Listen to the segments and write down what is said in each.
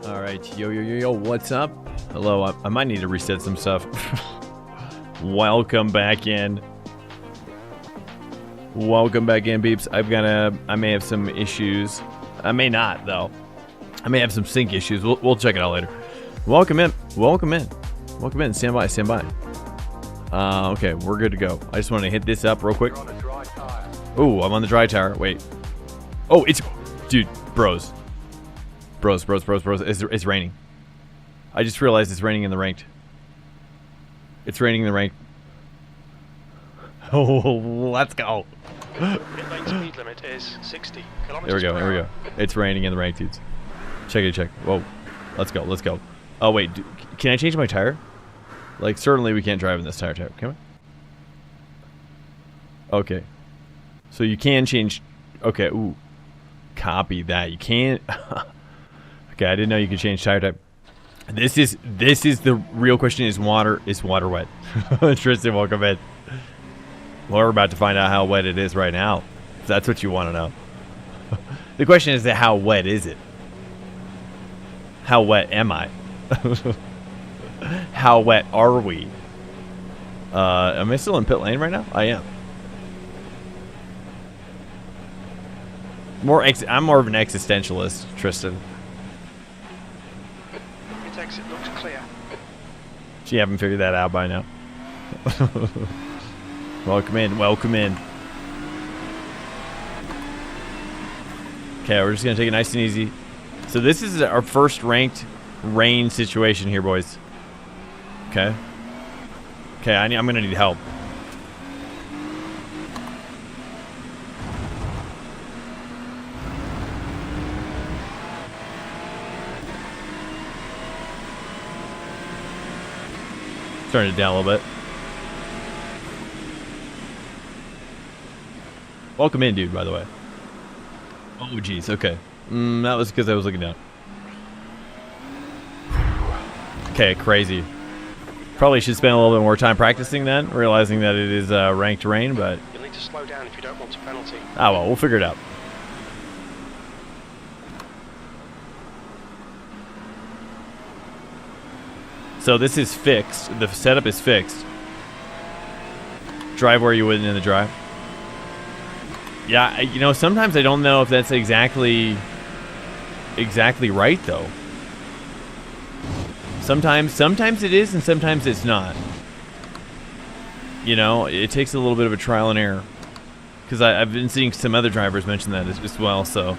All right, yo, what's up? Hello, I might need to reset some stuff. Welcome back in. Welcome back in, beeps. I may have some issues. I may not, though. I may have some sync issues. We'll check it out later. Welcome in. Welcome in. Welcome in. Stand by. Stand by. Okay, we're good to go. I just want to hit this up real quick. Ooh, I'm on the dry tire. Wait. Oh, it's... Dude, bros. Bros. It's raining. I just realized it's raining in the ranked. It's raining in the ranked. Oh, let's go. Mid-lane speed limit is 60 kilometers There we go. It's raining in the ranked, dudes. Check. Whoa. Let's go. Oh, wait. Can I change my tire? Like, certainly we can't drive in this tire type, can we? Okay. So you can change... Okay, ooh. Copy that. You can't... Okay, I didn't know you could change tire type. This is the real question: is water wet? Tristan, welcome in. Well, we're about to find out how wet it is right now. If that's what you want to know. The question is, how wet is it? How wet am I? How wet are we? Am I still in pit lane right now? I am. I'm more of an existentialist, Tristan. Exit looks clear. You haven't figured that out by now. Welcome in. Okay, we're just gonna take it nice and easy. So this is our first ranked rain situation here, boys. Okay. I'm gonna need help. Turn it down a little bit. Welcome in, dude, by the way. Oh, geez, okay. That was because I was looking down. Okay, crazy. Probably should spend a little bit more time practicing then, realizing that it is ranked rain, but... You'll need to slow down if you don't want a penalty. Ah, well, we'll figure it out. So this is fixed. The setup is fixed. Drive where you would in the drive. Yeah, you know, sometimes I don't know if that's exactly right though. Sometimes it is, and sometimes it's not. You know, it takes a little bit of a trial and error. Because I've been seeing some other drivers mention that as well. So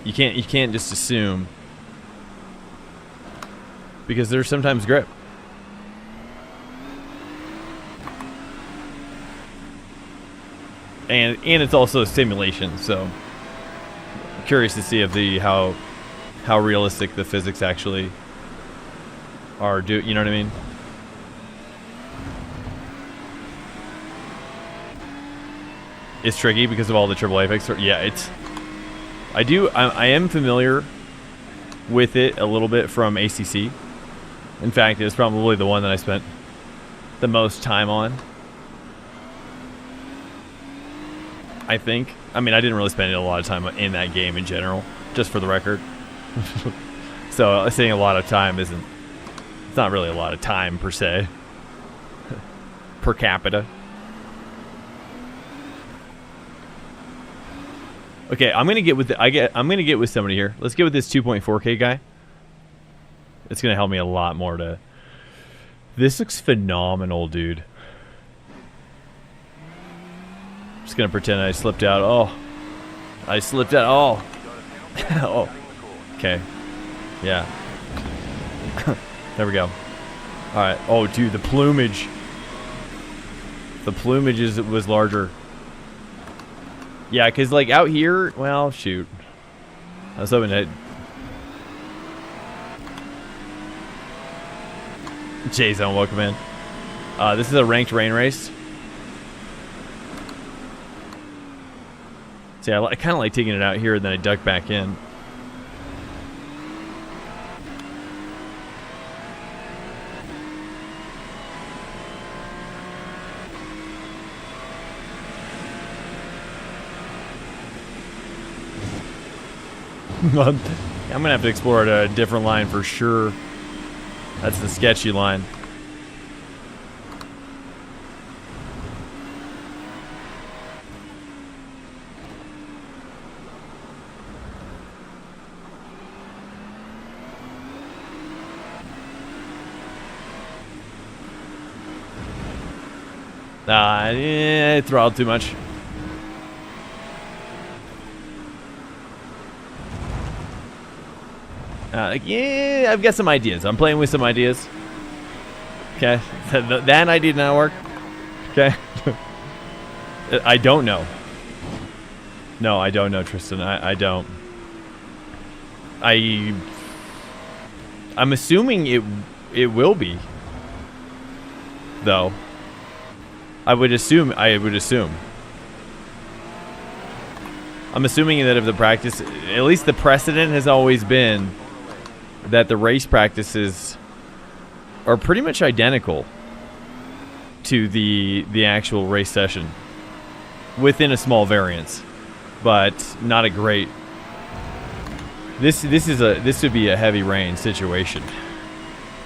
you can't just assume. Because there's sometimes grip. And it's also a simulation, so I'm curious to see if how realistic the physics actually are. You know what I mean? It's tricky because of all the AAA effects. Yeah, I am familiar with it a little bit from ACC. In fact, it's probably the one that I spent the most time on. I think. I mean, I didn't really spend a lot of time in that game in general, just for the record. So saying a lot of time it's not really a lot of time per se. Per capita. Okay, I'm gonna get with somebody here. Let's get with this 2.4K guy. It's gonna help me a lot more to... This looks phenomenal, dude. I'm just gonna pretend I slipped out. Oh. I slipped out. Oh. Oh. Okay. Yeah. There we go. Alright. Oh, dude, the plumage. The plumage was larger. Yeah, because, like, out here... Well, shoot. I was hoping that... J-Zone, welcome in. This is a ranked rain race. See, I kind of like taking it out here and then I duck back in. I'm gonna have to explore a different line for sure. That's the sketchy line. I throttled too much. Yeah, I've got some ideas. I'm playing with some ideas. Okay, that idea did not work. Okay, I don't know. No, I don't know, Tristan. I don't. I'm assuming it will be, though. I would assume. I'm assuming that if the practice, at least the precedent has always been that the race practices are pretty much identical to the actual race session, within a small variance, but not a great. This would be a heavy rain situation.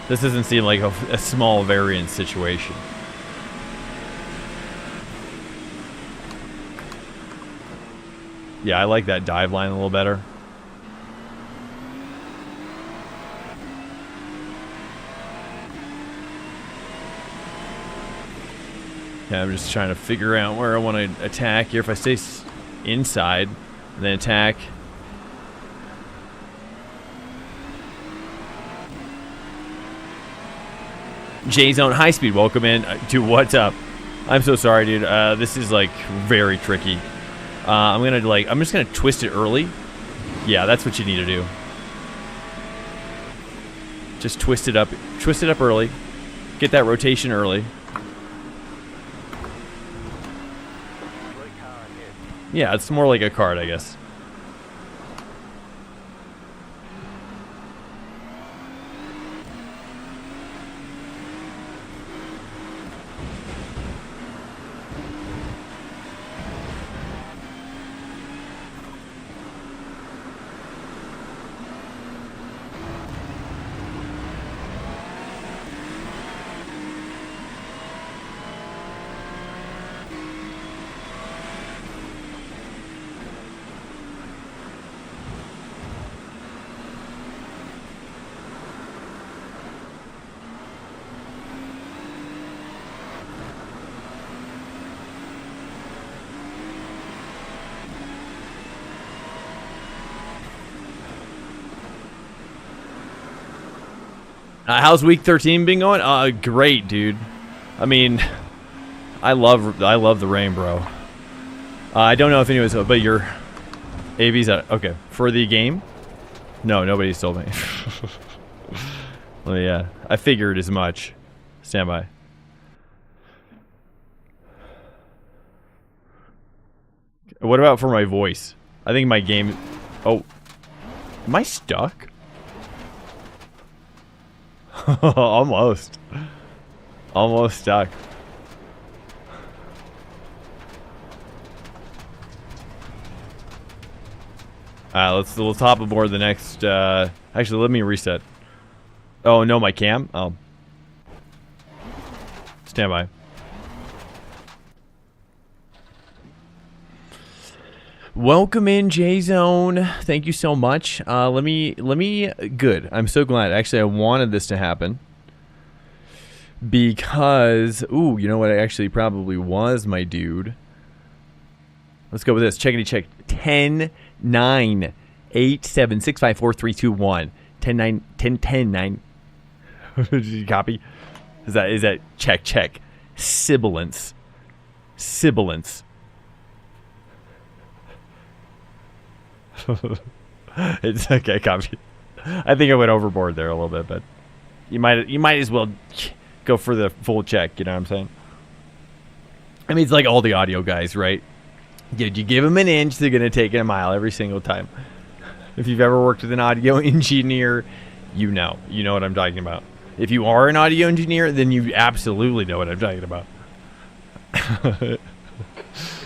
This doesn't seem like a small variance situation. Yeah, I like that dive line a little better. Okay, I'm just trying to figure out where I want to attack here. If I stay inside, and then attack. J-Zone High Speed, welcome in. Dude, what's up? I'm so sorry, dude. This is like very tricky. I'm just gonna twist it early. Yeah, that's what you need to do. Just twist it up early. Get that rotation early. Yeah, it's more like a card, I guess. How's week 13 been going? Great, dude. I mean, I love the rain, bro. I don't know if anyone's, but your AV's at, okay, for the game? No, nobody's told me. Well, yeah, I figured as much. Stand by. What about for my voice? I think my game, oh, am I stuck? Almost stuck. Let's hop aboard the next. Actually, let me reset. Oh no, my cam. Oh, stand by. Welcome in, J-Zone. Thank you so much. Let me, good. I'm so glad. Actually, I wanted this to happen. Because, ooh, you know what? It actually probably was, my dude. Let's go with this. Checkity check. 10, 9, 8, 7, 6, 5, 4, 3, 2, 1. 10, 9, 10, 10, 9. Did you copy? Is that check? Sibilance. It's okay, copy. I think I went overboard there a little bit, but you might as well go for the full check. You know what I'm saying? I mean, it's like all the audio guys, right? You give them an inch, they're gonna take it a mile every single time. If you've ever worked with an audio engineer, you know what I'm talking about. If you are an audio engineer, then you absolutely know what I'm talking about.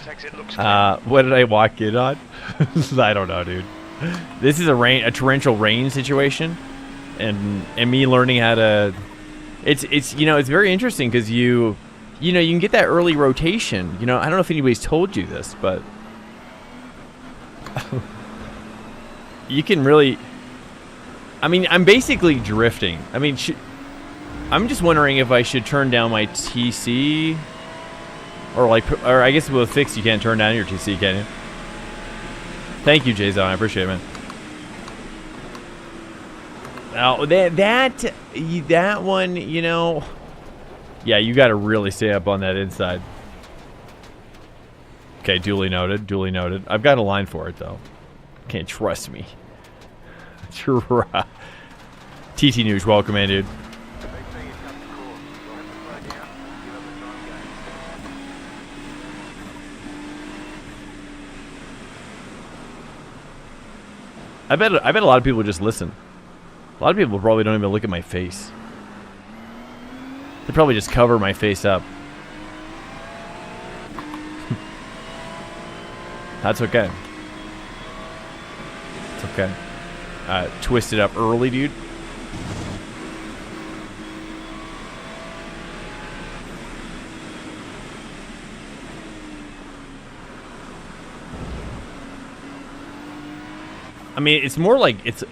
Exit looks clear. What did I walk in on? I don't know, dude. This is a torrential rain situation, and me learning how to. It's you know, it's very interesting because you know, you can get that early rotation. You know, I don't know if anybody's told you this, but you can really. I mean, I'm basically drifting. I mean, I'm just wondering if I should turn down my TC, or I guess with fixed you can't turn down your TC, can you? Thank you, Jayzon. I appreciate it, man. Now that one, you know, yeah, you got to really stay up on that inside. Okay, duly noted. Duly noted. I've got a line for it though. Can't trust me. TT News, welcome in, dude. I bet a lot of people just listen. A lot of people probably don't even look at my face. They probably just cover my face up. That's okay. It's okay. Twist it up early, dude. I mean, it's more like it's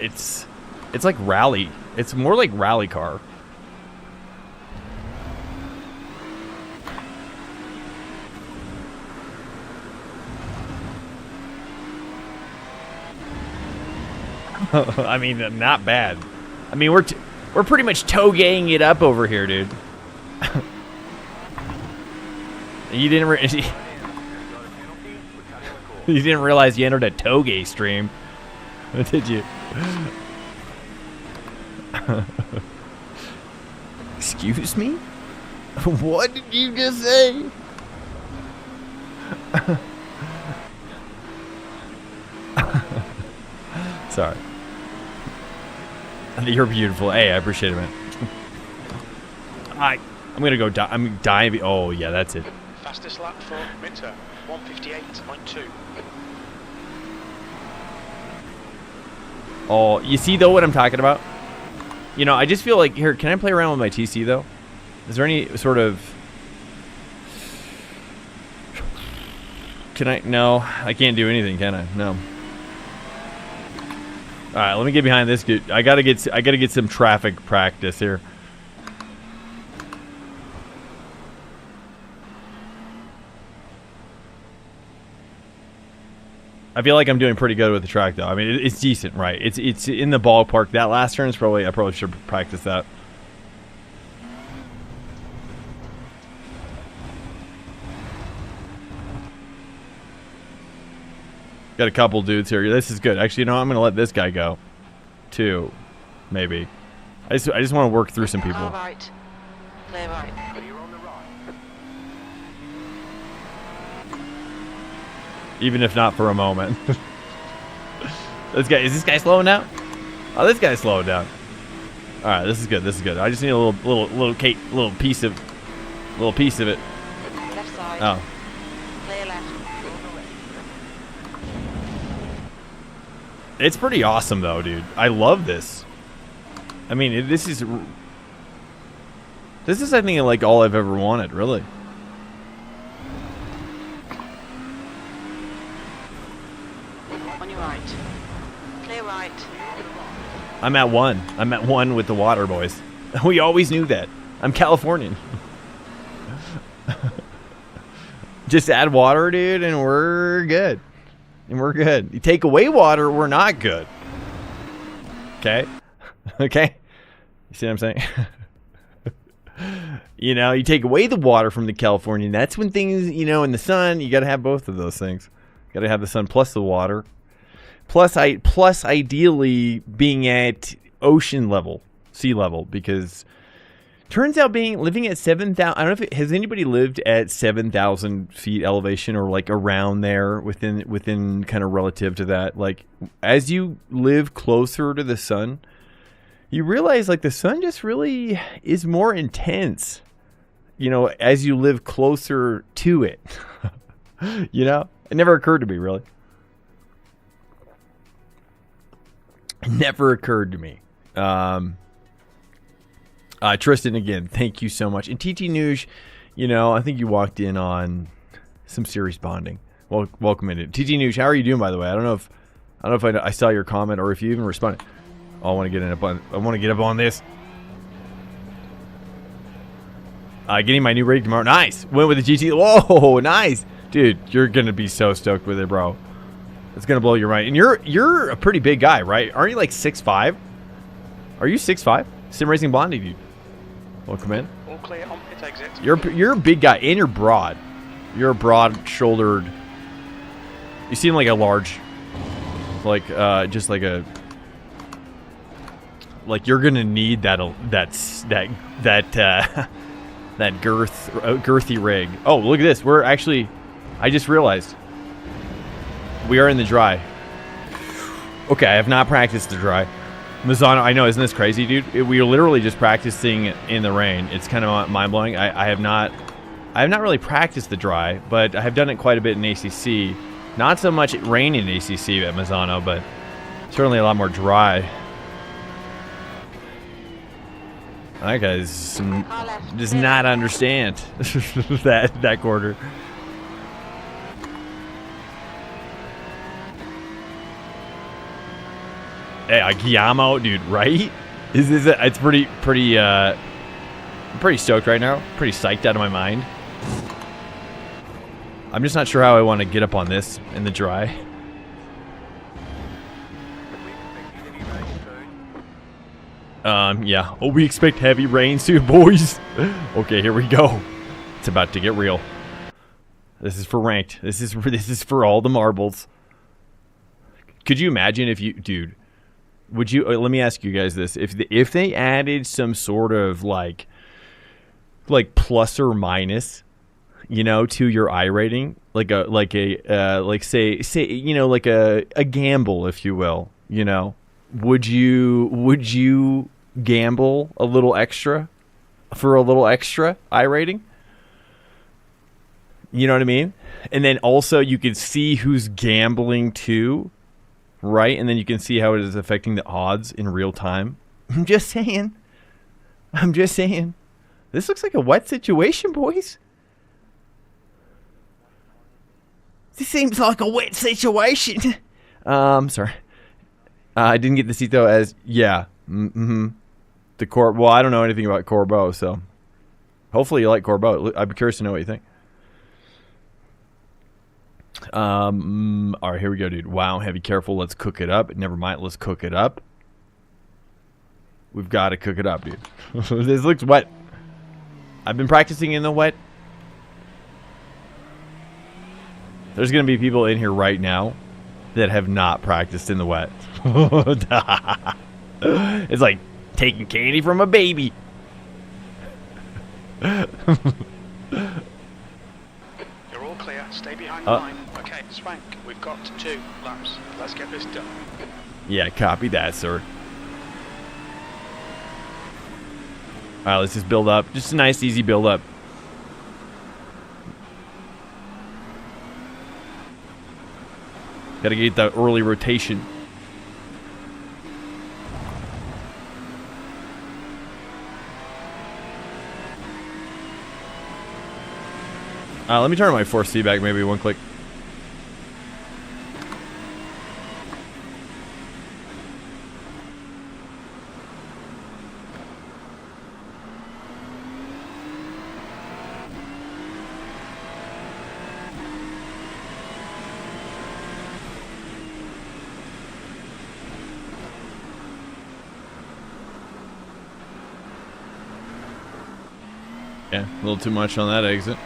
like rally. It's more like rally car. I mean, not bad. I mean, we're pretty much toegaying it up over here, dude. You didn't you didn't realize you entered a toegay stream, did you? Excuse me? What did you just say? Sorry. You're beautiful. Hey, I appreciate it, man. I'm gonna go die. I'm diving. Oh yeah, that's it. Fastest lap for Winter, 158.2. Oh, you see though what I'm talking about? You know, I just feel like, here, can I play around with my TC though? Is there any sort of... Can I? No, I can't do anything, can I? No. All right, let me get behind this dude. I gotta get some traffic practice here. I feel like I'm doing pretty good with the track, though. I mean, it's decent, right? It's in the ballpark. That last turn is I probably should practice that. Got a couple dudes here. This is good. Actually, you know, I'm gonna let this guy go, too, maybe. I just want to work through some people. All right. Clear right. Even if not for a moment. Is this guy slowing down? Oh, this guy's slowing down. All right, this is good. This is good. I just need a little piece of it. Left side. Oh. Clear left. It's pretty awesome though, dude. I love this. I mean, this is I think like all I've ever wanted, really. On your right. Clear right. I'm at one. I'm at one with the water, boys. We always knew that. I'm Californian. Just add water, dude, and we're good. And we're good. You take away water, we're not good. Okay? Okay? You see what I'm saying? You know, you take away the water from the Californian. That's when things, you know, in the sun, you got to have both of those things. Got to have the sun plus the water. Plus ideally being at ocean level, sea level, because turns out living at 7,000, I don't know if has anybody lived at 7,000 feet elevation or like around there within kind of relative to that. Like as you live closer to the sun, you realize like the sun just really is more intense, you know, as you live closer to it. You know, it never occurred to me really. Never occurred to me. Tristan, again, thank you so much. And TT Nuge, you know, I think you walked in on some serious bonding. Well, welcome in. TT Nuge, how are you doing, by the way? I don't know if I saw your comment or if you even responded. Oh, I want to get up on this. Getting my new rig tomorrow. Nice. Went with the GT. Whoa, nice. Dude, you're going to be so stoked with it, bro. It's going to blow your mind. And you're a pretty big guy, right? Aren't you like 6'5"? Are you 6'5"? SimRacing Blondie, dude. Welcome in. All clear on pit exit. You're a big guy and you're broad. You're a broad-shouldered. You seem like a large, like just like a, like you're gonna need that girthy rig. Oh, look at this. We're actually, I just realized we are in the dry. Okay, I have not practiced the dry. Misano, I know, isn't this crazy, dude? We are literally just practicing in the rain. It's kind of mind-blowing. I have not really practiced the dry, but I have done it quite a bit in ACC. Not so much rain in ACC at Misano, but certainly a lot more dry. That guy does not understand that quarter. Hey, Guillermo, dude, right? It's pretty stoked right now. Pretty psyched out of my mind. I'm just not sure how I want to get up on this in the dry. Yeah. Oh, we expect heavy rain soon, boys. Okay, here we go. It's about to get real. This is for ranked. This is for all the marbles. Could you imagine if you, dude? Would you? Let me ask you guys this: if they added some sort of like plus or minus, you know, to your I rating, like say you know, like a gamble, if you will, you know, would you gamble a little extra for a little extra I rating? You know what I mean? And then also you could see who's gambling too. Right, and then you can see how it is affecting the odds in real time. I'm just saying. This looks like a wet situation, boys. This seems like a wet situation. Sorry. I didn't get the seat though. As yeah, the Corbeau. Well, I don't know anything about Corbeau, so hopefully you like Corbeau. I'd be curious to know what you think. All right, here we go, dude. Wow, heavy, careful. Let's cook it up. Never mind. Let's cook it up. We've got to cook it up, dude. This looks wet. I've been practicing in the wet. There's going to be people in here right now that have not practiced in the wet. It's like taking candy from a baby. You're all clear. Stay behind the line. Okay, Swank, we've got 2 laps. Let's get this done. Yeah, copy that, sir. All right, let's just build up. Just a nice, easy build up. Got to get that early rotation. Let me turn my force feedback maybe one click. Yeah, a little too much on that exit.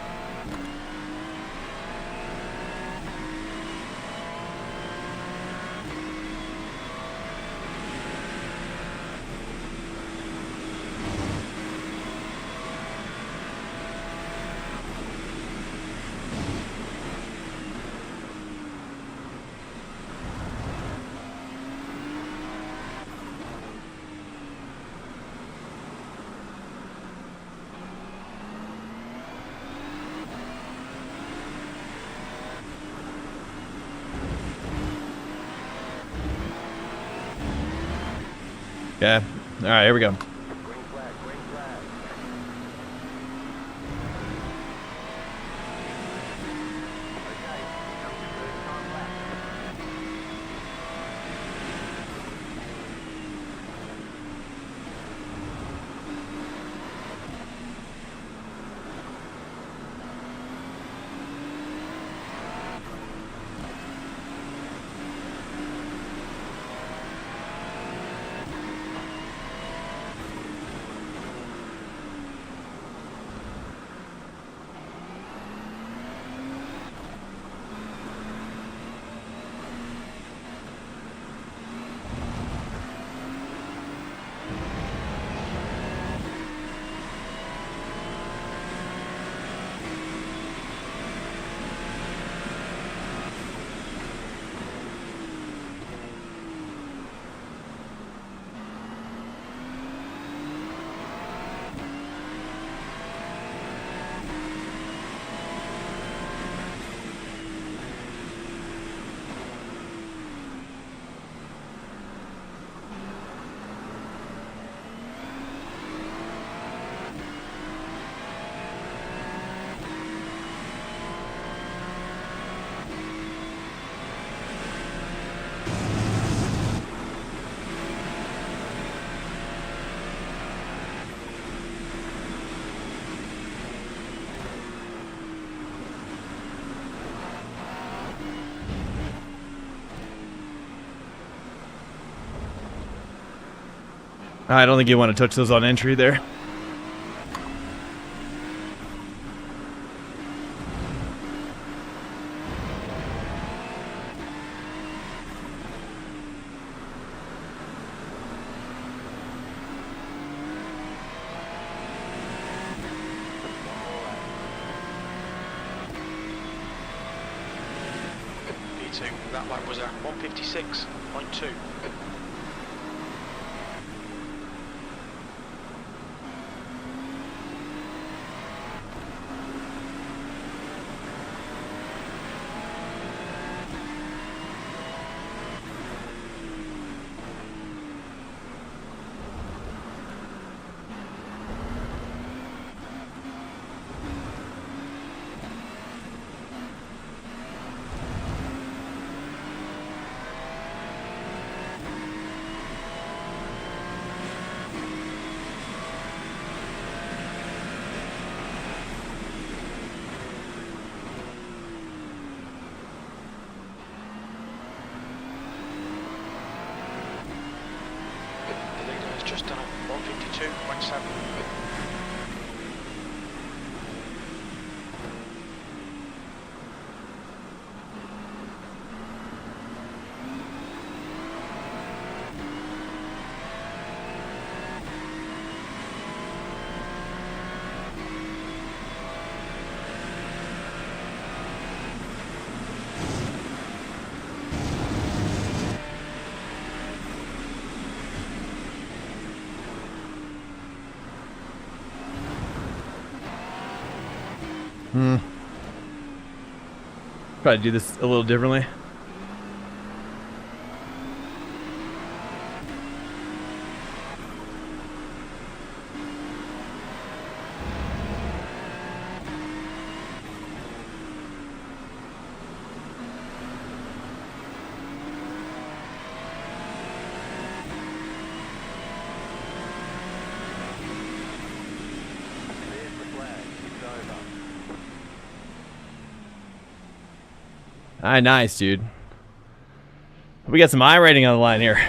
Okay. All right, here we go. I don't think you want to touch those on entry there. B2, that lap was at 156.2. Just done a 152.7. Probably do this a little differently. Alright, nice, dude. We got some I-rating on the line here.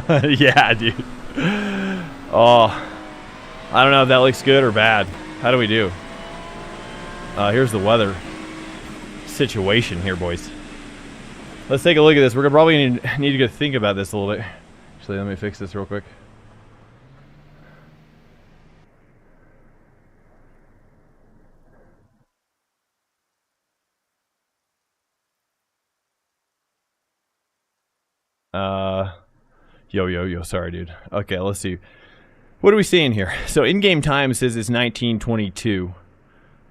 Yeah, dude. Oh. I don't know if that looks good or bad. How do we do? Here's the weather situation here, boys. Let's take a look at this. We're gonna probably need to go think about this a little bit. Actually, let me fix this real quick. Yo, sorry, dude. Okay, let's see. What are we seeing here? So in-game time says it's 1922.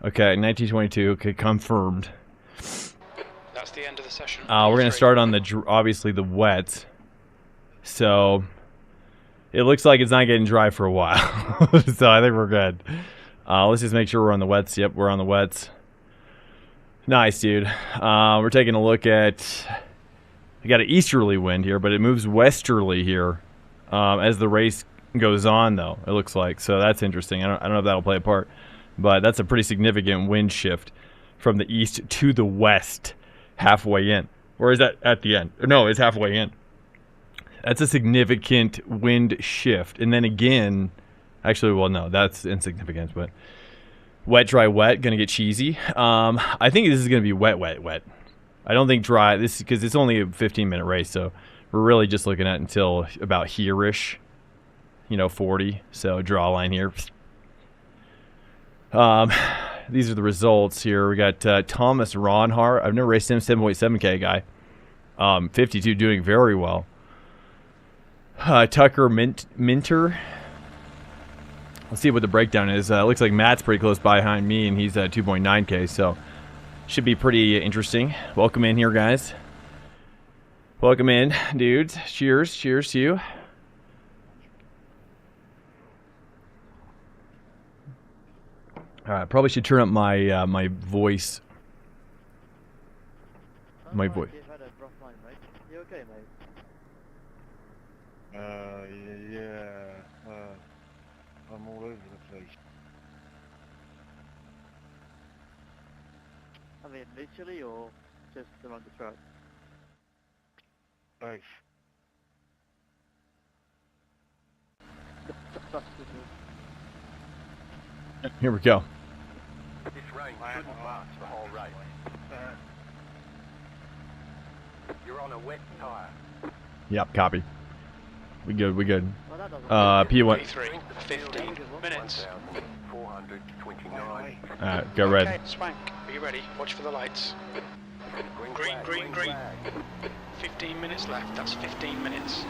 Okay, 1922. Okay, confirmed. That's the end of the session. We're gonna start on the obviously the wet. So It looks like it's not getting dry for a while. So I think we're good. Let's just make sure we're on the wets. Yep, we're on the wets. Nice, dude. We're taking a look at... We got an easterly wind here, but it moves westerly here as the race goes on, though, it looks like. So that's interesting. I don't know if that'll play a part, but that's a pretty significant wind shift from the east to the west halfway in. Or is that at the end? No, it's halfway in. That's a significant wind shift. And then again, actually, well, no, that's insignificant, but wet, dry, wet, going to get cheesy. I think this is going to be wet, wet, wet. I don't think dry, this because it's only a 15-minute race, so we're really just looking at until about here-ish, 40. So draw a line here. These are the results here. We got Thomas Ronhart. I've never raced him, 7.7K guy. 52 doing very well. Tucker Minter. Let's see what the breakdown is. Looks like Matt's pretty close behind me, and he's at 2.9K, so should be pretty interesting. Welcome in here, guys. Welcome in, dudes. Cheers. Cheers to you. All right, probably should turn up my my voice. My voice. You okay, mate? Yeah. I'm all over the place. I mean, literally, or just around the track? Both. That's good news. Here we go. This rain couldn't last the whole race. You're on a wet tyre. Yep, copy. We good. We good. Well, that doesn't P1. 15 minutes. 1,429. All right, go red. Okay, Swank, are you ready? Watch for the lights. Green. 15 minutes left. That's 15 minutes.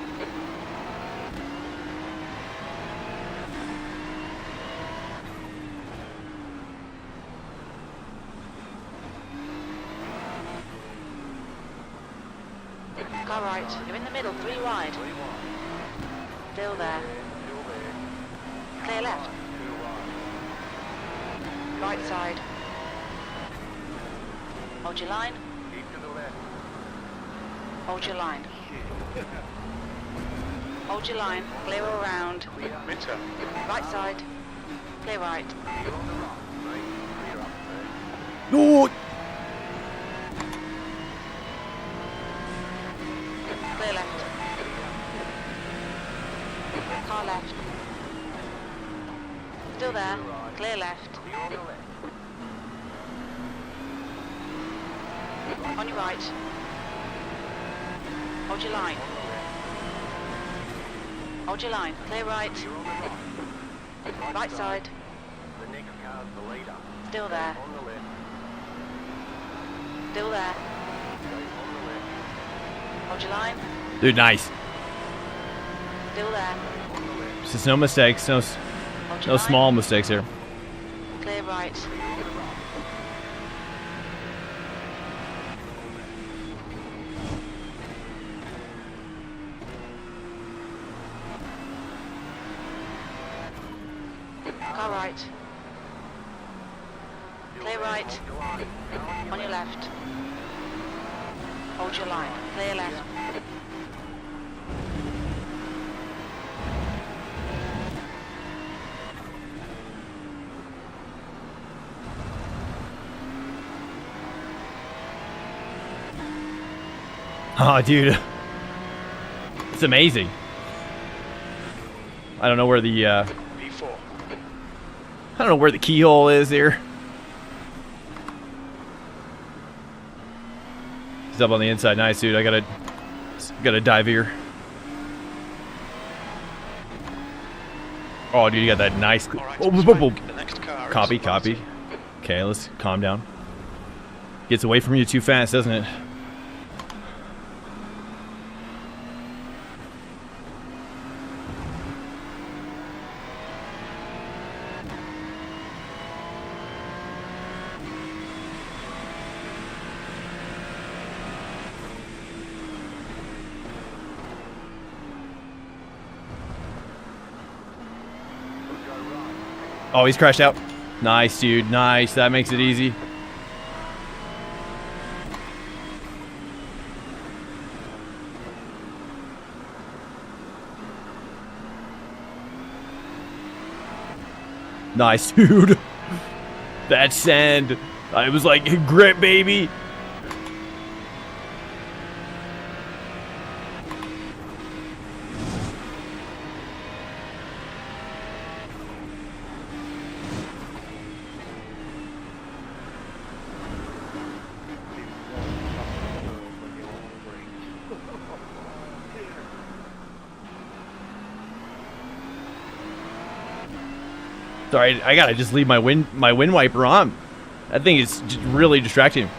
Car right. You're in the middle, 3 wide. Still there. Clear left. Right side. Hold your line. Keep to the left. Hold your line. Hold your line. Clear all round. Minter. Right side. Clear right. You're on the right, mate. Clear up there. No. Clear left. Car left. Still there. Clear left. You're on the left. On your right. Hold your line. Hold your line. Clear right. You're on the right. Right side. The next car's the leader. Still there. On the left. Still there. Stay on the left. Hold your line. Dude, nice. Still there. Just no mistakes. No Hold your line. small mistakes here. Clear right. Car right. Clear right. On your left. Hold your line. Clear left. Oh, dude. It's amazing. I don't know where the P4. I don't know where the keyhole is here. He's up on the inside. Nice, dude. I gotta dive here. Oh, dude, you got that nice. All right, Oh, boop, boop, Swank, boop. the next car is Copy, right. copy. Okay, let's calm down. Gets away from you too fast, doesn't it? Oh, he's crashed out. Nice, dude. Nice. That makes it easy. Nice, dude. That send. I was like, grip, baby. Sorry, I gotta just leave my wind wiper on. That thing is just really distracting.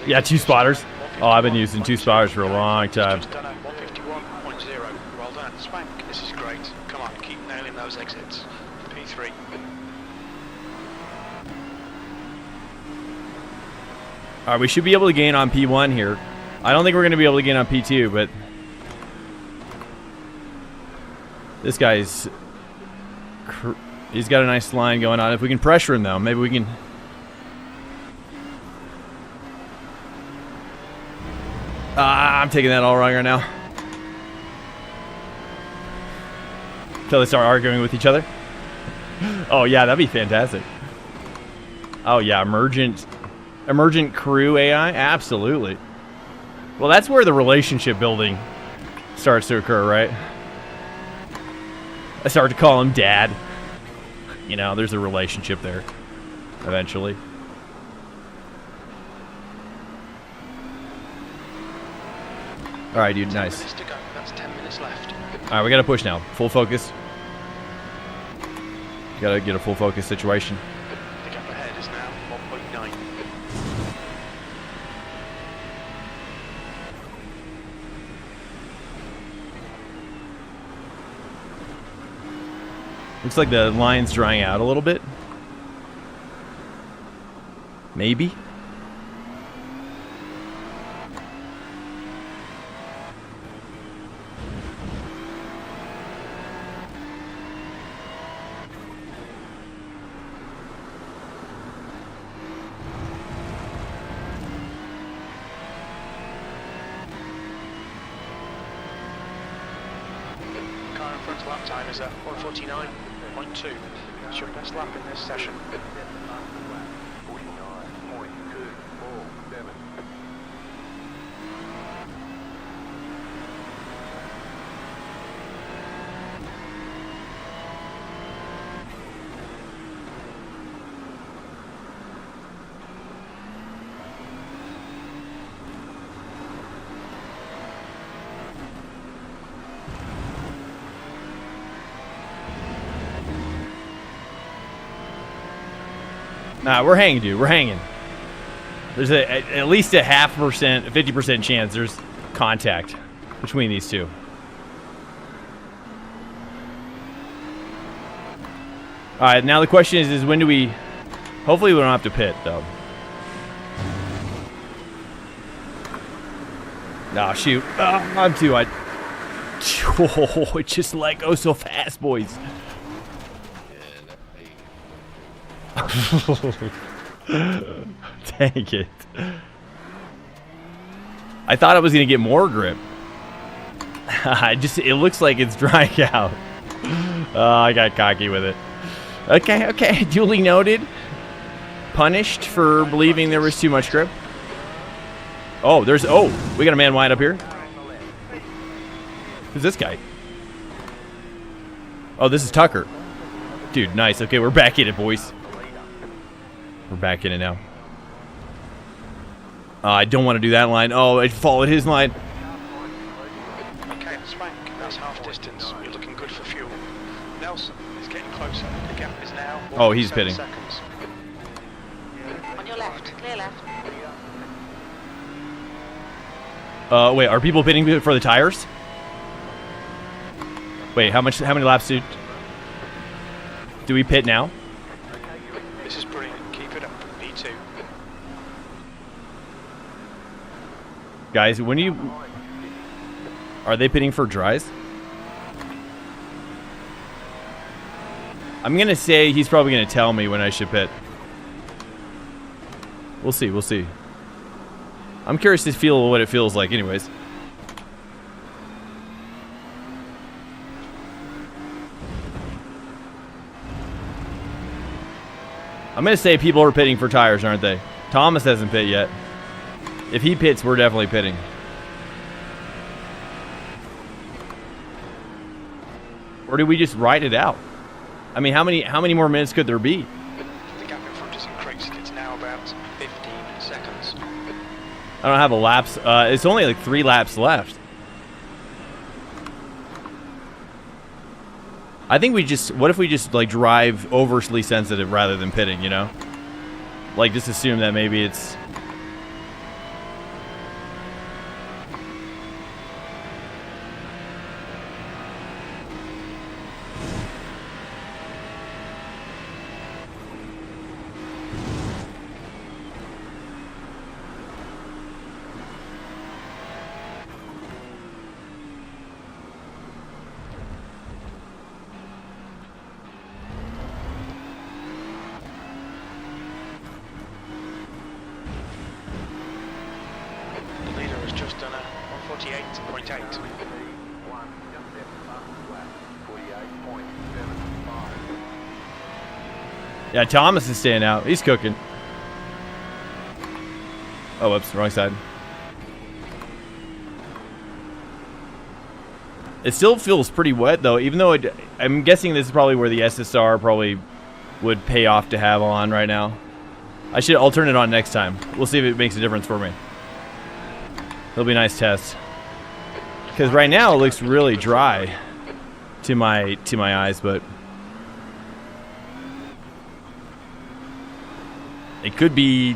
Yeah, 2 spotters. Oh, I've been using 2 spotters for a long time. Just done a 151.0. Well done, Swank. This is great. Come on, keep nailing those exits. P3. All right, we should be able to gain on P1 here. I don't think we're going to be able to gain on P2, but this guy's... he's got a nice line going on. If we can pressure him, though, maybe we can... I'm taking that all wrong right now. Until they start arguing with each other. Oh, yeah, that'd be fantastic. Oh, yeah, Emergent crew AI? Absolutely. Well, that's where the relationship building starts to occur, right? I start to call him Dad. You know, there's a relationship there. Eventually. Alright, dude, nice. To go. That's 10 minutes left. Alright, we gotta push now. Full focus. Gotta get a full focus situation. The gap ahead is now 1.9. Looks like the line's drying out a little bit. Maybe. Car in front lap time is at 1:49.2. That's your best lap in this session. 49.247. Nah, we're hanging, dude. We're hanging. There's at least a 0.5%, 50% chance there's contact between these two. All right, now the question is when do we... Hopefully we don't have to pit, though. Nah, shoot. I'm too... Oh, it just let go so fast, boys. Dang it. I thought I was going to get more grip. It looks like it's drying out. I got cocky with it. Okay. Duly noted. Punished for believing there was too much grip. Oh, we got a man wide up here. Who's this guy? Oh, this is Tucker. Dude, nice. Okay, we're back in it, boys. We're back in it now. I don't want to do that line. Oh, I followed his line. Okay, Swank, that's half distance. You're looking good for fuel. Nelson is getting closer. The gap is now 1.7 Oh, he's pitting. seconds. On your left, clear left. Wait, are people pitting for the tires? Wait, how many laps do we pit now? This is brilliant. Keep it up. Guys, when you... Are they pitting for dries? I'm going to say he's probably going to tell me when I should pit. We'll see, we'll see. I'm curious to feel what it feels like anyways. I'm going to say people are pitting for tires, aren't they? Thomas hasn't pit yet. If he pits, we're definitely pitting. Or do we just ride it out? I mean, how many more minutes could there be? The gap in front has increased. It's now about 15 seconds. I don't have a laps. It's only like 3 laps left. I think we just... What if we just like drive overly sensitive rather than pitting, you know? Like just assume that maybe it's... The leader has just done a 148.8. One, just left the fastest lap. 48.75. Yeah, Thomas is staying out. He's cooking. Oh, whoops, wrong side. It still feels pretty wet though, even though I'm guessing this is probably where the SSR probably would pay off to have on right now. I'll turn it on next time. We'll see if it makes a difference for me. It'll be a nice test. Because right now it looks really dry to my eyes, but it could be.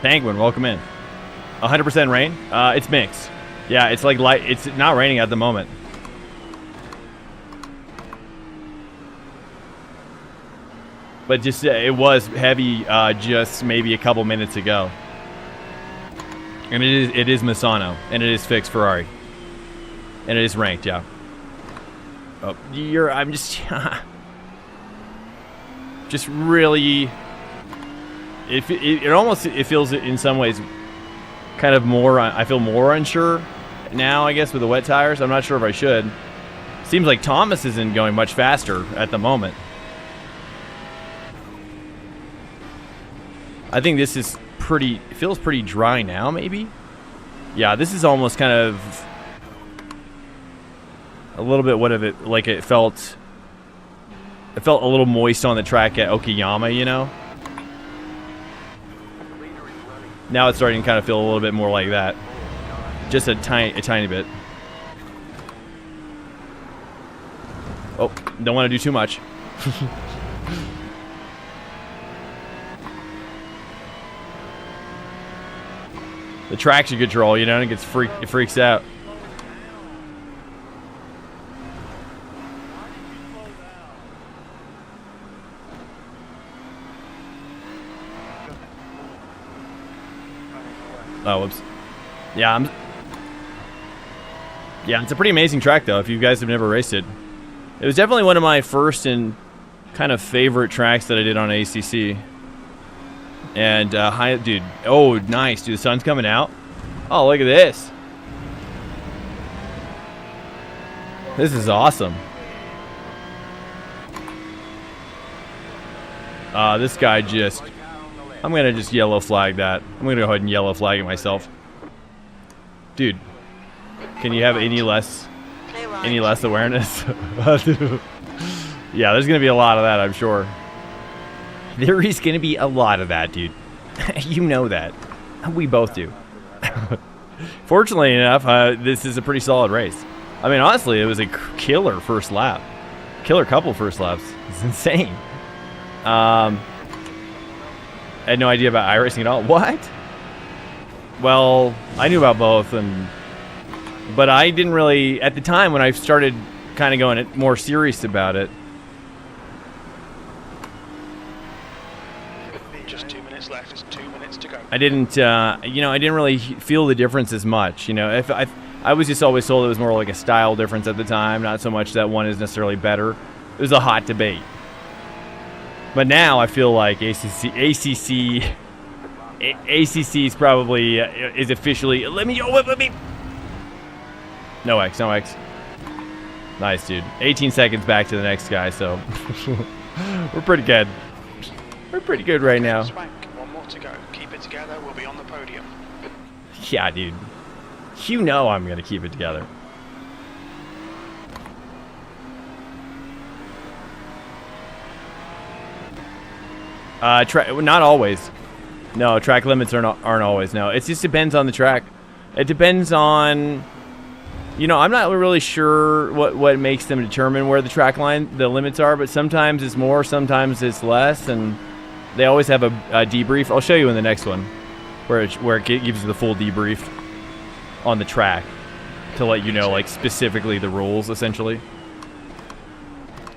Penguin, welcome in. 100% rain? It's mixed. Yeah, it's like light. It's not raining at the moment. But just it was heavy just maybe a couple minutes ago. And it is Misano, and it is fixed Ferrari. And it is ranked, yeah. Oh, I'm just just really it almost feels in some ways kind of more, I feel more unsure now, I guess, with the wet tires. I'm not sure if I should. Seems like Thomas isn't going much faster at the moment. I think this is pretty, it feels pretty dry now, maybe? Yeah, this is almost kind of a little bit what of it, like it felt a little moist on the track at Okayama, you know? Now it's starting to kind of feel a little bit more like that. Just a tiny bit. Oh, don't want to do too much. The traction control, you know, it freaks out. Oh, whoops. Yeah, it's a pretty amazing track, though, if you guys have never raced it. It was definitely one of my first and kind of favorite tracks that I did on ACC. And, dude, oh, nice, dude, the sun's coming out. Oh, look at this. This is awesome. This guy just... I'm going to just yellow flag that. I'm going to go ahead and yellow flag it myself. Dude, can you have any less awareness? Yeah, there's going to be a lot of that, I'm sure. There is going to be a lot of that, dude. You know that. We both do. Fortunately enough, this is a pretty solid race. I mean, honestly, it was a killer first lap. Killer couple first laps. It's insane. I had no idea about iRacing at all. What? Well, I knew about both, but I didn't really, at the time when I started kind of going more serious about it, Just 2 minutes left. 2 minutes to go. I didn't, you know, I didn't really feel the difference as much. You know, if I was just always told it was more like a style difference at the time, not so much that one is necessarily better. It was a hot debate. But now I feel like ACC is probably is officially. Let me. No X, no X. Nice, dude. 18 seconds back to the next guy, so we're pretty good. We're pretty good right now. Swank, one more to go. Keep it together. We'll be on the podium. Yeah, dude. You know I'm gonna keep it together. Not always. No, track limits aren't always. No, it just depends on the track. It depends on. You know, I'm not really sure what makes them determine where the limits are, but sometimes it's more, sometimes it's less, and they always have a debrief. I'll show you in the next one, where it gives you the full debrief on the track to let you know, like, specifically the rules, essentially.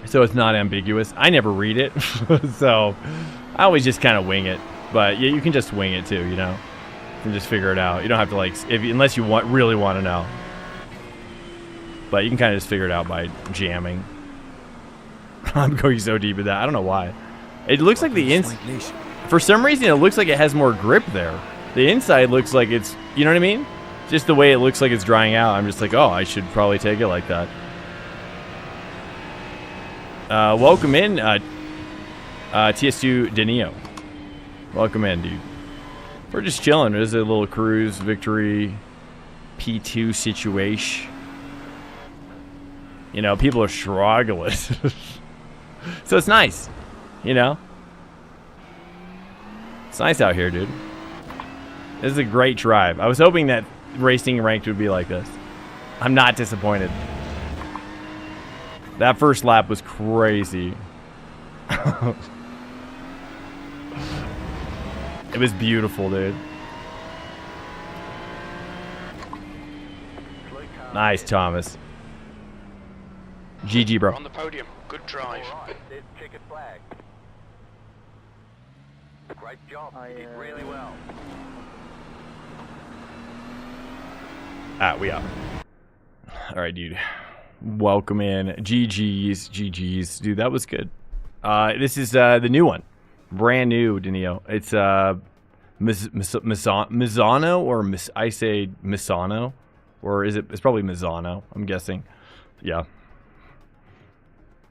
So it's not ambiguous. I never read it, so I always just kind of wing it. But yeah, you can just wing it too, you know. You can just figure it out. You don't have to, like, unless you really want to know. But you can kind of just figure it out by jamming. I'm going so deep in that. I don't know why. It looks like for some reason, it looks like it has more grip there. The inside looks like it's, you know what I mean? Just the way it looks like it's drying out. I'm just like, oh, I should probably take it like that. Welcome in, TS2 Denio. Welcome in, dude. We're just chilling. There's a little cruise victory P2 situation. You know, people are struggling. So it's nice. You know? It's nice out here, dude. This is a great drive. I was hoping that racing ranked would be like this. I'm not disappointed. That first lap was crazy. It was beautiful, dude. Nice, Thomas. GG, bro. On the podium. Good drive. There's checkered flag. Great job. You did really well. We up. All right, dude. Welcome in. GG's. Dude, that was good. This is the new one. Brand new, Denio. It's Misano, or I say Misano, or is it? It's probably Misano, I'm guessing. Yeah.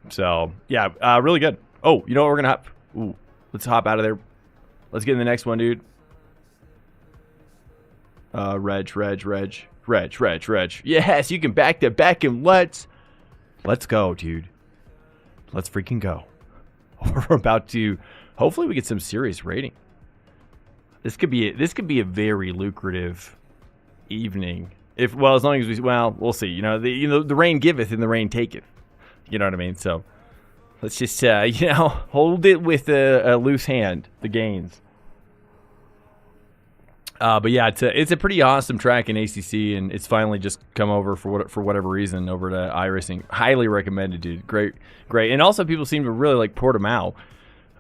So yeah, really good. Oh, you know what we're gonna hop? Ooh, let's hop out of there. Let's get in the next one, dude. Reg. Yes, you can back to back and let's go, dude. Let's freaking go. We're about to. Hopefully, we get some serious rating. This could be a very lucrative evening. As long as we'll see. You know, the rain giveth and the rain taketh. You know what I mean? So let's just hold it with a loose hand. The gains. But yeah, it's a pretty awesome track in ACC, and it's finally just come over for whatever reason over to iRacing. Highly recommended, dude. Great, and also people seem to really like Portimao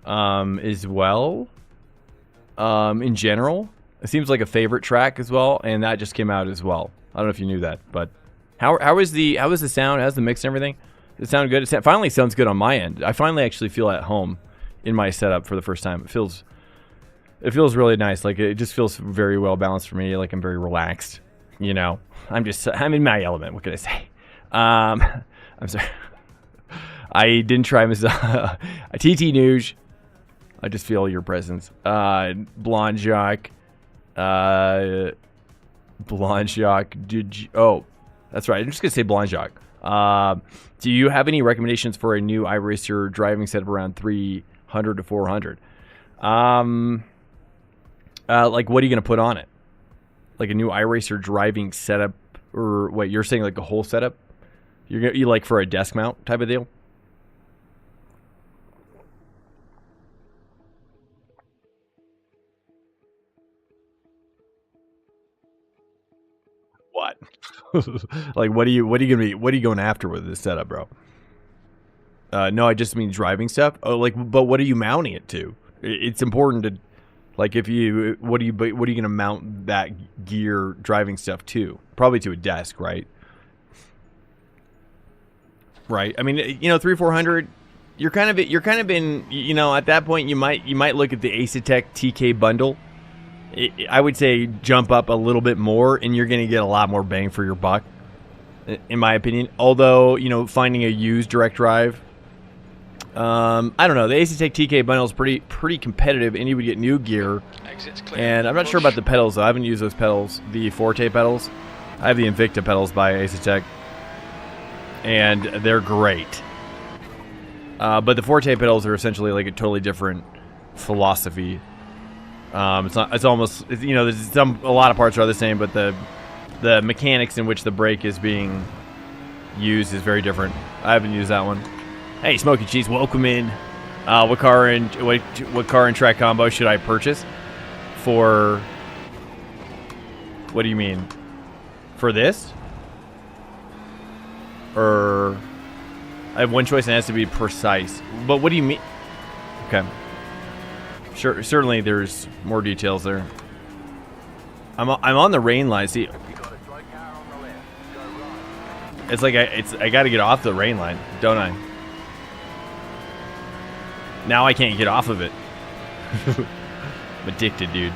as well. In general, it seems like a favorite track as well, and that just came out as well. I don't know if you knew that, but how is the sound? How's the mix and everything? Does it sound good? It finally sounds good on my end. I finally actually feel at home in my setup for the first time. It feels really nice. Like, it just feels very well balanced for me. Like, I'm very relaxed. You know, I'm in my element. What can I say? I'm sorry. I didn't try a TT Nuge. I just feel your presence. Blonde Jacques. Oh, that's right. I'm just gonna say Blonde Jacques. Do you have any recommendations for a new iRacer driving setup around 300 to 400? Like, what are you going to put on it? Like a new iRacer driving setup, or what, you're saying like a whole setup? You like for a desk mount type of deal? What? Like, what are you going after with this setup, bro? No, I just mean driving stuff. Oh, like, but what are you mounting it to? It's important to. Like if you, what are you going to mount that gear driving stuff to? Probably to a desk, right? Right. I mean, you know, 3,400. You're kind of in, you know, at that point you might look at the Asetek TK bundle. I would say jump up a little bit more, and you're going to get a lot more bang for your buck, in my opinion. Although, you know, finding a used direct drive, I don't know. The Asetek TK bundle is pretty competitive, and you would get new gear. Exit's clear. And I'm not sure about the pedals, though. I haven't used those pedals, the Forte pedals. I have the Invicta pedals by Asetek, and they're great. But the Forte pedals are essentially like a totally different philosophy. It's not. It's almost. You know, there's a lot of parts are the same, but the mechanics in which the brake is being used is very different. I haven't used that one. Hey, Smoky Cheese, welcome in. What car and track combo should I purchase? For what do you mean? For this? Or I have one choice and it has to be precise. But what do you mean? Okay. Sure. Certainly, there's more details there. I'm on the rain line. See, it's like I got to get off the rain line, don't I? Now I can't get off of it. I'm addicted, dude.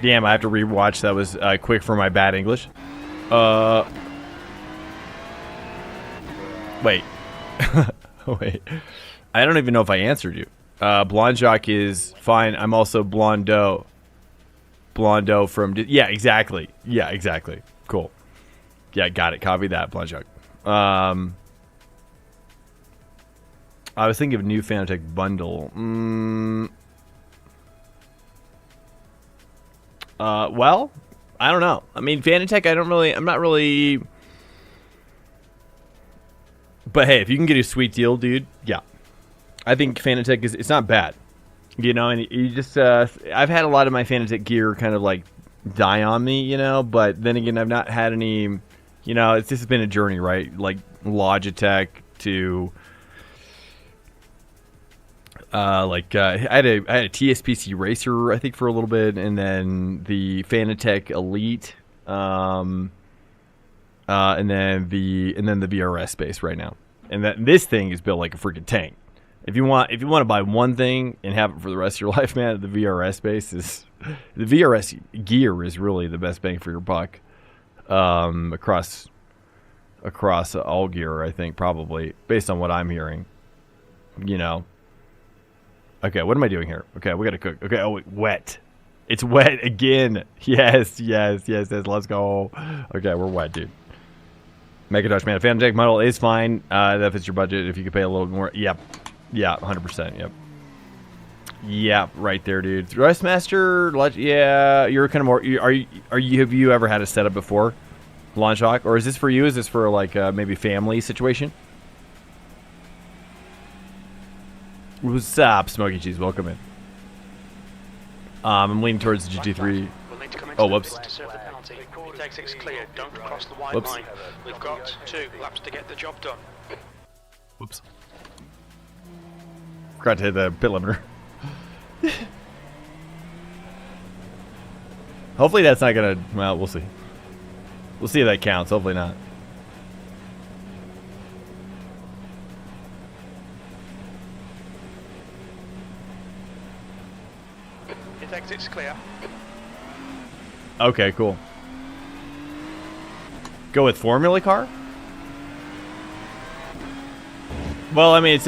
Damn, I have to rewatch. That was quick for my bad English. Wait. Wait. I don't even know if I answered you. Blonde Jock is fine. I'm also Blondo. Blondo from... Yeah, exactly. Yeah, exactly. Cool. Yeah, got it. Copy that, Blonde Jock. I was thinking of new Fanatec bundle. Well, I don't know. I mean, Fanatec, I'm not really... But hey, if you can get a sweet deal, dude, yeah. I think Fanatec it's not bad. You know, and you just, I've had a lot of my Fanatec gear kind of like die on me, you know, but then again, I've not had any, you know, this has been a journey, right? Like Logitech to, I had a TSPC Racer, I think, for a little bit, and then the Fanatec Elite, and then the VRS space right now. And this thing is built like a freaking tank. If you want to buy one thing and have it for the rest of your life, man, the VRS space is the VRS gear is really the best bang for your buck. Across all gear, I think, probably based on what I'm hearing. You know. Okay, what am I doing here? Okay, we gotta cook. Okay, oh wait, wet. It's wet again. Yes. Let's go. Okay, we're wet, dude. Megadosh, man. Fanatec model is fine. That fits your budget. If you could pay a little more. Yep. Yeah, 100%. Yep. Yeah, right there, dude. Thrustmaster. Yeah, you're kind of more. Have you ever had a setup before, Launch Hawk, or is this for you? Is this for like maybe family situation? What's up, Smoky Cheese? Welcome in. I'm leaning towards the GT3. We'll need to come Oh, into whoops. the pit to serve the penalty. If exit's clear, don't cross the white Whoops. line. We've got 2 laps to get the job done. Whoops. Forgot to hit the pit limiter. Hopefully that's not gonna. Well, we'll see. We'll see if that counts. Hopefully not. If exit's clear. Okay, cool. Go with Formula Car? Well, I mean,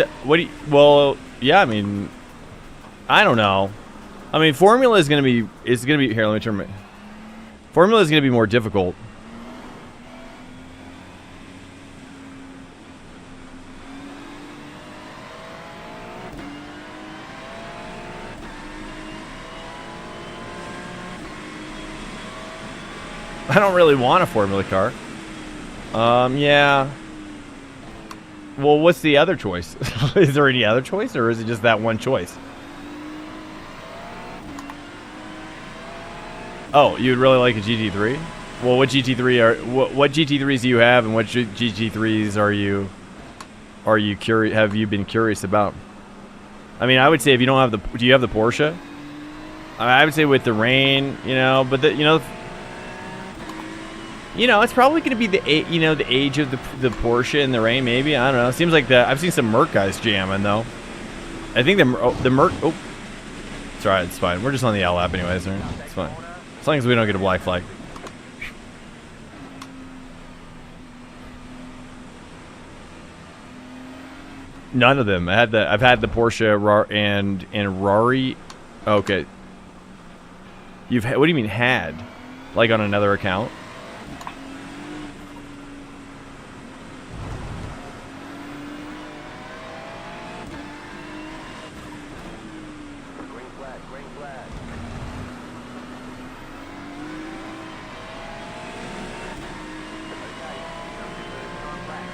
well, yeah, I mean, I don't know. I mean, Formula is going to be, here, let me turn my, Formula is going to be more difficult. I don't really want a Formula car. Yeah. Well, what's the other choice? Is there any other choice, or is it just that one choice? Oh, you'd really like a GT3? Well, what GT3 are what GT3s do you have, and what GT3s are you curious? Have you been curious about? I mean, I would say if you don't have the, do you have the Porsche? I would say with the rain, you know, but the, you know, it's probably going to be the the age of the Porsche and the rain. Maybe, I don't know. It seems like I've seen some Merc guys jamming though. I think the Merc. Oh, it's alright. It's fine. We're just on the L lap anyways. Right? It's fine as long as we don't get a black flag. None of them. I've had the Porsche and Ferrari. Okay. What do you mean had? Like on another account? Green flag, green flag. Okay, number 2 on track.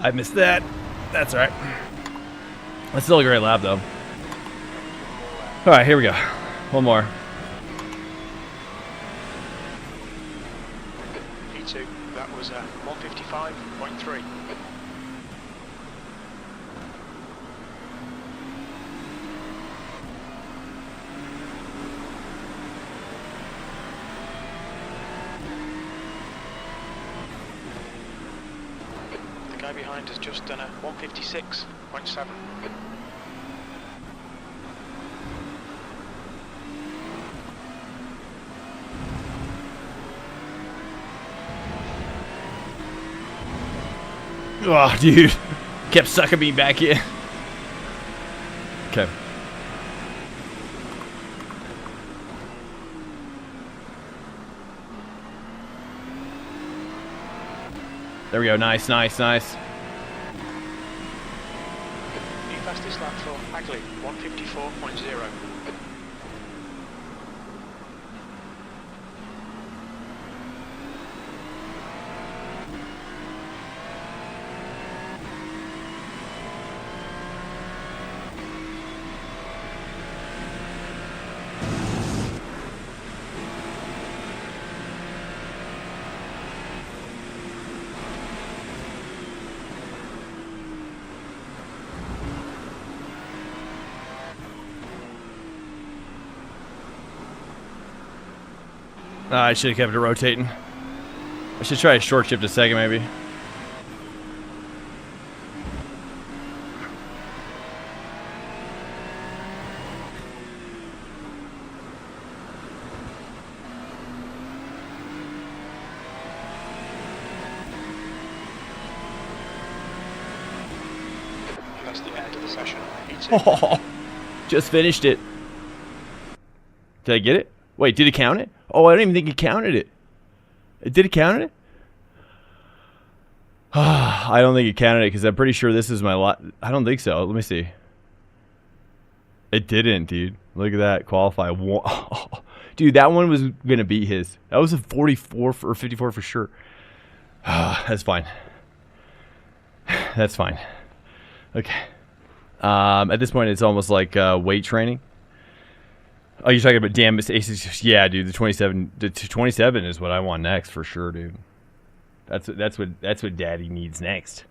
I missed that. That's alright. That's still a great lap, though. Alright, here we go. One more. P2, that was 155.3. The guy behind has just done a 156.7. Oh, dude. Kept sucking me back in. Okay. There we go. Nice, nice, nice. New fastest lap for Hagley, 154.0. I should have kept it rotating. I should try a short shift a second, maybe. That's the end of the session. P2. Oh, just finished it. Did I get it? Wait, did it count it? Oh, I don't even think it counted it. Did it count it? I don't think it counted it because I'm pretty sure this is my lot. I don't think so. Let me see. It didn't, dude. Look at that. Qualify. Dude, that one was going to beat his. That was a 44 or 54 for sure. That's fine. That's fine. Okay. At this point, it's almost like weight training. Oh, you're talking about damn aces? Yeah, dude. The 27. The 27 is what I want next for sure, dude. That's what Daddy needs next.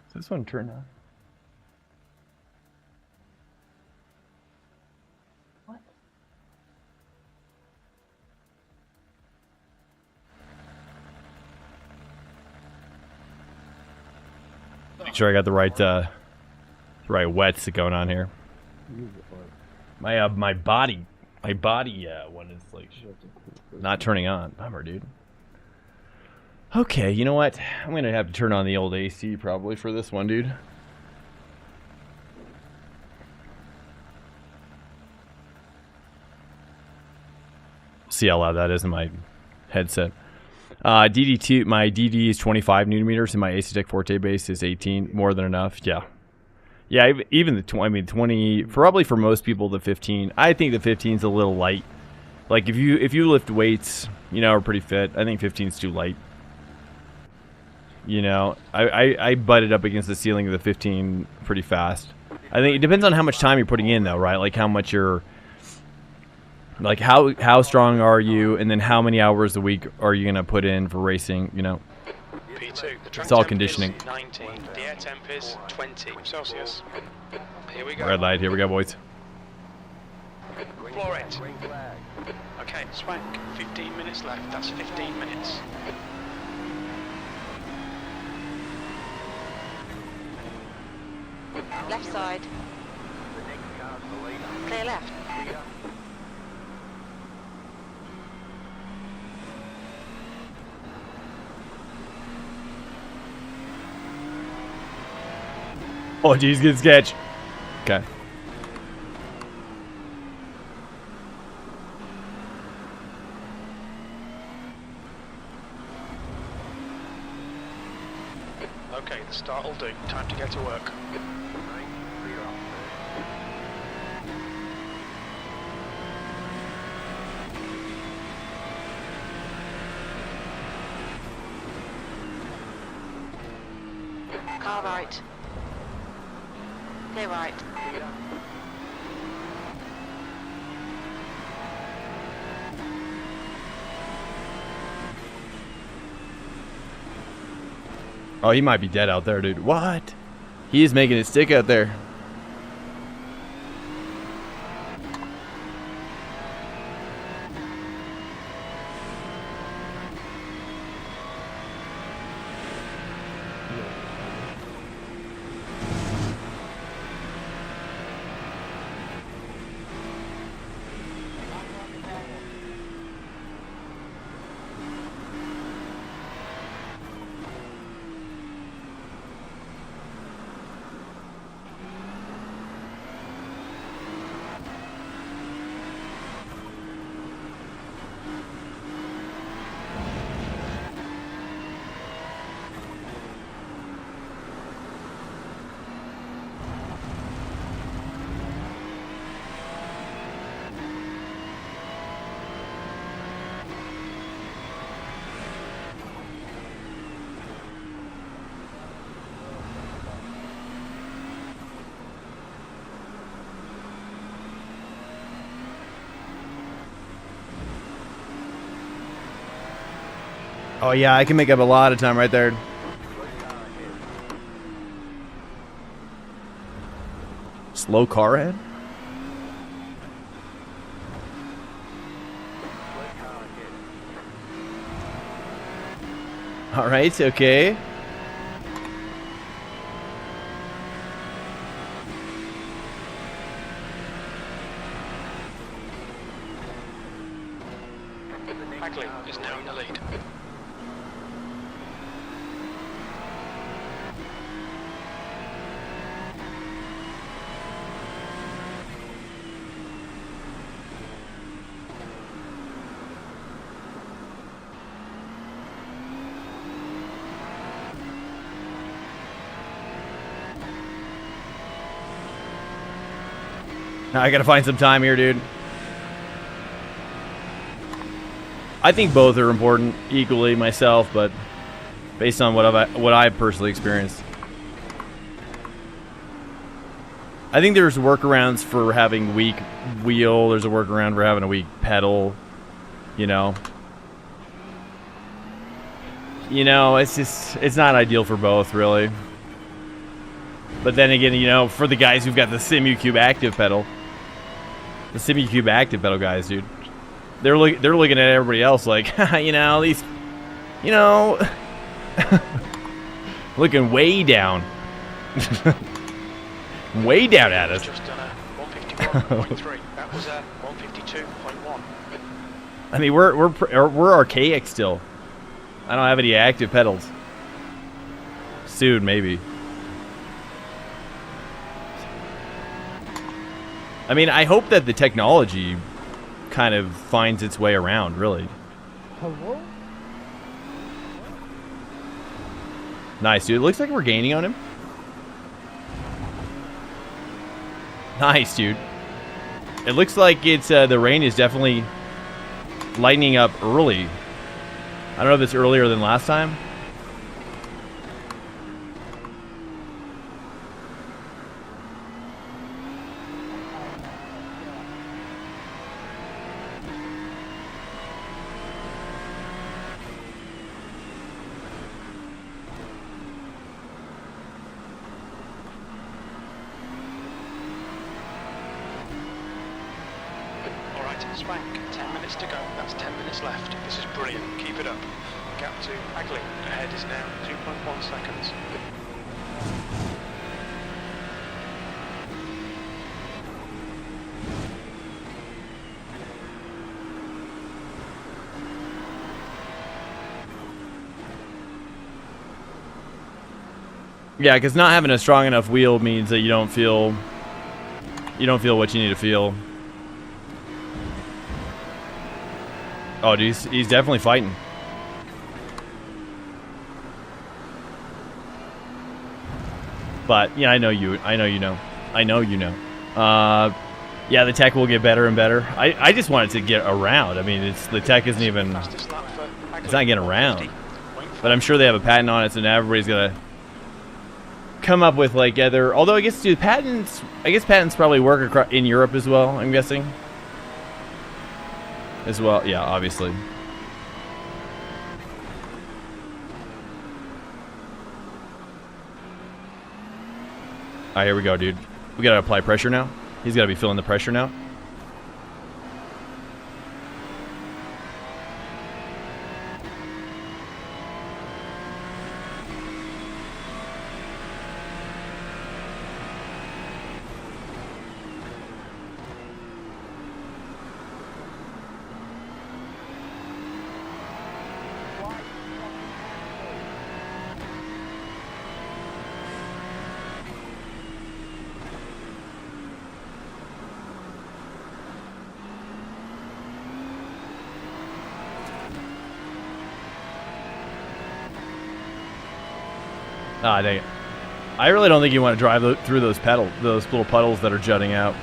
Is this one turned on? What? Make sure I got the right wets going on here. My body one is like not turning on. Bummer, dude. Okay, you know what? I'm gonna have to turn on the old AC probably for this one, dude. See how loud that is in my headset. DD2, my DD is 25 newton meters, and my AC Tech Forte base is 18. More than enough. Yeah. Yeah, even the 20, probably for most people, the 15. I think the 15 is a little light. Like if you lift weights, you know, are pretty fit. I think 15 is too light. You know, I butted up against the ceiling of the 15 pretty fast. I think it depends on how much time you're putting in, though, right? Like how much you're, like how strong are you, and then how many hours a week are you gonna put in for racing? You know, P2. The track it's all temp conditioning. is 19. The air temp is 20 Celsius. Here we go. Red light. Here we go, boys. Floor it. Okay, Swank. 15 minutes left. That's 15 minutes. Left side. Clear left. Oh, geez, good sketch. Okay. Okay, the start will do. Time to get to work. Car right. Clear right. Oh, he might be dead out there, dude. What? He is making it stick out there. Oh, yeah, I can make up a lot of time right there. Slow car ahead? All right, okay. Bagley is now in the lead. I gotta find some time here, dude. I think both are important equally myself, but based on what I've personally experienced. I think there's workarounds for having weak wheel. There's a workaround for having a weak pedal. You know. You know, it's not ideal for both, really. But then again, you know, for the guys who've got the SIMUcube active pedal, the SIMUcube active pedal guys, dude, they're looking at everybody else like, you know, these, you know, looking way down, way down at us. Just done a 151.3. That was a 152.1. I mean, we're archaic still. I don't have any active pedals. Soon, maybe. I mean, I hope that the technology kind of finds its way around, really. Hello? Nice, dude. It looks like we're gaining on him. Nice, dude. It looks like it's the rain is definitely lightening up early. I don't know if it's earlier than last time. Swank, 10 minutes to go. That's 10 minutes left. This is brilliant. Keep it up. Gap to Bagley. Ahead is now 2.1 seconds. Yeah, because not having a strong enough wheel means that you don't feel what you need to feel. Oh, dude, he's definitely fighting. But yeah, I know you know. Yeah, the tech will get better and better. I just want it to get around. I mean, the tech isn't even. It's not getting around. But I'm sure they have a patent on it, so now everybody's gonna come up with like other. Although I guess patents probably work in Europe as well. I'm guessing. As well, yeah, obviously. Alright, here we go, dude. We gotta apply pressure now. He's gotta be feeling the pressure now. Ah, dang it. I really don't think you want to drive through those little puddles that are jutting out. Me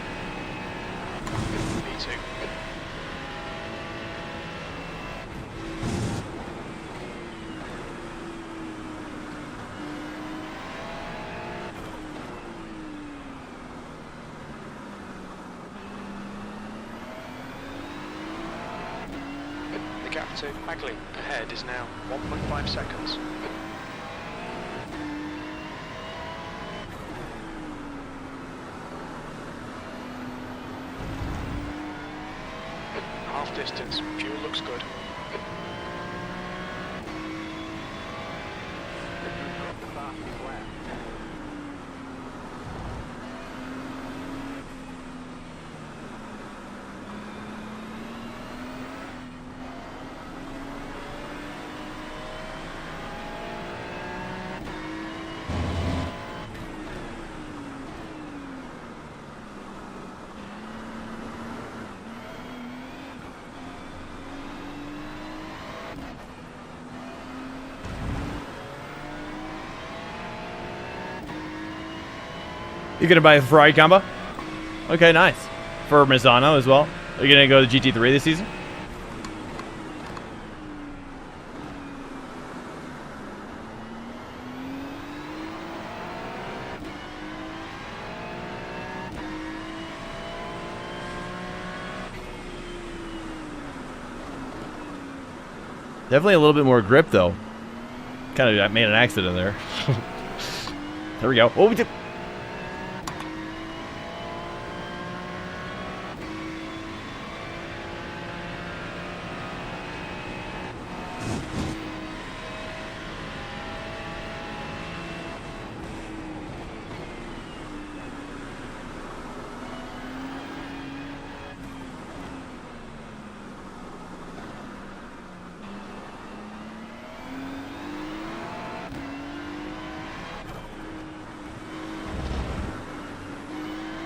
too. The gap to Bagley ahead is now 1.5 seconds. Half distance, fuel looks good. You gonna buy a Ferrari combo? Okay, nice. for Misano as well. Are you gonna go to GT3 this season? Definitely a little bit more grip though. Kind of made an accident there. There we go. Oh, we did.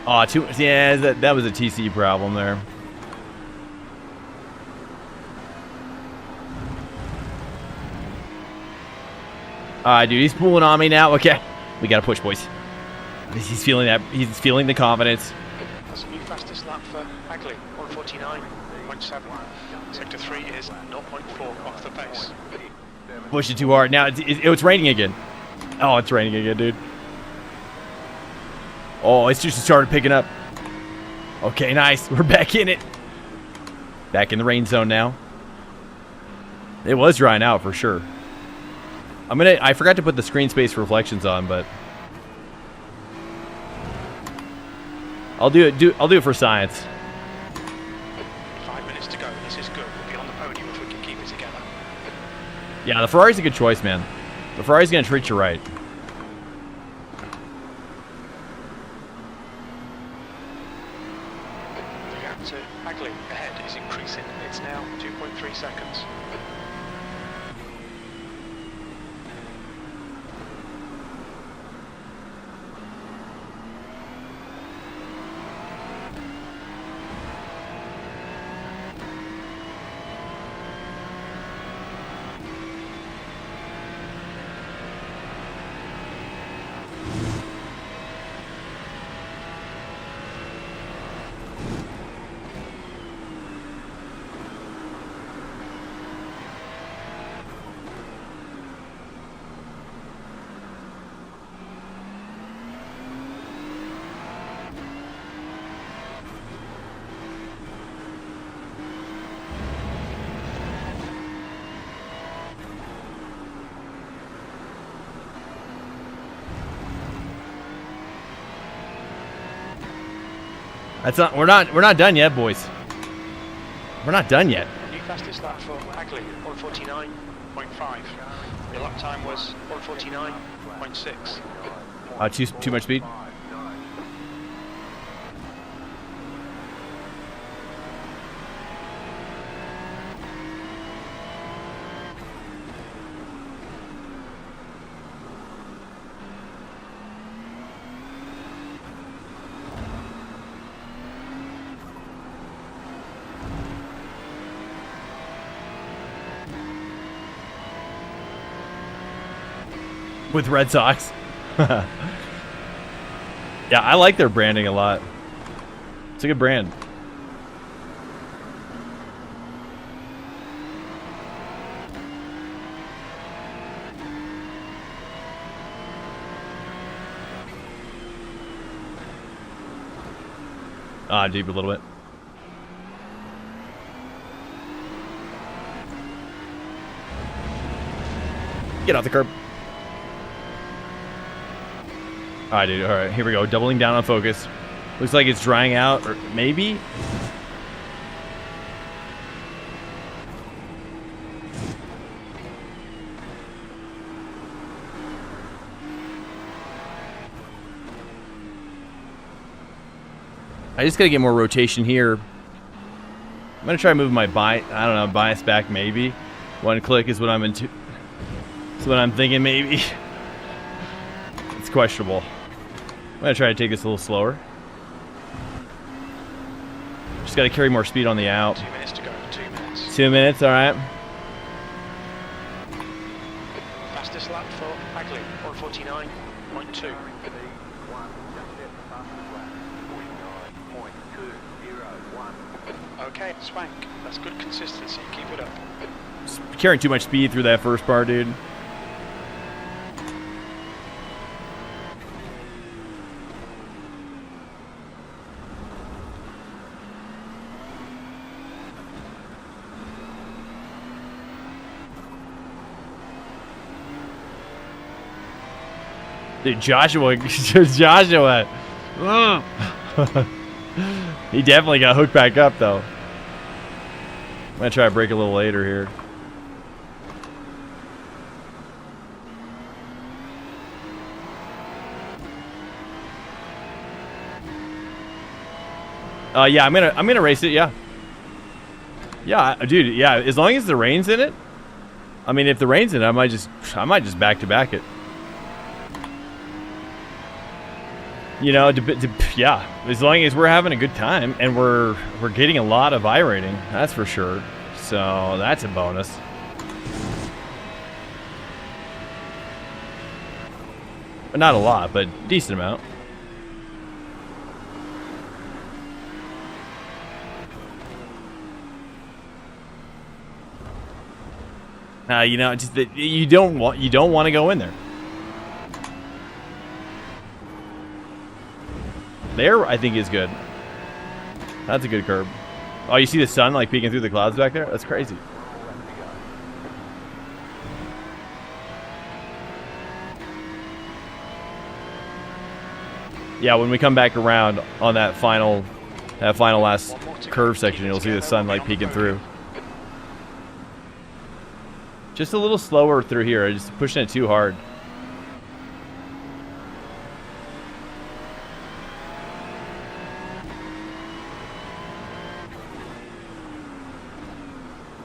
Oh, yeah, that was a TC problem there. Alright, dude, he's pulling on me now. Okay, we gotta push, boys. He's feeling that. He's feeling the confidence. That's a new fastest lap for Hagley, 149.7. Sector 3 is 0.4 off the pace. Push it too hard. Now it's raining again. Oh, it's raining again, dude. Oh, it's just started picking up. Okay, nice. We're back in it. Back in the rain zone now. It was drying out for sure. I forgot to put the screen space reflections on, but I'll do it for science. 5 minutes to go. This is good. We'll be on the podium if we can keep it together. Yeah, the Ferrari's a good choice, man. The Ferrari's gonna treat you right. The gap to Hagley ahead is increasing. It's now 2.3 seconds. That's not. We're not done yet, boys. We're not done yet. New fastest lap for Hagley, 149.5. Your lap time was 149.6. Too much speed. With Red Sox. Yeah, I like their branding a lot. It's a good brand. Deep a little bit. Get off the curb. Alright, dude. Alright, here we go. Doubling down on focus. Looks like it's drying out, or maybe? I just gotta get more rotation here. I'm gonna try moving my bias back maybe. One click is what I'm into. That's what I'm thinking maybe. It's questionable. I'm gonna try to take this a little slower. Just gotta carry more speed on the out. 2 minutes to go. 2 minutes. 2 minutes, alright. Fastest lap for Hagley, 149.2. Okay, Swank. That's good consistency. Keep it up. Carrying too much speed through that first part, dude. Dude, Joshua. Ugh. He definitely got hooked back up, though. I'm going to try to brake a little later here. Yeah, I'm gonna race it. Yeah, dude. Yeah, as long as the rain's in it. I mean, if the rain's in it, I might just back to back it. You know, yeah. As long as we're having a good time and we're getting a lot of I rating, that's for sure. So that's a bonus. Not a lot, but decent amount. You know, just that you don't want to go in there. There, I think is good. That's a good curb. Oh, you see the sun like peeking through the clouds back there? That's crazy. Yeah, when we come back around on that final last curve section, you'll see the sun like peeking through. Just a little slower through here. I'm just pushing it too hard.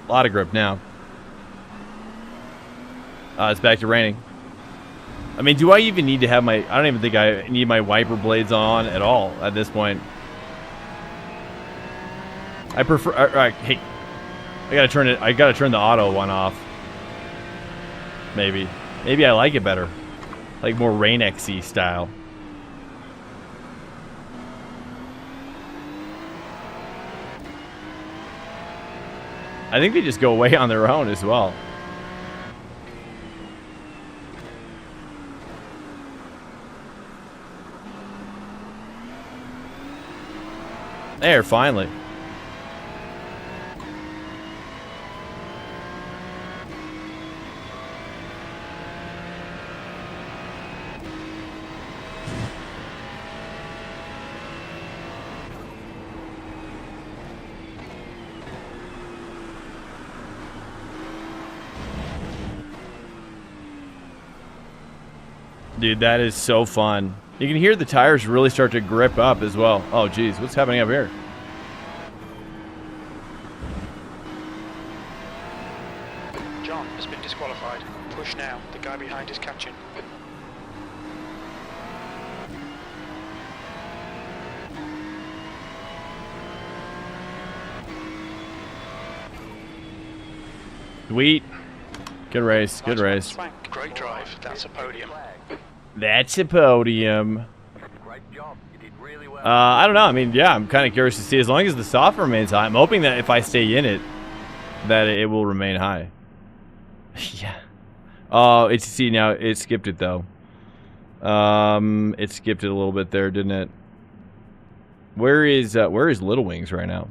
A lot of grip now. It's back to raining. I mean, do I even need to have my... I don't even think I need my wiper blades on at all at this point. I prefer... hey. I gotta turn the auto one off. Maybe I like it better, like more Rain-X-y style. I think they just go away on their own as well. There, finally. Dude, that is so fun. You can hear the tires really start to grip up as well. Oh, geez. What's happening up here? John has been disqualified. Push now. The guy behind is catching. Sweet. Good race. Good race. Swank. Great drive. That's a podium. That's a podium. Great job. You did really well. I don't know. I mean, yeah, I'm kind of curious to see. As long as the soft remains high, I'm hoping that if I stay in it, that it will remain high. Yeah. Oh, it's see now. It skipped it though. It skipped it a little bit there, didn't it? Where is Little Wings right now?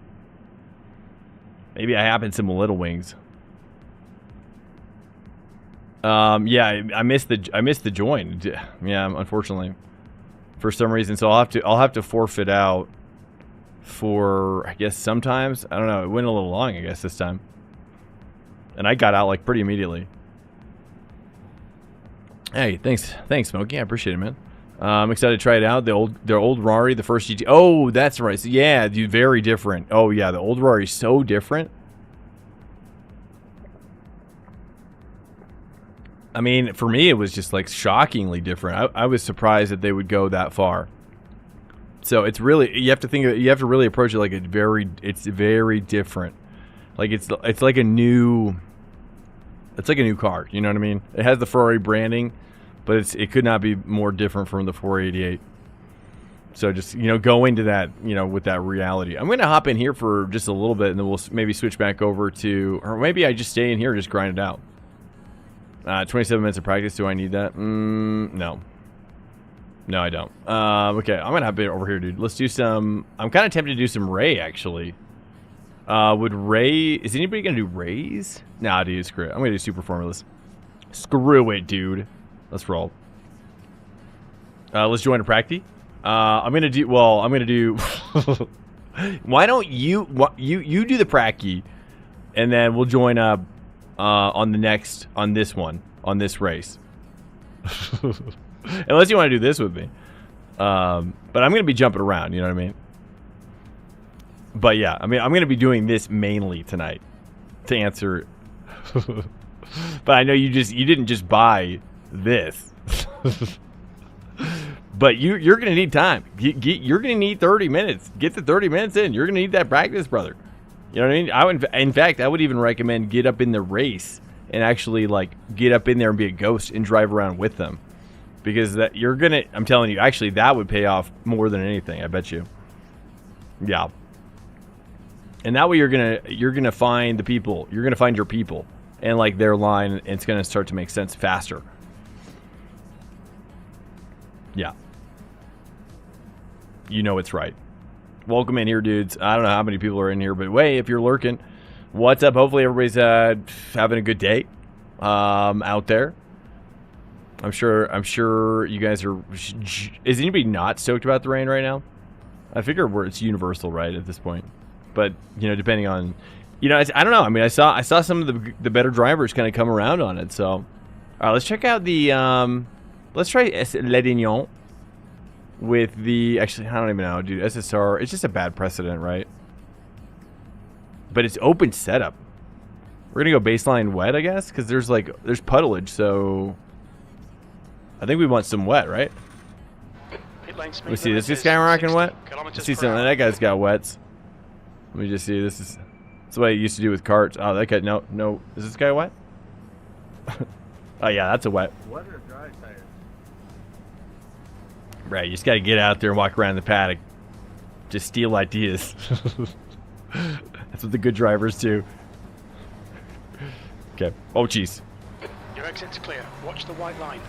Maybe I happened some Little Wings. Yeah, I missed the join. Yeah, unfortunately, for some reason. So I'll have to forfeit out for, I guess, sometimes. I don't know. It went a little long, I guess, this time. And I got out like pretty immediately. Hey, thanks, Smokey. I appreciate it, man. I'm excited to try it out. Their old Ferrari, the first GT. Oh, that's right. So, yeah, dude, very different. Oh yeah, the old Ferrari is so different. I mean, for me, it was just like shockingly different. I was surprised that they would go that far. So it's really, you have to really approach it like it's very different. Like it's like a new car. You know what I mean? It has the Ferrari branding, but it could not be more different from the 488. So just, you know, go into that, you know, with that reality. I'm going to hop in here for just a little bit, and then we'll maybe switch back over to, or maybe I just stay in here and just grind it out. 27 minutes of practice. Do I need that? No. No, I don't. Okay, I'm going to hop in over here, dude. Let's do some, I'm kind of tempted to do some Ray, actually. Would Ray, is anybody going to do Rays? Nah, dude, screw it. I'm going to do super formulas. Screw it, dude. Let's roll. Let's join a practice. I'm gonna do. Well, I'm gonna do. Why don't you do the pracky, and then we'll join up on this race. Unless you want to do this with me. But I'm gonna be jumping around. You know what I mean? But yeah, I mean I'm gonna be doing this mainly tonight to answer. But I know you didn't just buy this. But you're going to need time. You're going to need 30 minutes. Get the 30 minutes in. You're going to need that practice, brother. You know what I mean? In fact, I would even recommend get up in the race and actually like get up in there and be a ghost and drive around with them. Because that you're going to, I'm telling you, actually that would pay off more than anything, I bet you. Yeah. And that way you're going to find the people. You're going to find your people and like their line, and it's going to start to make sense faster. Yeah. You know it's right. Welcome in here, dudes. I don't know how many people are in here, but hey, if you're lurking, what's up? Hopefully everybody's having a good day out there. I'm sure you guys are. Is anybody not stoked about the rain right now? I figure it's universal, right, at this point. But you know, depending on, you know, I don't know. I mean, I saw some of the better drivers kind of come around on it. So, all right, let's check out the. Let's try Ledignon with the... Actually, I don't even know, dude. SSR, it's just a bad precedent, right? But it's open setup. We're going to go baseline wet, I guess? Because there's puddleage, so... I think we want some wet, right? Let me see. Is this guy rocking wet? Let's see something. That guy's got wets. Let me just see. That's what I used to do with carts. Oh, that guy... No. Is this guy wet? Oh, yeah, that's a wet. What are dry tires? Right, you just got to get out there and walk around the paddock. Just steal ideas. That's what the good drivers do. Okay. Oh, jeez. Your exit's clear. Watch the white line.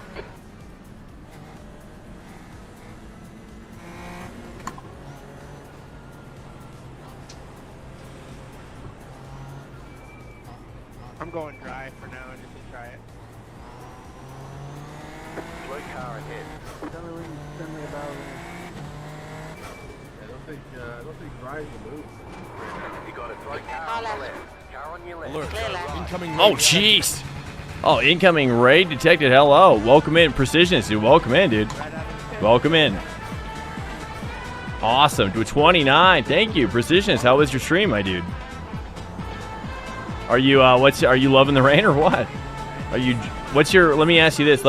I'm going dry for now just to try it. Slow car ahead. Tell me when you send me about. I don't think drive's a move. You got it. Slow car Car on the left. left. Car on your left. Alert. Clear left. Incoming Oh, radar. jeez. Oh, incoming raid detected. Hello. Welcome in, Precisionist, dude. Welcome in, dude. Welcome in. Awesome. To 29. Thank you, Precisionist. How was your stream, my dude? Are you are you loving the rain or what? Let me ask you this,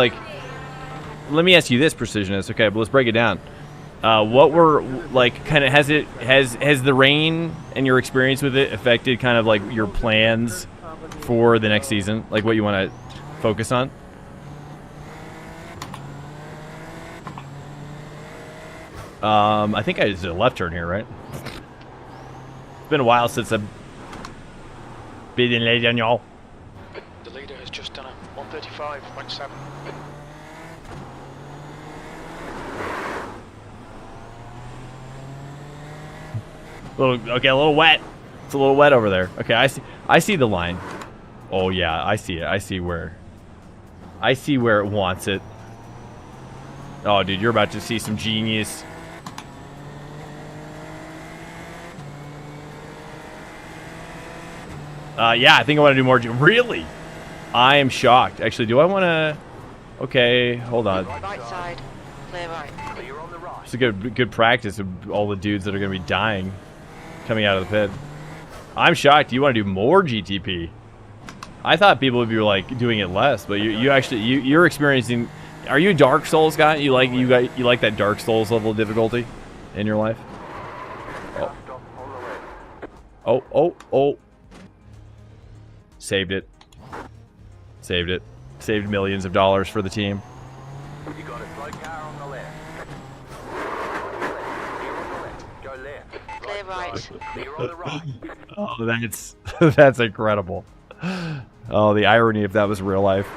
Precisionist. Okay, but let's break it down. What were like kind of has the rain and your experience with it affected kind of like your plans for the next season, like what you want to focus on? I think I did a left turn here, right? It's been a while since I've been in late on y'all. The leader has just done a 135.7. A little wet. It's a little wet over there. Okay, I see the line. Oh yeah, I see it. I see where it wants it. Oh dude, you're about to see some genius. Yeah, I think I want to do more. Really? I am shocked. Actually, do I want to... Okay, hold on. Right side. Clear right. Clear on the right. It's a good practice of all the dudes that are going to be dying coming out of the pit. I'm shocked. You want to do more GTP? I thought people would be like doing it less, but you're experiencing. Are you a Dark Souls guy? You like that Dark Souls level of difficulty in your life? Stop on the left. Oh. Saved it. Saved millions of dollars for the team. You got it. Slow car on the left. Go left. Clear right. Clear on the right. Oh, that's that's incredible. Oh, the irony if that was real life.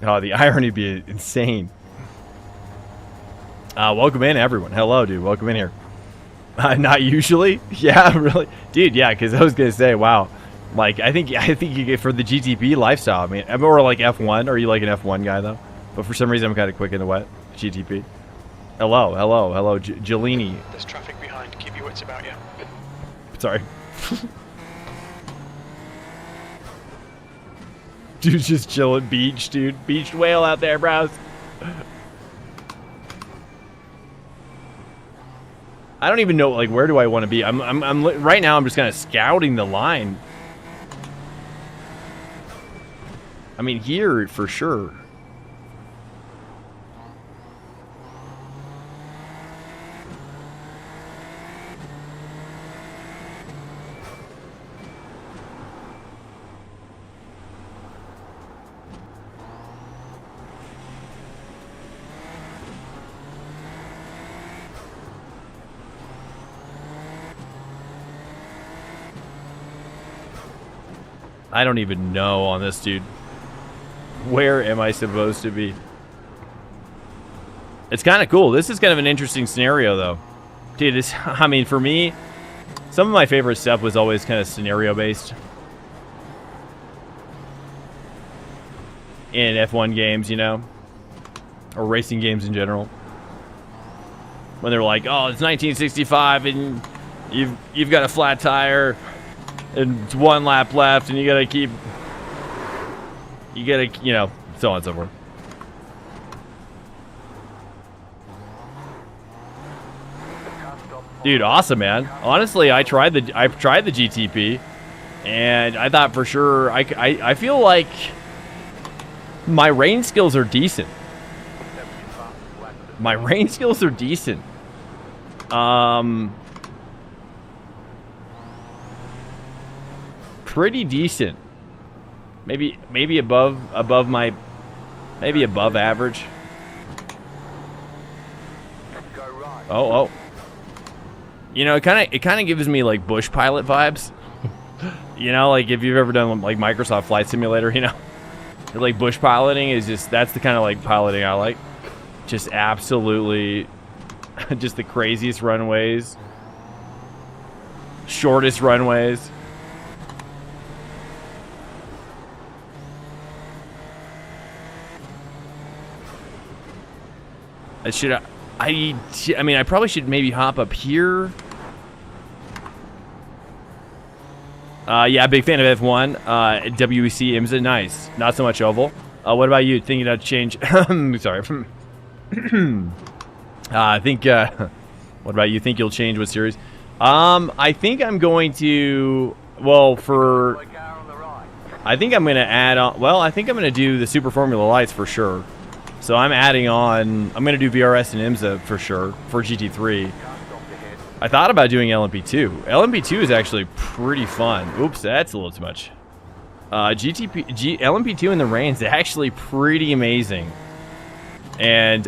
Oh, the irony would be insane. Welcome in, everyone. Hello, dude. Welcome in here. Not usually. Yeah, really, dude. Yeah, because I was gonna say, wow. Like, I think you get for the GTP lifestyle. I mean, or like F1. Are you like an F1 guy though? But for some reason, I'm kind of quick in the wet. GTP. Hello, Jelini. There's traffic behind. Keep your wits about you. Sorry. Dude's just chilling beach, dude. Beached whale out there, bros. I don't even know, like, where do I want to be? I'm right now. I'm just kind of scouting the line. I mean, here for sure. I don't even know on this, dude. Where am I supposed to be? It's kind of cool. This is kind of an interesting scenario, though. Dude, this, I mean, for me, some of my favorite stuff was always kind of scenario-based. In F1 games, you know? Or racing games in general. When they're like, oh, it's 1965 and you've got a flat tire and it's one lap left and you gotta, you know, so on and so forth. Dude, awesome, man. Honestly, I tried the GTP and I thought for sure I feel like my range skills are decent. My range skills are decent. Pretty decent. Maybe above average. Oh. You know, it kind of gives me like bush pilot vibes. You know, like if you've ever done like Microsoft Flight Simulator, you know, like bush piloting is just, that's the kind of like piloting I like. Just absolutely, just the craziest runways, shortest runways. I mean, I probably should maybe hop up here. Yeah, big fan of F1. WEC IMSA, nice. Not so much oval. What about you? Thinking about change? Sorry. I think. What about you? Think you'll change what series? I think I'm going to. Well, I think I'm going to add on. Well, I think I'm going to do the Super Formula Lights for sure. So I'm adding on. I'm going to do VRS and IMSA for sure for GT3. I thought about doing LMP2. LMP2 is actually pretty fun. Oops, that's a little too much. LMP2 in the rain is actually pretty amazing. And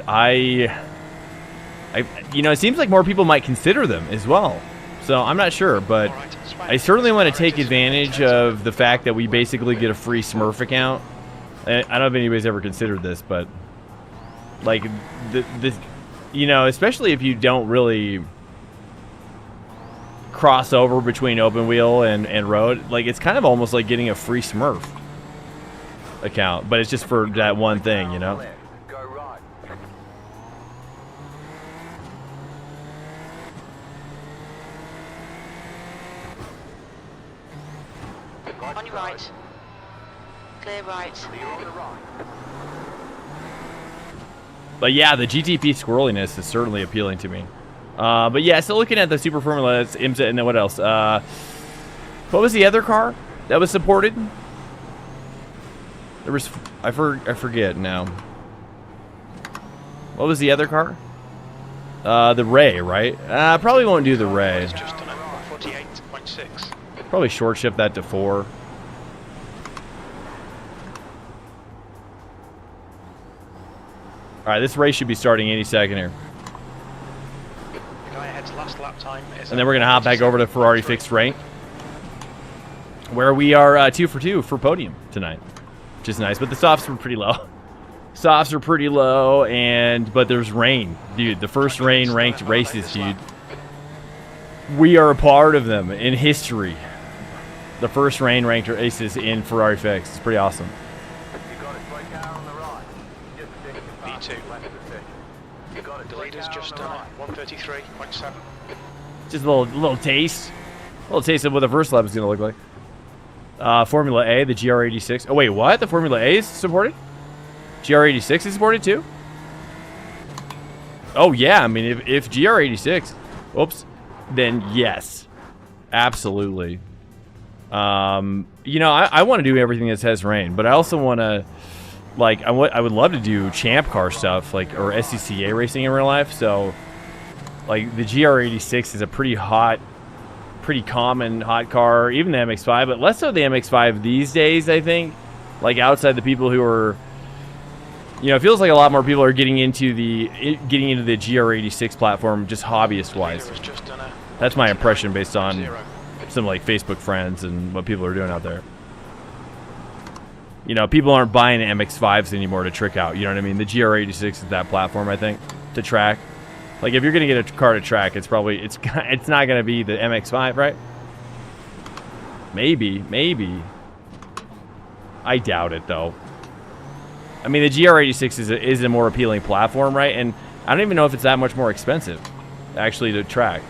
you know, it seems like more people might consider them as well. So I'm not sure, but I certainly want to take advantage of the fact that we basically get a free Smurf account. I don't know if anybody's ever considered this, but like you know, especially if you don't really cross over between open wheel and road, like it's kind of almost like getting a free Smurf account, but it's just for that one thing, you know. On your right. Clear right. But yeah, the GTP squirreliness is certainly appealing to me. But yeah, so looking at the Super Formula, it's IMSA, and then what else? What was the other car that was supported? There was, I forget now. What was the other car? The Ray, right? Probably won't do the Ray. It's just done at 48.6. Probably short shift that to 4. right, this race should be starting any second here. The guy ahead's last lap time is... And then we're going to hop back over to Ferrari Fixed Rank, where we are 2 for 2 for podium tonight, which is nice. But the softs were pretty low. Softs are pretty low, but there's rain. Dude, the first rain ranked races, dude. We are a part of them in history. The first rain ranked races in Ferrari Fixed. It's pretty awesome. You got it, straight car on the right. Just a tick past V2. left of the session. You got it, The straight leader's car just on the done right. it. 133.7. Just a little taste. A little taste of what the first lap is going to look like. Formula A, the GR86. Oh, wait, what? The Formula A is supported? GR86 is supported too? Oh, yeah. I mean, if GR86, whoops, then yes. Absolutely. You know, I want to do everything that says rain, but I also want to, like, I would love to do champ car stuff, like, or SCCA racing in real life. So, like, the GR86 is a pretty common hot car, even the MX-5, but less so the MX-5 these days, I think. Like, outside the people who are, you know, it feels like a lot more people are getting into the GR86 platform just hobbyist-wise. That's my impression based on some, like, Facebook friends and what people are doing out there. You know, people aren't buying MX-5s anymore to trick out. You know what I mean? The GR86 is that platform, I think, to track. Like, if you're gonna get a car to track, it's probably it's not gonna be the MX-5, right? Maybe. I doubt it, though. I mean, the GR86 is a more appealing platform, right? And I don't even know if it's that much more expensive, actually, to track.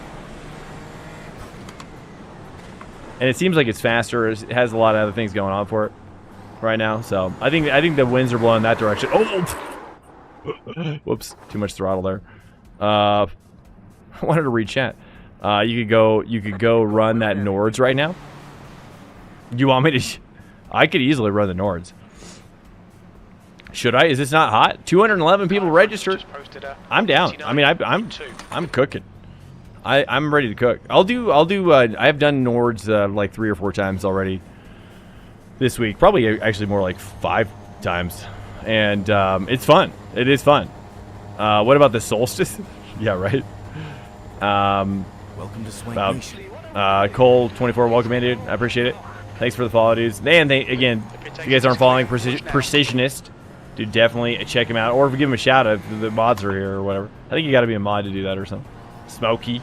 And it seems like it's faster. It has a lot of other things going on for it right now. So I think the winds are blowing that direction. Oh, whoops! Too much throttle there. I wanted to read chat. You could go run that Nords right now. You want me to? I could easily run the Nords. Should I? Is this not hot? 211 people registered. I'm down. I mean, I'm cooking. I'm ready to cook. I'll do. I have done Nords like 3 or 4 times already this week. Probably actually more like 5 times, and it's fun. It is fun. What about the solstice? Yeah, right. Welcome to Swank Nation. Cole24, welcome in, dude. I appreciate it. Thanks for the follow, dudes. And again, if you guys aren't following Precisionist, dude, definitely check him out. Or give him a shout out if the mods are here or whatever. I think you got to be a mod to do that or something. Smokey.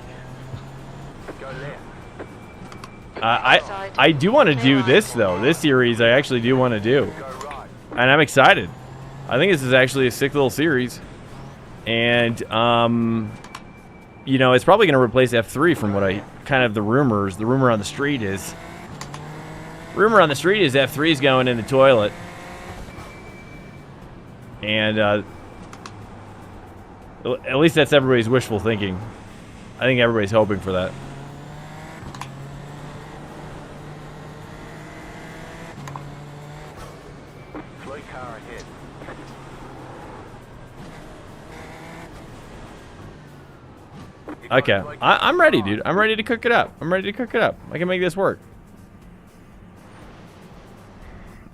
I do want to do this, though. This series I actually do want to do. And I'm excited. I think this is actually a sick little series. And, you know, it's probably going to replace F3 from what the rumor on the street is. Rumor on the street is F3 is going in the toilet. And, at least that's everybody's wishful thinking. I think everybody's hoping for that. Okay, I'm ready, dude. I'm ready to cook it up. I can make this work.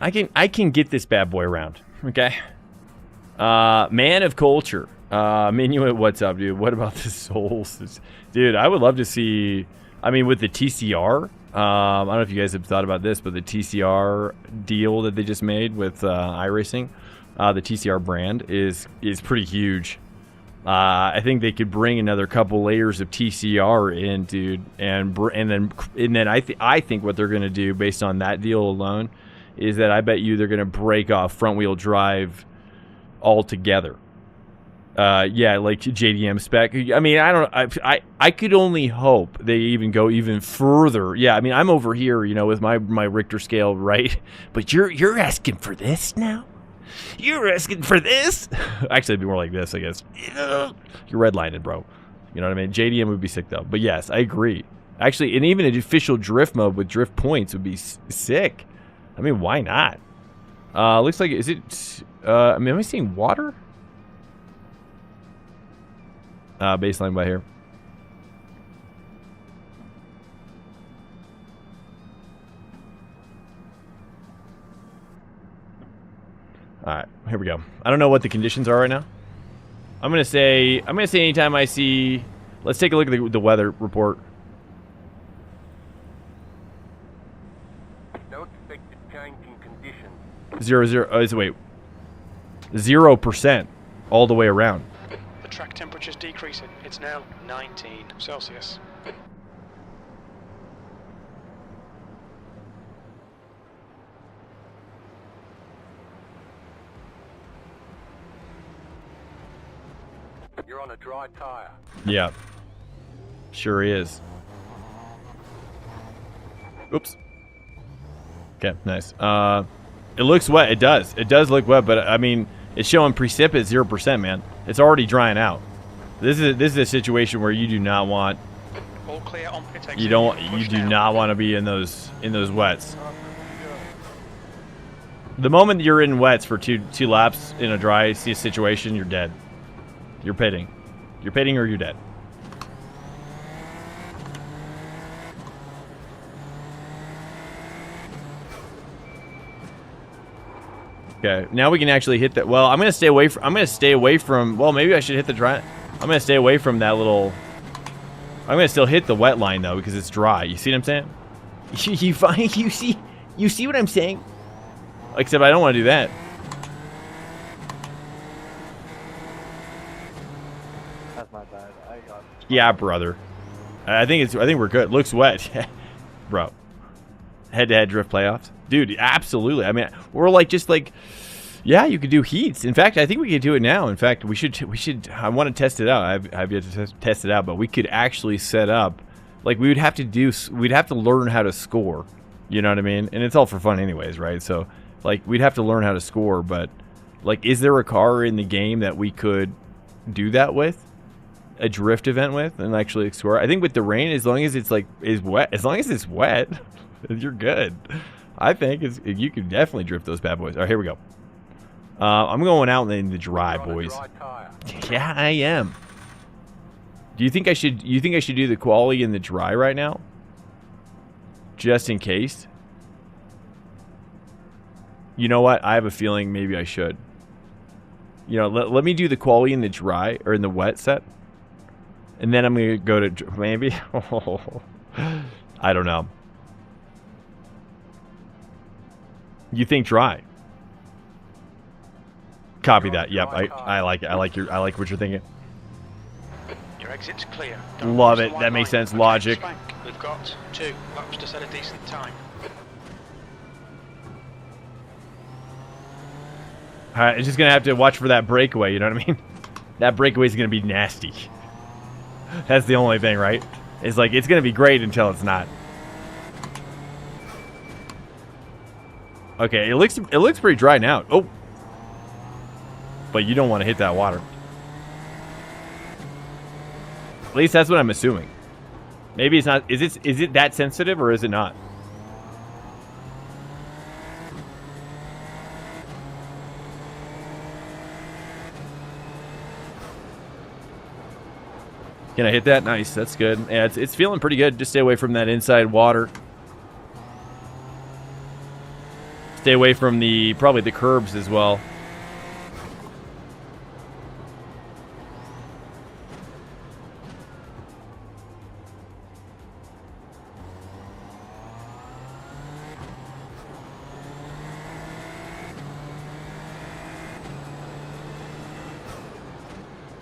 I can get this bad boy around. Okay. Man of culture. Minuet, what's up, dude? What about the souls? Dude, I would love to see. I mean, with the TCR. I don't know if you guys have thought about this, but the TCR deal that they just made with iRacing, the TCR brand is pretty huge. I think they could bring another couple layers of TCR in, dude, and then I think what they're gonna do based on that deal alone is that I bet you they're gonna break off front wheel drive altogether. Yeah, like JDM spec. I mean, I could only hope they even go even further. Yeah, I mean, I'm over here, you know, with my Richter scale, right? But you're asking for this now? You're asking for this? Actually, it'd be more like this, I guess. You're redlining, bro. You know what I mean? JDM would be sick, though. But yes, I agree. Actually, and even an official drift mode with drift points would be sick. I mean, why not? Looks like, is it... I mean, am I seeing water? Baseline by here. Alright, here we go. I don't know what the conditions are right now. I'm gonna say anytime I see. Let's take a look at the weather report. No expected change in conditions. 0% all the way around. The track temperature's decreasing. It's now 19 Celsius. You're on a dry tire. Yeah. Sure is. Oops. Okay, nice. It looks wet. It does. It does look wet, but I mean, it's showing precip at 0%, man. It's already drying out. This is a situation where you do not want. All clear on pit exit. You don't. Push You do now. not want to be in those wets. The moment you're in wets for two laps in a dry situation, you're dead. You're pitting. You're pitting or you're dead. Okay, now we can actually hit that. Well, I'm gonna stay away from. Well, maybe I should hit the dry. I'm gonna stay away from that little. I'm gonna still hit the wet line though because it's dry. You see what I'm saying? You see what I'm saying? Except I don't want to do that. That's my bad. I got. Yeah, brother. I think we're good. Looks wet, bro. Head-to-head drift playoffs, dude. Absolutely. I mean, we're like yeah, you could do heats. In fact, I think we could do it now. In fact, we should. I want to test it out. I've yet to test it out, but we could actually set up. Like we'd have to learn how to score. You know what I mean? And it's all for fun, anyways, right? So, like, we'd have to learn how to score. But, like, is there a car in the game that we could do that with? A drift event with and actually score? I think with the rain, as long as it's wet, as long as it's wet, you're good. I think you can definitely drift those bad boys. All right, here we go. I'm going out in the dry, boys. Yeah, I am. Do you think I should? You think I should do the quali in the dry right now, just in case? You know what? I have a feeling maybe I should. You know, let me do the quali in the dry or in the wet set. And then I'm going to go to maybe. I don't know. You think dry? Copy that. Yep, I like it. I like what you're thinking. Your exit's clear. Love cross it. the white That makes line. sense. Okay, Logic. Swank. We've got 2 laps to set a decent time. All right, I'm just gonna have to watch for that breakaway. You know what I mean? That breakaway is gonna be nasty. That's the only thing, right? It's like it's gonna be great until it's not. Okay, it looks pretty dry now. Oh, but you don't want to hit that water. At least that's what I'm assuming. Maybe it's not. Is it that sensitive or is it not? Can I hit that? Nice. That's good. Yeah, it's feeling pretty good. Just stay away from that inside water. Stay away from probably the curbs as well.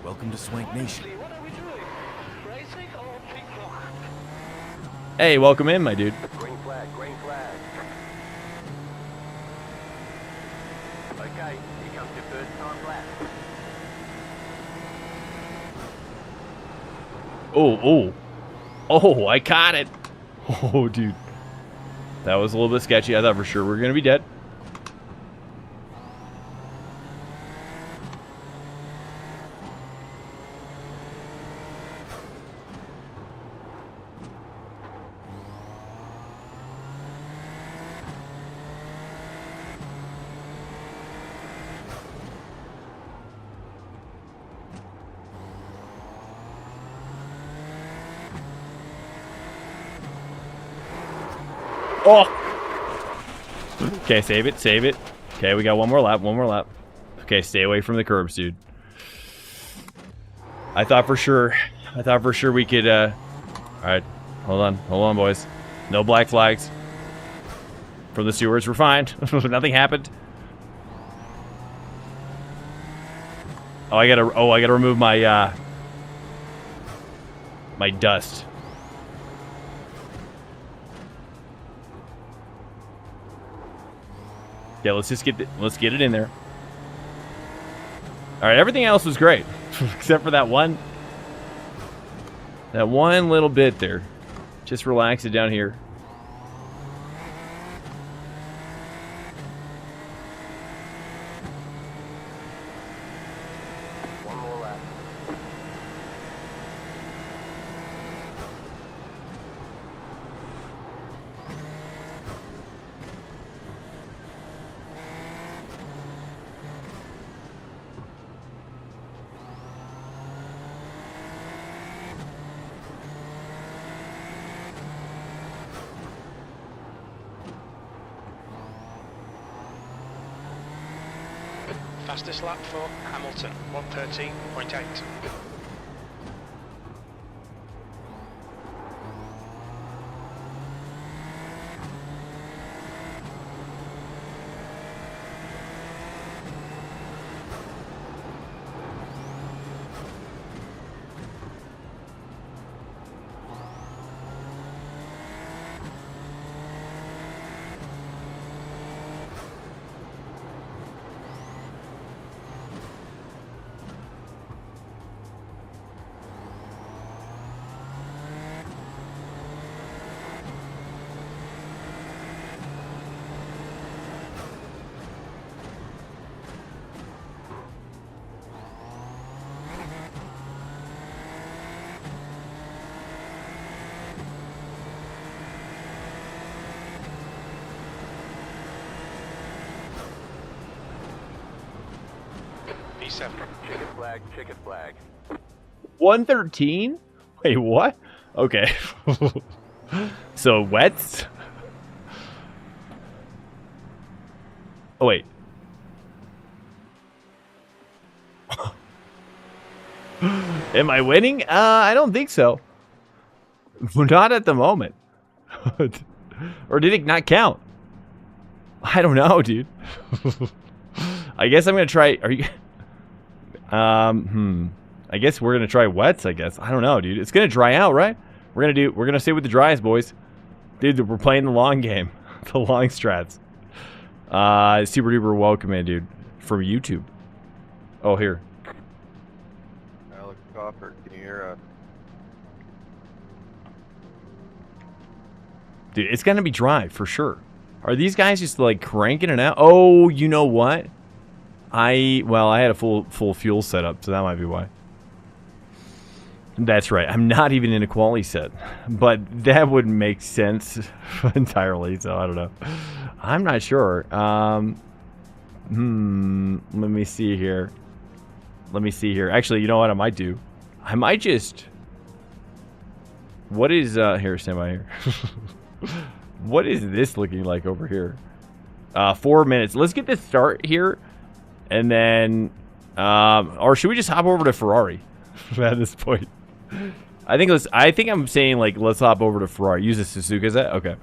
Welcome to Swank Nation. Hey, welcome in, my dude. Green flag, green flag. Okay, here comes your first time lap. Oh, I caught it. Oh, dude. That was a little bit sketchy. I thought for sure we were going to be dead. Oh! Okay, save it, save it. Okay, we got one more lap, one more lap. Okay, stay away from the curbs, dude. I thought for sure we could, all right, hold on, boys. No black flags. For the stewards, we're fine. Nothing happened. Oh, I gotta remove my, my dust. Yeah, let's get it in there. All right, everything else was great, except for that one little bit there. Just relax it down here. One more lap. Fastest lap for Hamilton, 1:13.8. P7. Chicken flag. 113? Wait, what? Okay. So wets? Oh wait. Am I winning? I don't think so. Not at the moment. Or did it not count? I don't know, dude. I guess I'm gonna try. Are you? I guess we're gonna try wets. I guess I don't know, dude. It's gonna dry out, right? We're gonna stay with the dries, boys. Dude, we're playing the long game, the long strats. Super duper welcome in, dude, from YouTube. Oh, here. Alex Copper, can you hear us? Dude, it's gonna be dry for sure. Are these guys just like cranking it out? Oh, you know what? I had a full fuel setup, so that might be why. That's right. I'm not even in a quali set, but that would make sense entirely. So I don't know. I'm not sure. Let me see here. Actually, you know what I might do? I might just. What is here? Stand by here. What is this looking like over here? 4 minutes. Let's get this start here, and then, or should we just hop over to Ferrari at this point? I think I'm saying like let's hop over to Ferrari. Use the Suzuka, is that okay?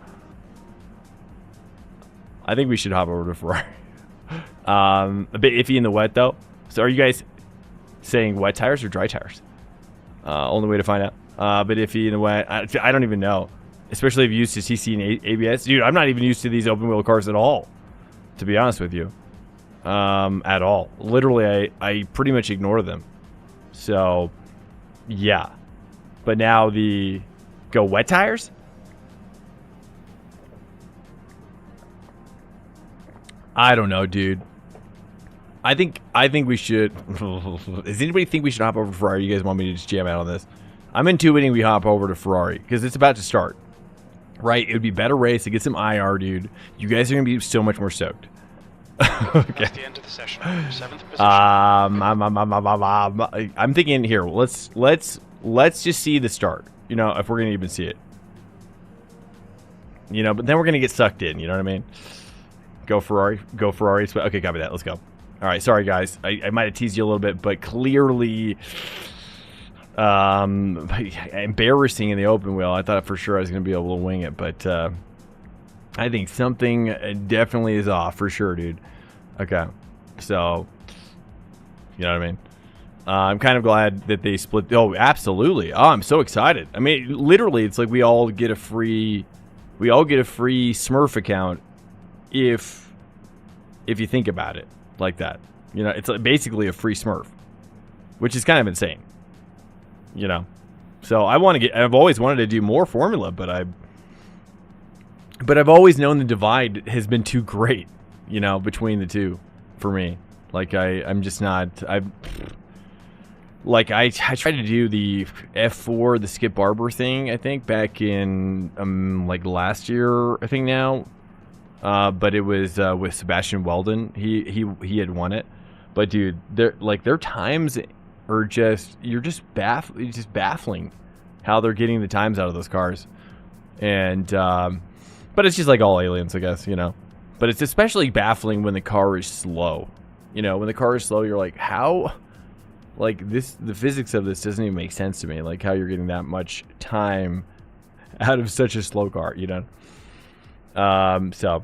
I think we should hop over to Ferrari. A bit iffy in the wet though. So are you guys saying wet tires or dry tires? Only way to find out. A bit iffy in the wet. I don't even know. Especially if you're used to CC and ABS. Dude, I'm not even used to these open wheel cars at all. To be honest with you. At all. Literally, I pretty much ignore them. So, yeah. But now go wet tires? I don't know, dude. I think we should. Does anybody think we should hop over to Ferrari? You guys want me to just jam out on this? I'm intuiting we hop over to Ferrari because it's about to start. Right? It would be better race to get some IR, dude. You guys are gonna be so much more stoked. Okay. That's the end of the session. 7th position. I'm thinking here. Let's just see the start. You know, if we're gonna even see it. You know, but then we're gonna get sucked in. You know what I mean? Go Ferrari. Go Ferrari. Okay, copy that. Let's go. All right. Sorry, guys. I might have teased you a little bit, but clearly Embarrassing in the open wheel. I thought for sure I was going to be able to wing it, but I think something definitely is off for sure, dude. Okay, so you know what I mean. I'm kind of glad that they split. Oh, absolutely. Oh, I'm so excited. I mean, literally, it's like we all get a free Smurf account if you think about it like that. You know, it's basically a free Smurf, which is kind of insane. You know, so I've always wanted to do more Formula, but I've always known the divide has been too great, you know, between the two for me. Like I'm just not. I tried to do the F4, the Skip Barber thing, I think back in like last year, I think now. But it was with Sebastian Weldon. He had won it. But dude, their times are just baffling how they're getting the times out of those cars. And but it's just like all aliens, I guess, you know. But it's especially baffling when the car is slow. You know, when the car is slow, you're like, how? Like the physics of this doesn't even make sense to me. Like how you're getting that much time out of such a slow car, you know. So,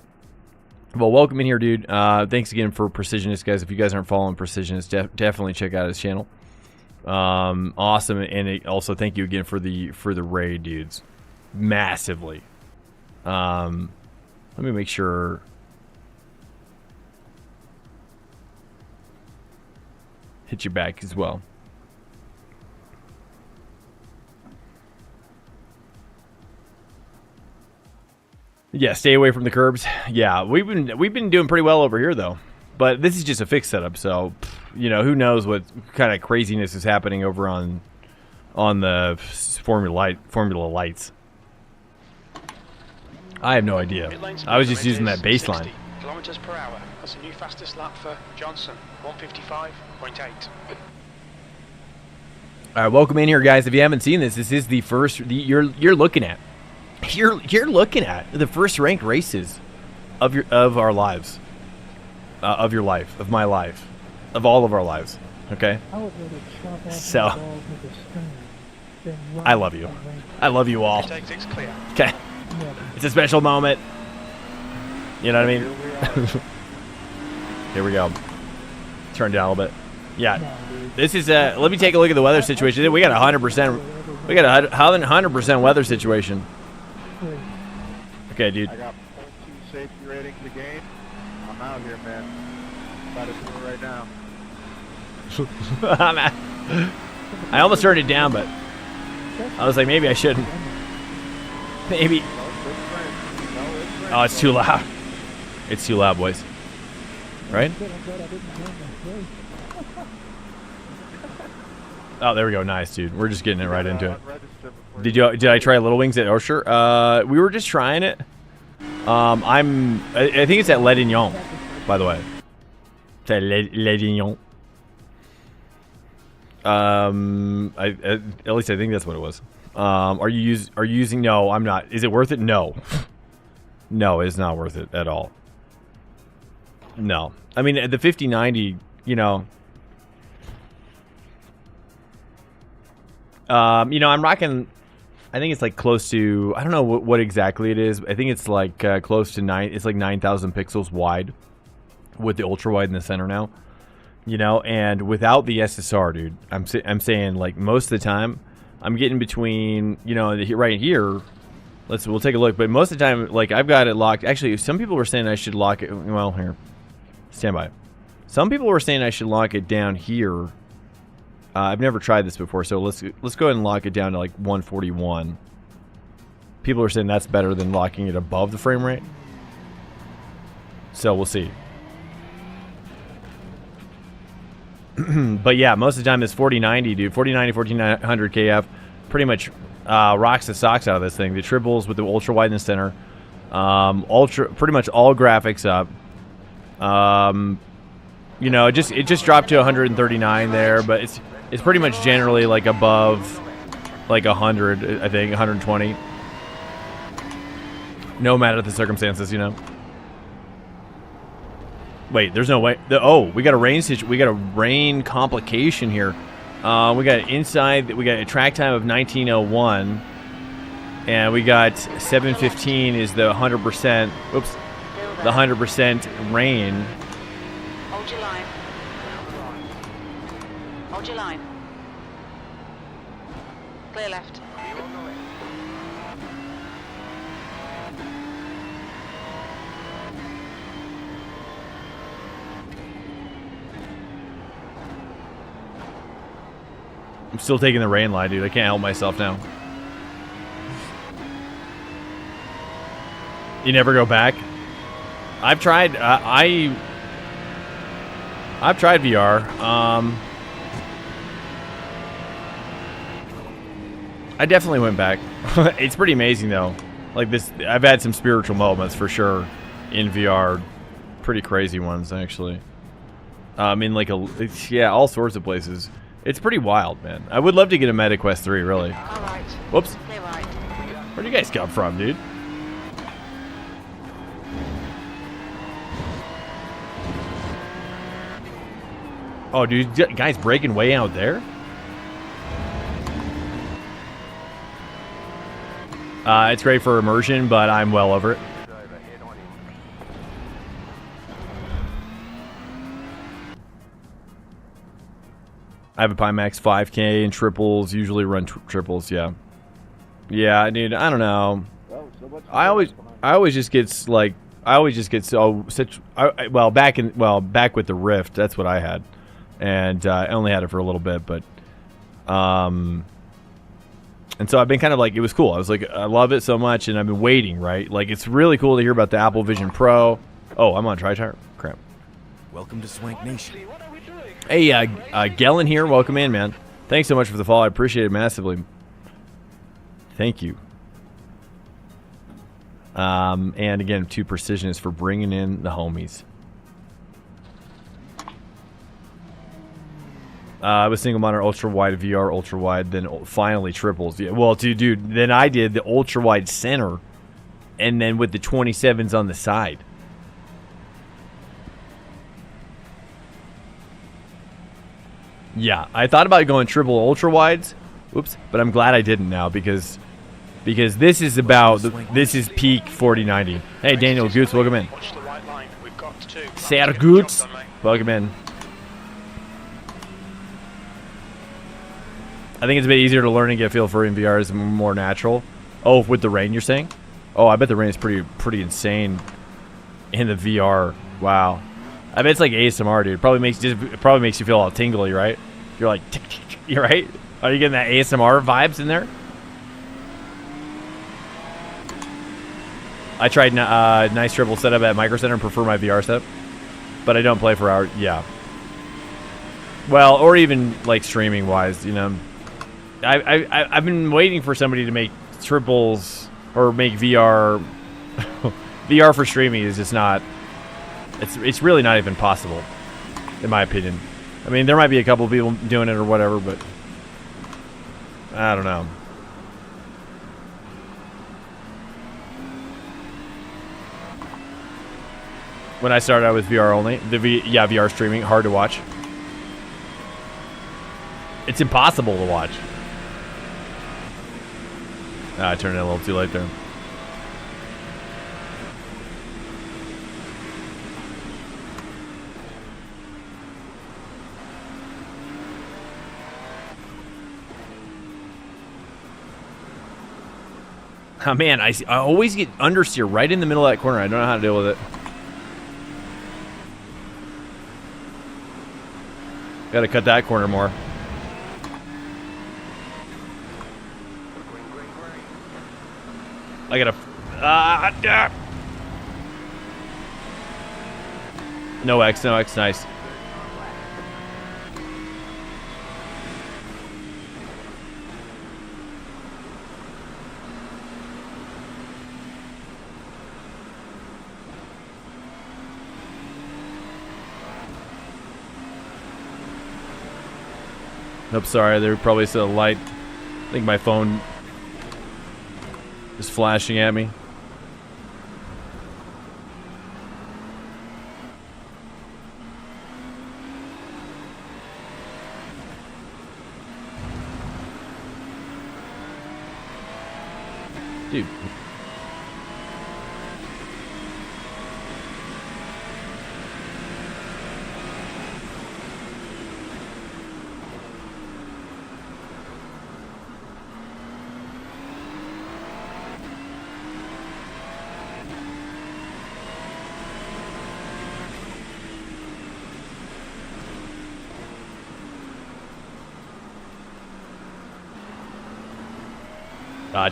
well, welcome in here, dude. Thanks again for Precisionist, guys. If you guys aren't following Precisionist, definitely check out his channel. Awesome, and also thank you again for the raid, dudes, massively. Let me make sure. Hit you back as well. Yeah, stay away from the curbs. Yeah, we've been doing pretty well over here though. But this is just a fixed setup, so you know, who knows what kind of craziness is happening over on the Formula Lights. I have no idea. I was just using that baseline. 60 kilometers per hour. That's a new fastest lap for Johnson. 155.8. All right, welcome in here, guys. If you haven't seen this, this is the first you're looking at. You're looking at the first ranked races of our lives, of your life, of my life, of all of our lives. Okay. So, I love you. I love you all. Okay. It's a special moment. You know what I mean? Here we go. Turn down a little bit. Yeah. This is let me take a look at the weather situation. We got 100%. We got a 100% weather situation. Okay, dude. I got 0.2 safety rating to gain. I'm out here, man. About to do it right now. I almost turned it down, but I was like, maybe I shouldn't. Maybe. Oh, it's too loud. It's too loud, boys. Right? Oh, there we go. Nice, dude. We're just getting it right into it. Did I try Little Wings at Osher? We were just trying it. I think it's at Ledignon, by the way. It's at Ledignon. At least I think that's what it was. Are you using? No, I'm not. Is it worth it? No. No, it's not worth it at all. No. I mean, the 5090, you know. I'm rocking. I think it's like close to. I don't know what exactly it is. I think it's like close to 9. It's like 9,000 pixels wide, with the ultra wide in the center now. You know, and without the SSR, dude, I'm saying like most of the time, I'm getting between. You know, right here. We'll take a look. But most of the time, like I've got it locked. Actually, some people were saying I should lock it. Well, here, stand by. Some people were saying I should lock it down here. I've never tried this before, so let's go ahead and lock it down to like 141. People are saying that's better than locking it above the frame rate. So we'll see. But yeah, most of the time it's 4090, dude. 4090, 1400 KF. Pretty much rocks the socks out of this thing. The triples with the ultra wide in the center. Pretty much all graphics up. You know, it just dropped to 139 there, but it's pretty much generally like above like 100, I think, 120. No matter the circumstances, you know. Wait, there's no way. We got a rain complication here. We got inside. We got a track time of 19:01, and we got 7:15 is the 100%. Oops, Still there. the 100% rain. Hold your line. Hold your line. Clear left. I'm still taking the rain line, dude. I can't help myself now. You never go back? I've tried. I've tried VR. I definitely went back. It's pretty amazing though. Like this, I've had some spiritual moments for sure in VR. Pretty crazy ones actually. In like yeah, all sorts of places. It's pretty wild, man. I would love to get a MetaQuest 3, really. All right. Whoops. Clear right. Where'd you guys come from, dude? Oh, dude, guys breaking way out there? It's great for immersion, but I'm well over it. I have a Pimax 5K and triples. Usually run triples, yeah. Yeah, dude, I don't know. I always just get so back with the Rift. That's what I had, and I only had it for a little bit, but and so I've been kind of like, it was cool. I was like, I love it so much, and I've been waiting, right? Like, it's really cool to hear about the Apple Vision Pro. Oh, I'm on tri-tire. Crap. Welcome to Swank Nation. Hey, Gellin here. Welcome in, man. Thanks so much for the follow. I appreciate it massively. Thank you. And again, 2 Precision is for bringing in the homies. I was single monitor ultra wide VR ultra wide, then finally triples. Yeah, well, dude, then I did the ultra wide center, and then with the 27s on the side. Yeah, I thought about going triple ultra wides. Oops, but I'm glad I didn't now because this is this is peak 4090. Hey, Daniel Goots, welcome in. Watch the right line. We've got to. Sarah Goots, welcome in. I think it's a bit easier to learn and get a feel for in VR. Is more natural. Oh, with the rain, you're saying? Oh, I bet the rain is pretty insane in the VR. Wow. I bet it's like ASMR, dude. It probably makes you feel all tingly, right? You're like, tick, tick, tick. You're right. Are you getting that ASMR vibes in there? I tried nice triple setup at Micro Center and prefer my VR setup, but I don't play for hours. Yeah. Well, or even like streaming wise, you know. I've been waiting for somebody to make triples or make VR. VR for streaming is just not. It's really not even possible, in my opinion. I mean, there might be a couple of people doing it or whatever, but I don't know. When I started out with VR only, VR streaming, hard to watch. It's impossible to watch. I turned it a little too late there. Oh man, I always get understeer right in the middle of that corner. I don't know how to deal with it. Gotta cut that corner more. I gotta... No X, nice. Nope, sorry, there probably still a light. I think my phone is flashing at me. Dude.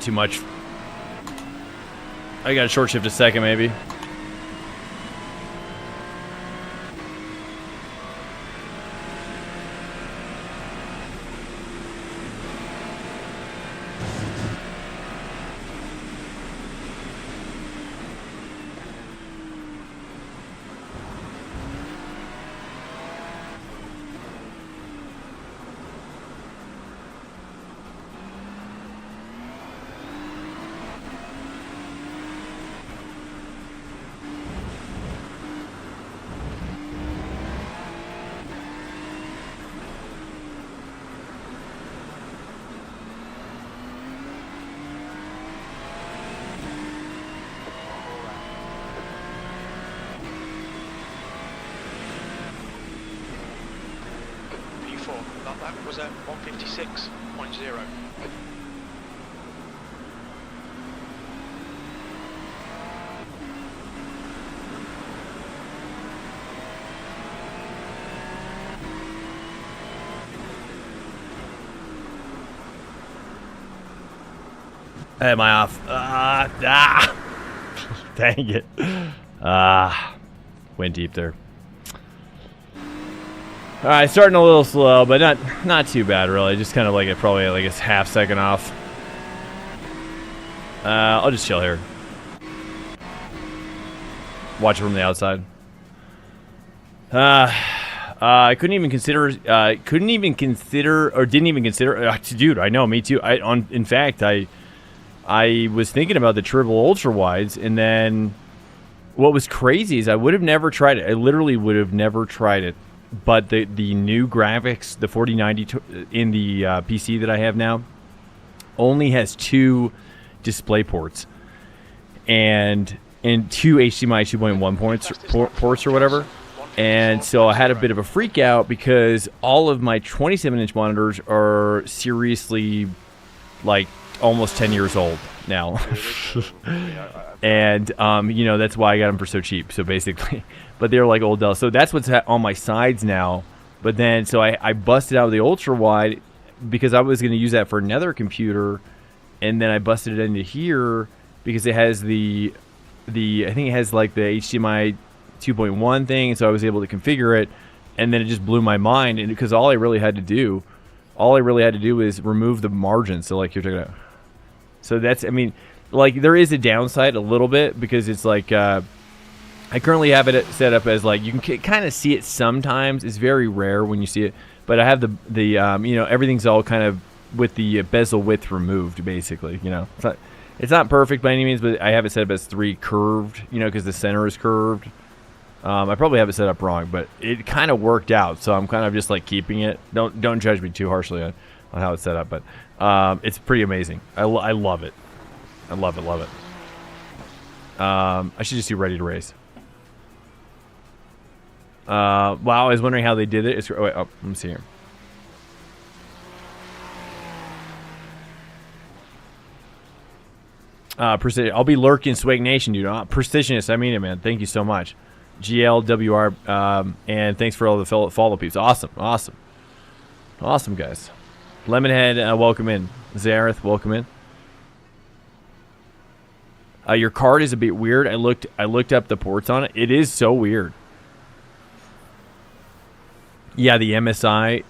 Too much. I got a short shift a second, maybe. That was at 156.0. Am I off? Dang it. Went deep there. All right, starting a little slow, but not too bad really. Just kind of like probably like a half second off. I'll just chill here. Watch it from the outside. I couldn't even consider, or didn't even consider. Dude, I know, me too. In fact, I was thinking about the triple ultra wides, and then what was crazy is I would have never tried it. I literally would have never tried it. But the new graphics, the 4090 in the PC that I have now, only has 2 display ports and 2 HDMI 2.1 ports or whatever. And so I had a bit of a freak out because all of my 27-inch monitors are seriously like almost 10 years old now. And you know, that's why I got them for so cheap. So basically, but they're like old Dell. So that's what's on my sides now. But then, so I busted out the ultra wide because I was going to use that for another computer, and then I busted it into here because it has the I think it has like the HDMI 2.1 thing, so I was able to configure it, and then it just blew my mind. And because all I really had to do is remove the margin. So like, you're checking it out. So that's, I mean, like, there is a downside a little bit because it's like I currently have it set up as like you can kind of see it sometimes. It's very rare when you see it, but I have the you know, everything's all kind of with the bezel width removed, basically. You know, it's not perfect by any means, but I have it set up as 3 curved. You know, because the center is curved. I probably have it set up wrong, but it kind of worked out, so I'm kind of just like keeping it. Don't judge me too harshly on how it's set up, but it's pretty amazing. I love it. I love it. I should just do ready to race. Wow, I was wondering how they did it. It's, oh, wait, let me see here. Precision. I'll be lurking, Swank Nation, dude. Precisionist, I mean it, man. Thank you so much. GLWR, and thanks for all the follow peeps. Awesome, guys. Lemonhead, welcome in. Zareth, welcome in. Your card is a bit weird. I looked up the ports on it. It is so weird. Yeah, the MSI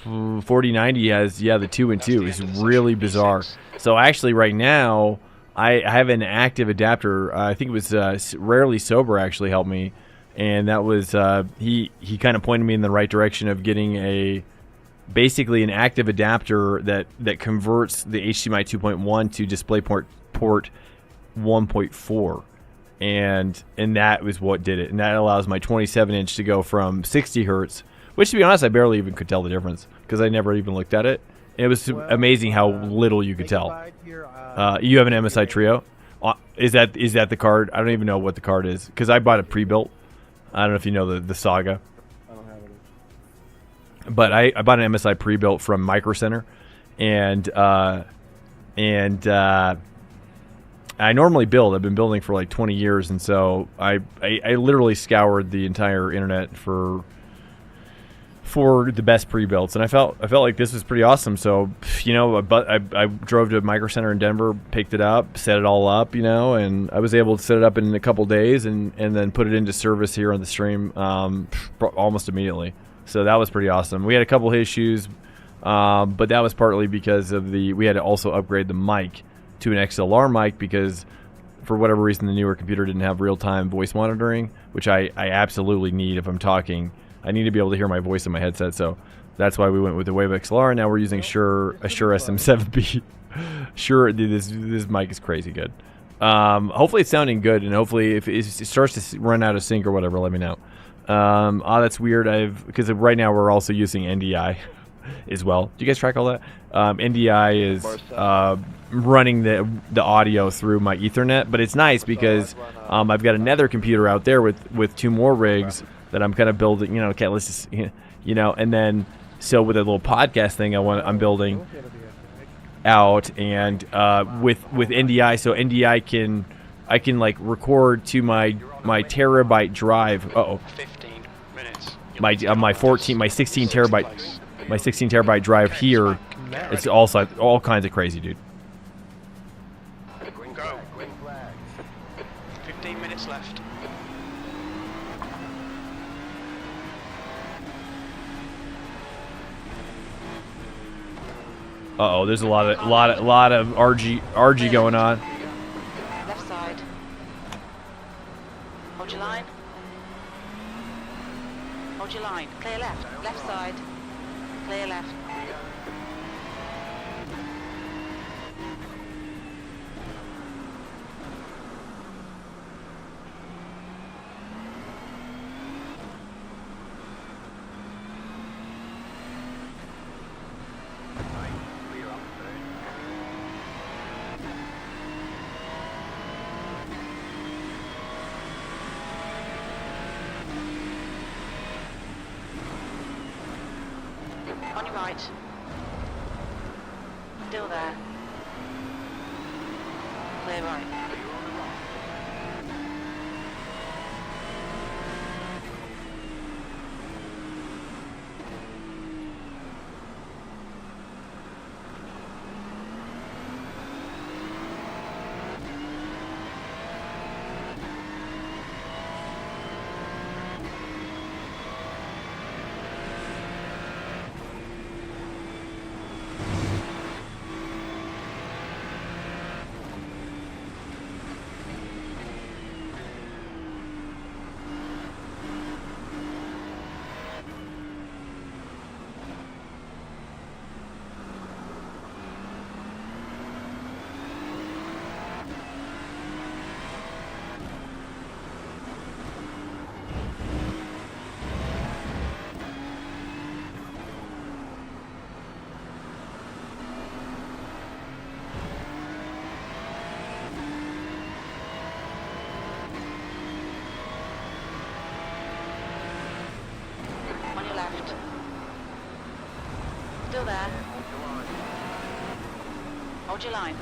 4090 has, yeah, the 2 and 2. It's really bizarre. So actually right now I have an active adapter. I think it was Rarely Sober actually helped me, and that was he kind of pointed me in the right direction of getting basically an active adapter that converts the HDMI 2.1 to DisplayPort 1.4, and that was what did it. And that allows my 27-inch to go from 60 hertz, which, to be honest, I barely even could tell the difference because I never even looked at it. It was amazing how little you could tell. You have an MSI Trio. Is that the card? I don't even know what the card is because I bought a pre-built. I don't know if you know the Saga. I don't have any. But I bought an MSI pre-built from Micro Center, and I normally build. I've been building for like 20 years, and so I literally scoured the entire internet for the best pre-builts, and I felt like this was pretty awesome. So, you know, I drove to Micro Center in Denver, picked it up, set it all up, you know, and I was able to set it up in a couple days and then put it into service here on the stream almost immediately. So that was pretty awesome. We had a couple issues, but that was partly because of we had to also upgrade the mic to an XLR mic because for whatever reason the newer computer didn't have real-time voice monitoring, which I absolutely need if I'm talking. I need to be able to hear my voice in my headset, so that's why we went with the Wave XLR. And now we're using a Shure SM7B. Shure, dude, this mic is crazy good. Hopefully it's sounding good, and hopefully if it starts to run out of sync or whatever, let me know. That's weird. Because right now we're also using NDI as well. Do you guys track all that? NDI is running the audio through my Ethernet, but it's nice because I've got another computer out there with 2 more rigs that I'm kind of building, you know, okay, let's just, you know, and then, so with a little podcast thing I'm building out, and with NDI, so NDI I can like record to my terabyte drive. 15 minutes. My 16 terabyte drive here. It's also all kinds of crazy, dude. Go. 15 minutes left. Uh-oh, there's a lot of RG going on. Left side. Hold your line. Hold your line. Clear left. Left side. Clear left. On your right. Still there. Clear right. On your left. Still there. Hold your line.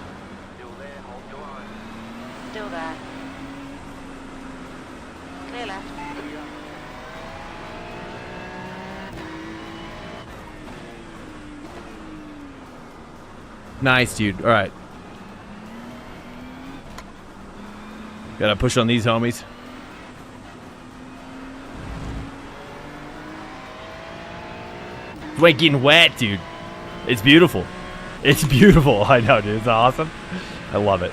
Still there. Clear left. Nice, dude. All right. Gotta push on these homies. It's getting wet, dude. It's beautiful. It's beautiful. I know, dude. It's awesome. I love it.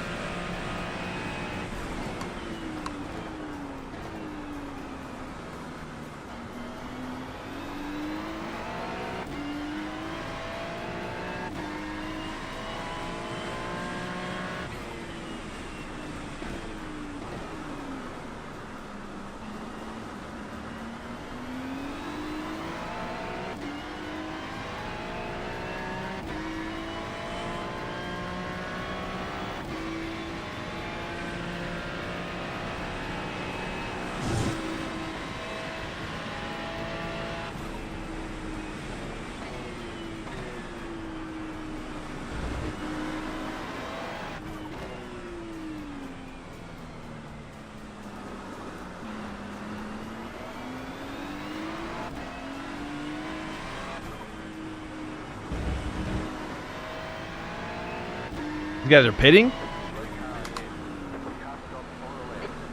You guys are pitting?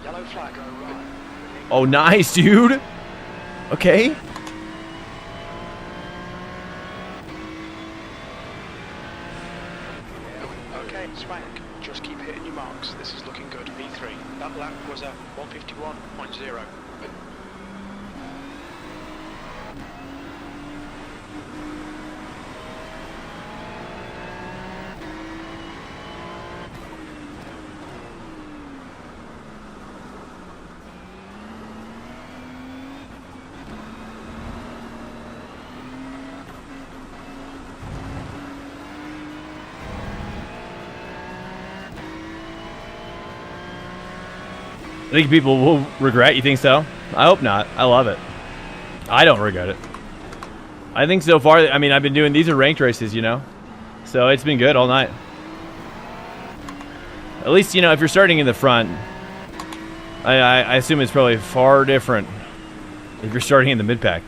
Yellow flag. Oh, nice, dude. Okay. Okay, Swank, just keep hitting your marks. This is looking good. V3. That lap was a 151.0. I think people will regret. You think so? I hope not. I love it. I don't regret it. I think so far, I mean, I've been doing, these are ranked races, you know? So it's been good all night. At least, you know, if you're starting in the front, I assume it's probably far different if you're starting in the mid-pack.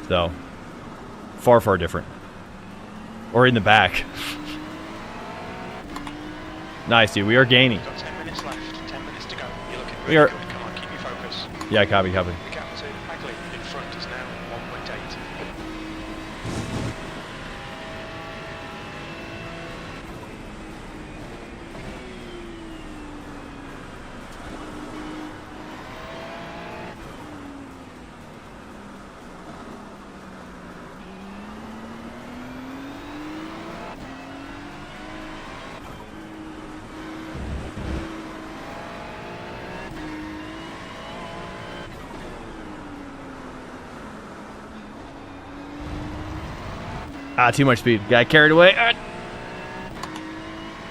So, far, far different. Or in the back. Nice, dude. We are gaining. Got 10 minutes left. 10 minutes to go. You're looking We really are- good. Come on, keep your focus. Yeah, copy. The gap to Bagley in front is now 1.8. Ah, too much speed. Got carried away. Ah.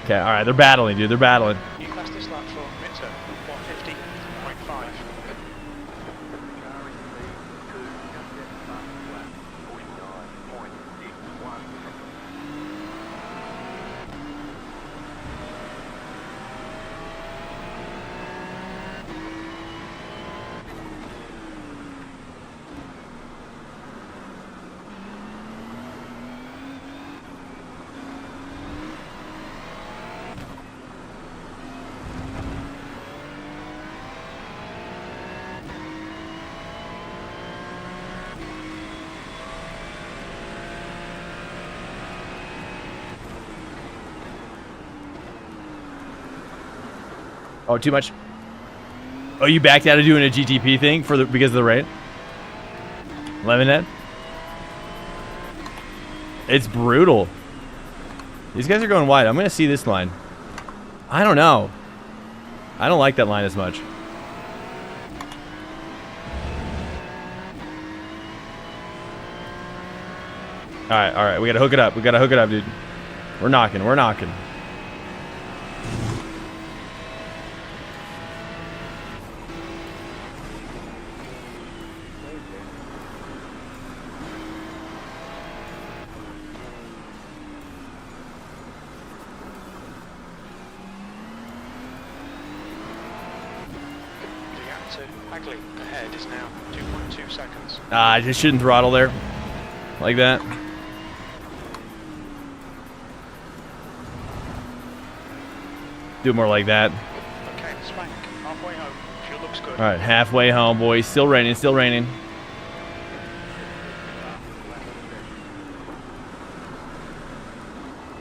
Okay, alright. They're battling, dude. They're battling. You class this lap for IMSA 150.5. Oh, too much. Oh, you backed out of doing a GTP thing for the because of the rain? Lemonhead? It's brutal. These guys are going wide. I'm going to see this line. I don't know. I don't like that line as much. Alright. We got to hook it up. We got to hook it up, dude. We're knocking. We're knocking. The gap to Bagley ahead is now 2.2 seconds. I just shouldn't throttle there. Like that. Do it more like that. Okay, Swank, halfway home. Fuel looks good. Alright, halfway home, boys. Still raining, still raining.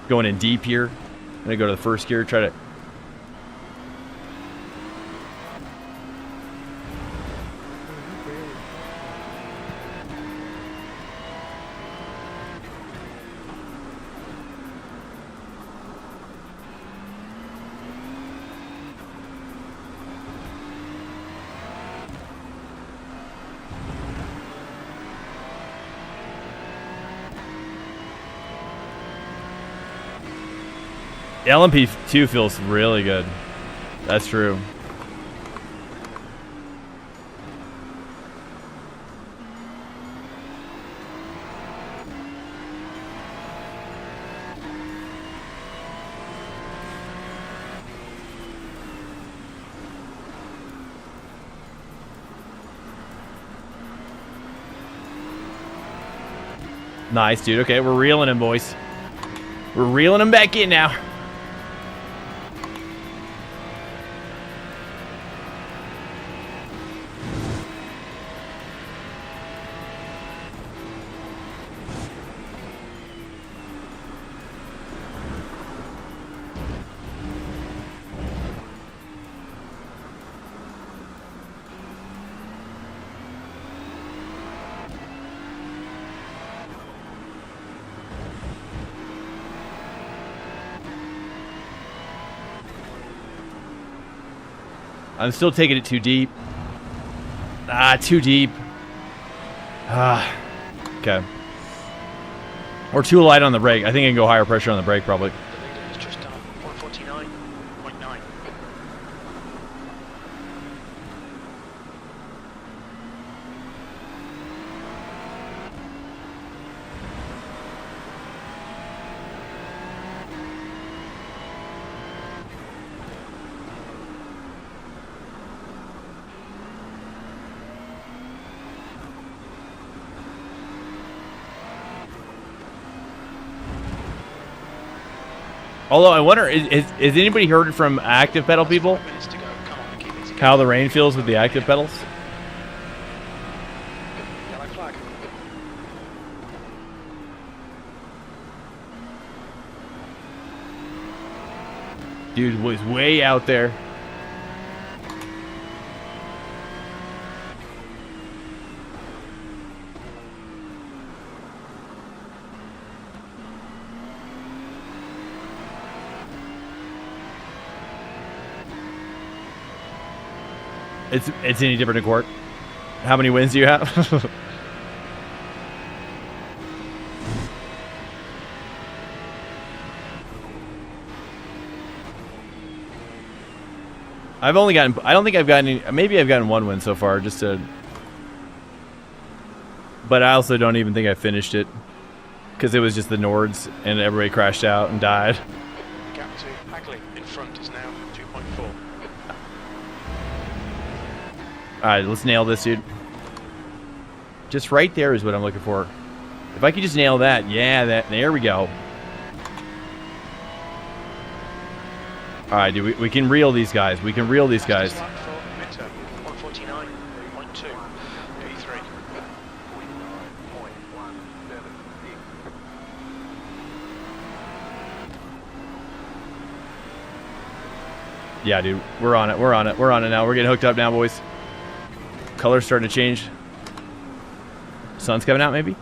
Going in deep here. I'm gonna go to the first gear, try to. The LMP2 feels really good. That's true. Nice, dude. Okay, we're reeling him, boys. We're reeling him back in now. I'm still taking it too deep. Ah, too deep. Ah, okay. Or too light on the brake. I think I can go higher pressure on the brake, probably. The leader is just done 149.9. Although I wonder, is anybody heard from active pedal people? 5 minutes to go. Come on, keep it together. How the rain feels with the active pedals? Yellow flag. Dude was way out there. It's any different in court. How many wins do you have? I've only gotten, I don't think I've gotten any, maybe I've gotten one win so far, just to, but I also don't even think I finished it, because it was just the Nords, and everybody crashed out and died. Gap to Hagley in front is now 2.4. Alright, let's nail this, dude. Just right there is what I'm looking for. If I could just nail that, yeah, there we go. Alright, dude, we can reel these guys. We can reel these guys. Fastest lap for Mitter, 149.2. 83. Yeah, dude, we're on it. We're on it. We're on it now. We're getting hooked up now, boys. Color's starting to change. Sun's coming out, maybe?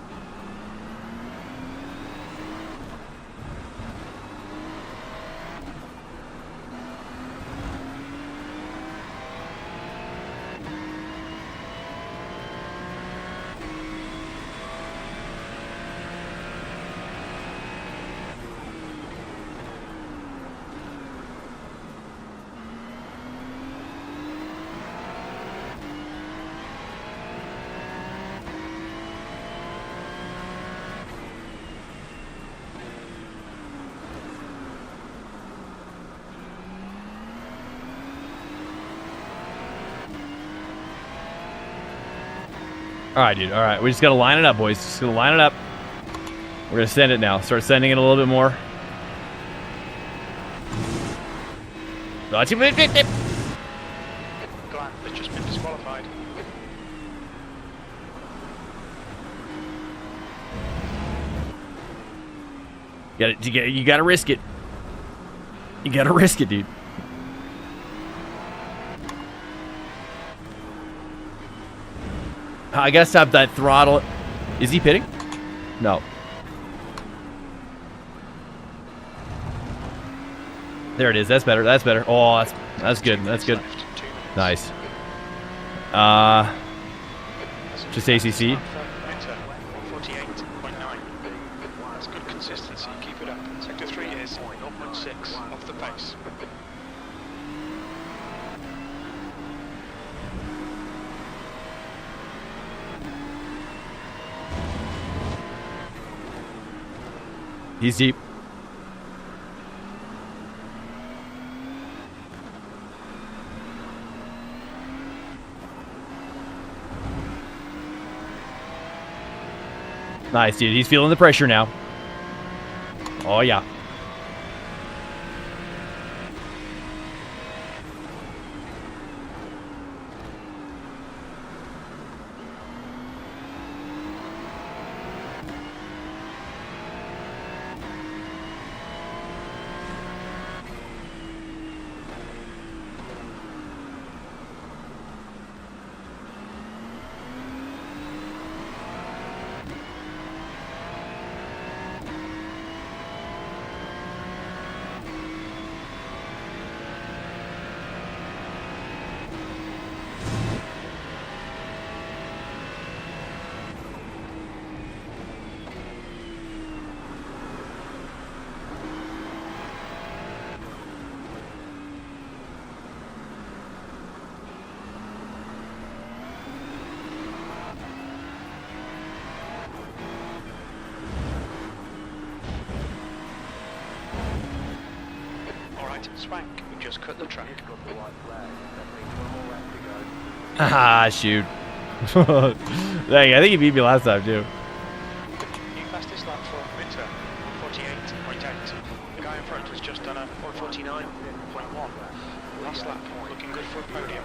Alright, dude. Alright. We just gotta line it up, boys. Just gonna line it up. We're gonna send it now. Start sending it a little bit more. Glad that's just been disqualified. You gotta risk it. You gotta risk it, dude. I gotta stop that throttle. Is he pitting? No. There it is. That's better. That's better. Oh, that's good. That's good. Nice. Just ACC. Mitter, 148.9. That's good consistency. Keep it up. Sector 3 is 0.6 off the pace. He's deep. Nice, dude. He's feeling the pressure now. Oh, yeah. right, Swank, we've just cut the track. Ah, shoot. Dang, I think he beat me last time, too. New fastest lap for Winter, 148.8. The guy in front has just done a 149.1. Last lap, looking good for a podium.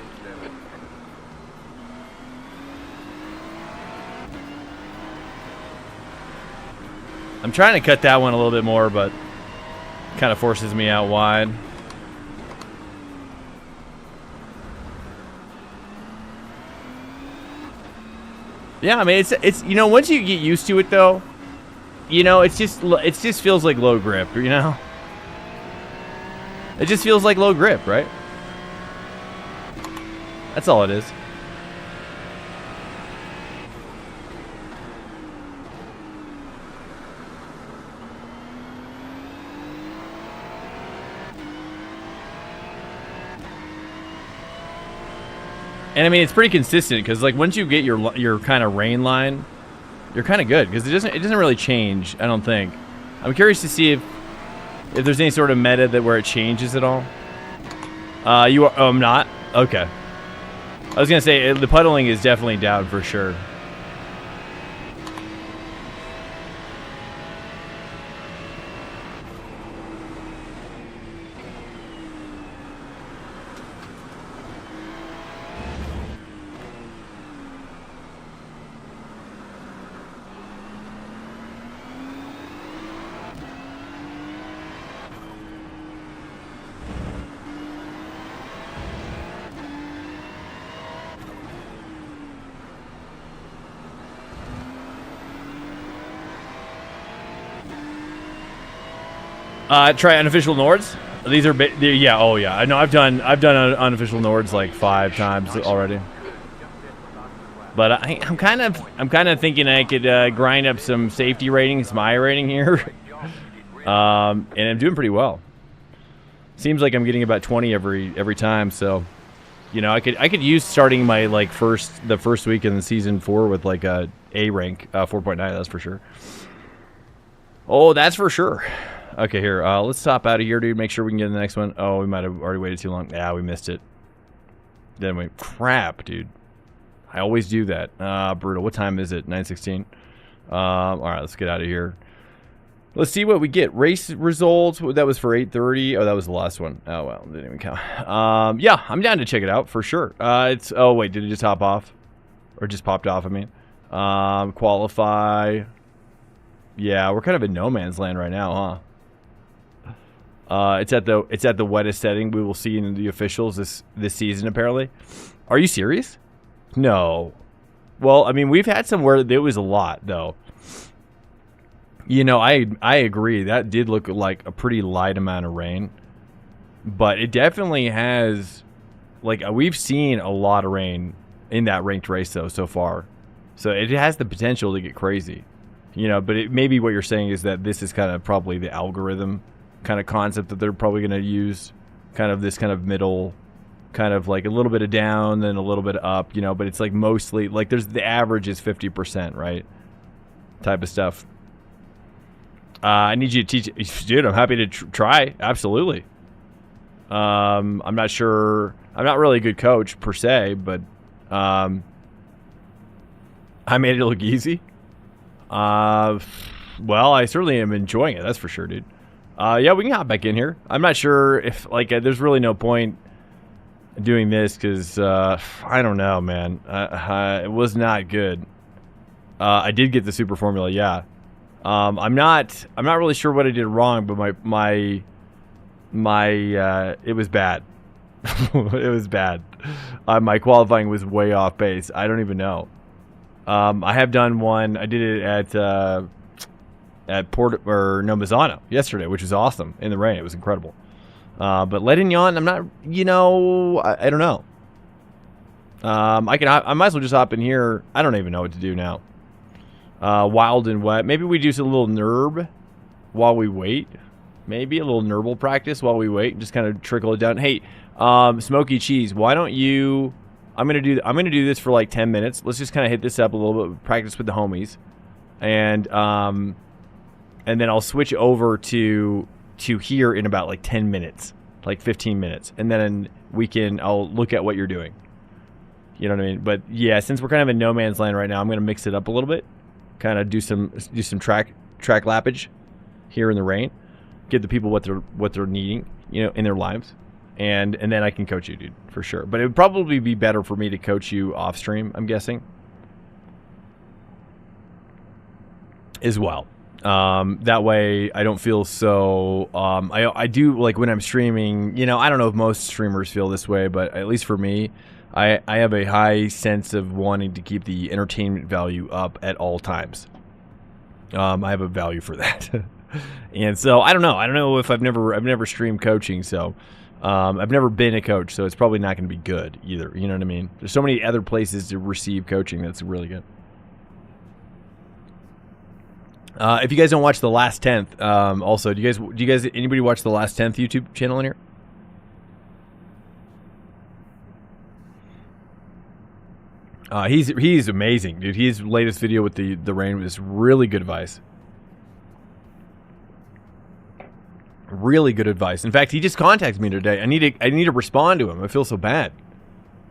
I'm trying to cut that one a little bit more, but kind of forces me out wide. Yeah, I mean, it's you know, once you get used to it though, you know, it just feels like low grip, you know? It just feels like low grip, right? That's all it is. And I mean, it's pretty consistent because like once you get your kind of rain line, you're kind of good because it doesn't really change. I don't think. I'm curious to see if there's any sort of meta that where it changes at all. You are? Oh, I'm not. Okay. I was gonna say the puddling is definitely down for sure. Try unofficial Nords. These are yeah. Oh yeah. I know. I've done unofficial Nords like 5 times already. But I'm kind of thinking I could grind up some safety ratings, my rating here, and I'm doing pretty well. Seems like I'm getting about 20 every time. So, you know, I could use starting my like the first week in the season 4 with like a rank 4.9. That's for sure. Oh, that's for sure. Okay, here. Let's stop out of here, dude. Make sure we can get in the next one. Oh, we might have already waited too long. Yeah, we missed it. Then we crap, dude. I always do that. Brutal. What time is it? 9:16. All right, let's get out of here. Let's see what we get. Race results. That was for 8:30. Oh, that was the last one. Oh well, didn't even count. Yeah, I'm down to check it out for sure. It's. Oh wait, did it just hop off, or just popped off? I mean, qualify. Yeah, we're kind of in no man's land right now, huh? It's at the wettest setting we will see in the officials this season apparently. Are you serious? No. Well, I mean, we've had some where it was a lot though. You know, I agree. That did look like a pretty light amount of rain. But it definitely has, like, we've seen a lot of rain in that ranked race though so far. So it has the potential to get crazy. You know, but maybe what you're saying is that this is kind of probably the algorithm kind of concept that they're probably going to use, kind of this kind of middle, kind of like a little bit of down, then a little bit of up, you know, but it's like mostly, like there's the average is 50%, right? Type of stuff. I need you to teach, dude, I'm happy to try, absolutely. I'm not sure, I'm not really a good coach per se, but I made it look easy. Well, I certainly am enjoying it, that's for sure, dude. Yeah, we can hop back in here. I'm not sure if, like, there's really no point doing this because, I don't know, man. It was not good. I did get the super formula, yeah. I'm not really sure what I did wrong, but my it was bad. It was bad. My qualifying was way off base. I don't even know. I have done one. I did it at Misano yesterday, which was awesome in the rain. It was incredible. But Ledignan, I'm not, you know, I don't know. I might as well just hop in here. I don't even know what to do now. Wild and wet. Maybe we do some little NERB while we wait. Maybe a little NERBL practice while we wait and just kind of trickle it down. Hey, Smoky Cheese, why don't you, I'm gonna do this for like 10 minutes. Let's just kind of hit this up a little bit, practice with the homies. And then I'll switch over to here in about like 10 minutes. like 15 minutes, and then I'll look at what you're doing. You know what I mean? But yeah, since we're kind of in no man's land right now, I'm gonna mix it up a little bit, kind of do some track lappage here in the rain, give the people what they're needing, you know, in their lives, and then I can coach you, dude, for sure. But it would probably be better for me to coach you off stream, I'm guessing, as well. That way I don't feel so, I do, like, when I'm streaming, you know, I don't know if most streamers feel this way, but at least for me, I have a high sense of wanting to keep the entertainment value up at all times. I have a value for that. And so I don't know if I've never streamed coaching, so I've never been a coach, so it's probably not going to be good either. You know what I mean? There's so many other places to receive coaching that's really good. If you guys don't watch The Last 10th, also, do you guys anybody watch The Last 10th YouTube channel in here? He's amazing, dude. His latest video with the rain was really good advice. Really good advice. In fact, he just contacted me today. I need to respond to him. I feel so bad.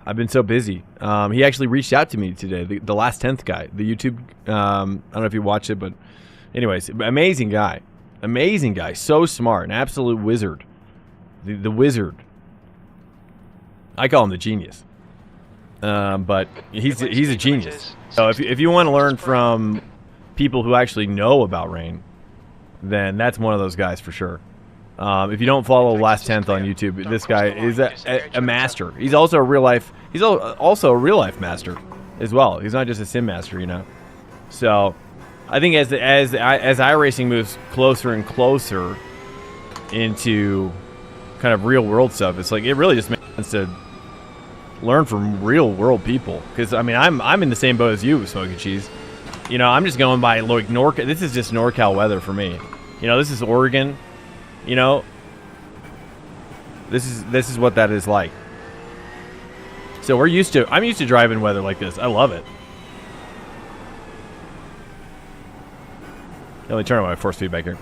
I've been so busy. He actually reached out to me today. The Last 10th guy, the YouTube. I don't know if you watch it, but anyways, amazing guy. Amazing guy. So smart, an absolute wizard. The wizard. I call him the genius. But he's a genius. So if you want to learn from people who actually know about rain, then that's one of those guys for sure. If you don't follow Last 10th on YouTube, this guy is a master. He's also a real life. He's also a real life master as well. He's not just a sim master, you know. So I think as iRacing moves closer and closer into kind of real world stuff, it's like it really just makes sense to learn from real world people. Because I mean, I'm in the same boat as you, Smoky Cheese. You know, I'm just going by like NorCal. This is just NorCal weather for me. You know, this is Oregon. You know, this is what that is like. So I'm used to driving weather like this. I love it. Let me turn on my force feedback here.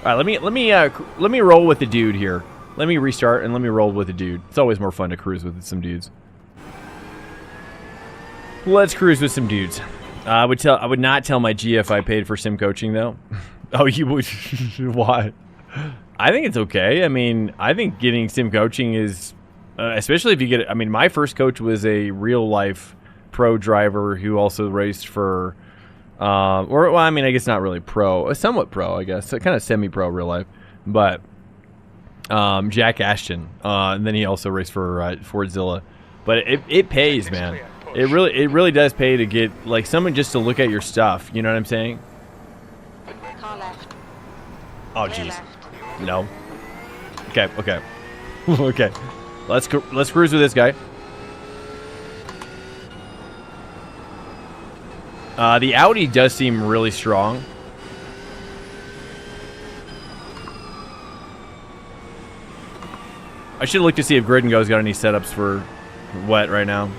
All right, let me roll with the dude here. Let me restart and let me roll with the dude. It's always more fun to cruise with some dudes. Let's cruise with some dudes. I would not tell my G if I paid for sim coaching though. Oh, you would? Why? I think it's okay. I mean, I think getting sim coaching is, especially if you get. I mean, my first coach was a real life pro driver who also raced for, well, I mean, I guess not really pro, somewhat pro, I guess, kind of semi-pro real life, but Jack Ashton, and then he also raced for Fordzilla. But it pays, man. It really does pay to get like someone just to look at your stuff. You know what I'm saying? Car left. Oh, jeez. No. Okay. Okay. Okay. Let's cruise with this guy. The Audi does seem really strong. I should look to see if Grid and Go's got any setups for wet right now.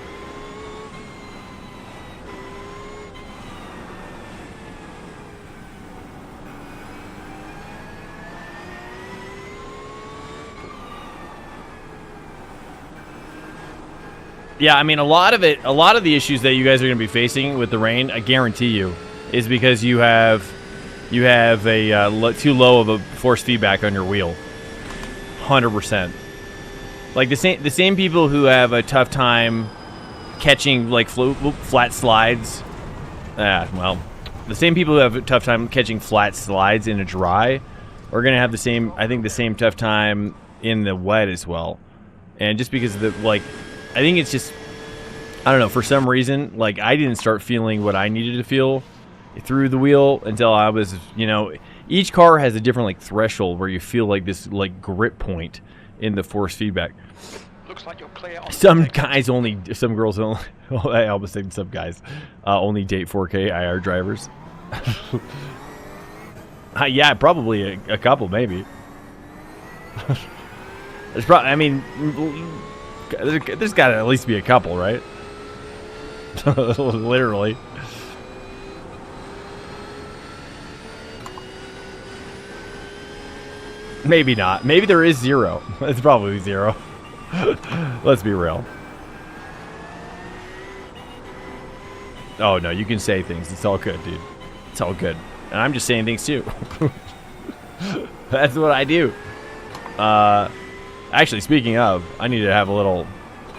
Yeah, I mean, a lot of the issues that you guys are going to be facing with the rain, I guarantee you, is because you have a too low of a force feedback on your wheel. 100%. Like the same people who have a tough time catching like flat slides. Well, the same people who have a tough time catching flat slides in a dry are going to have the same tough time in the wet as well. And just because of the I think it's just, I don't know, for some reason, like, I didn't start feeling what I needed to feel through the wheel until I was, you know, each car has a different, like, threshold where you feel like this, like, grip point in the force feedback. Looks like you're clear on some girls only, I almost said some guys, only date 4K IR drivers. Yeah, probably a couple, maybe. There's probably, I mean, there's got to at least be a couple, right? Literally. Maybe not. Maybe there is 0. It's probably 0. Let's be real. Oh, no, you can say things. It's all good, dude. It's all good. And I'm just saying things, too. That's what I do. Actually, speaking of, I need to have a little...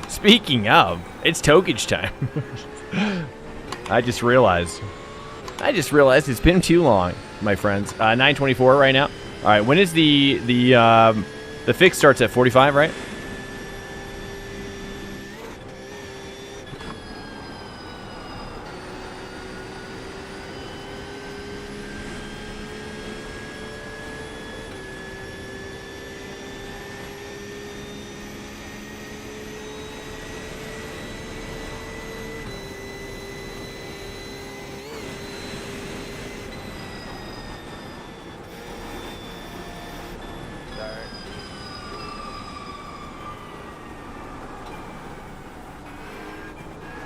Speaking of, it's tokage time. I just realized it's been too long, my friends. 9:24 right now. All right, when is the fix starts at 45, right?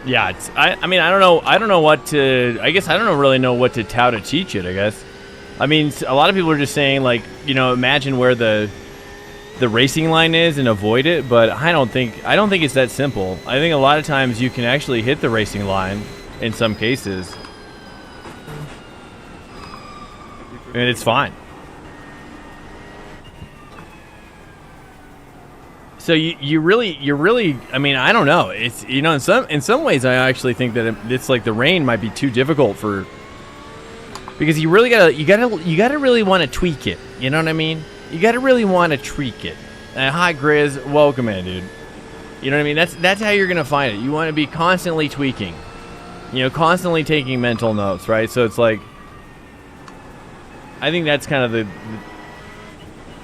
Yeah, it's, I mean, I don't know what to, I guess I don't really know what to, how to teach it, I guess. I mean, a lot of people are just saying, like, you know, imagine where the racing line is and avoid it, but I don't think it's that simple. I think a lot of times you can actually hit the racing line in some cases. And it's fine. So you really, I mean, I don't know. It's, you know, in some ways I actually think that it's like the rain might be too difficult for, because you gotta really want to tweak it. You know what I mean? You gotta really want to tweak it. Hi Grizz, welcome in, dude. You know what I mean? That's how you're gonna find it. You want to be constantly tweaking. You know, constantly taking mental notes, right? So it's like, I think that's kind of the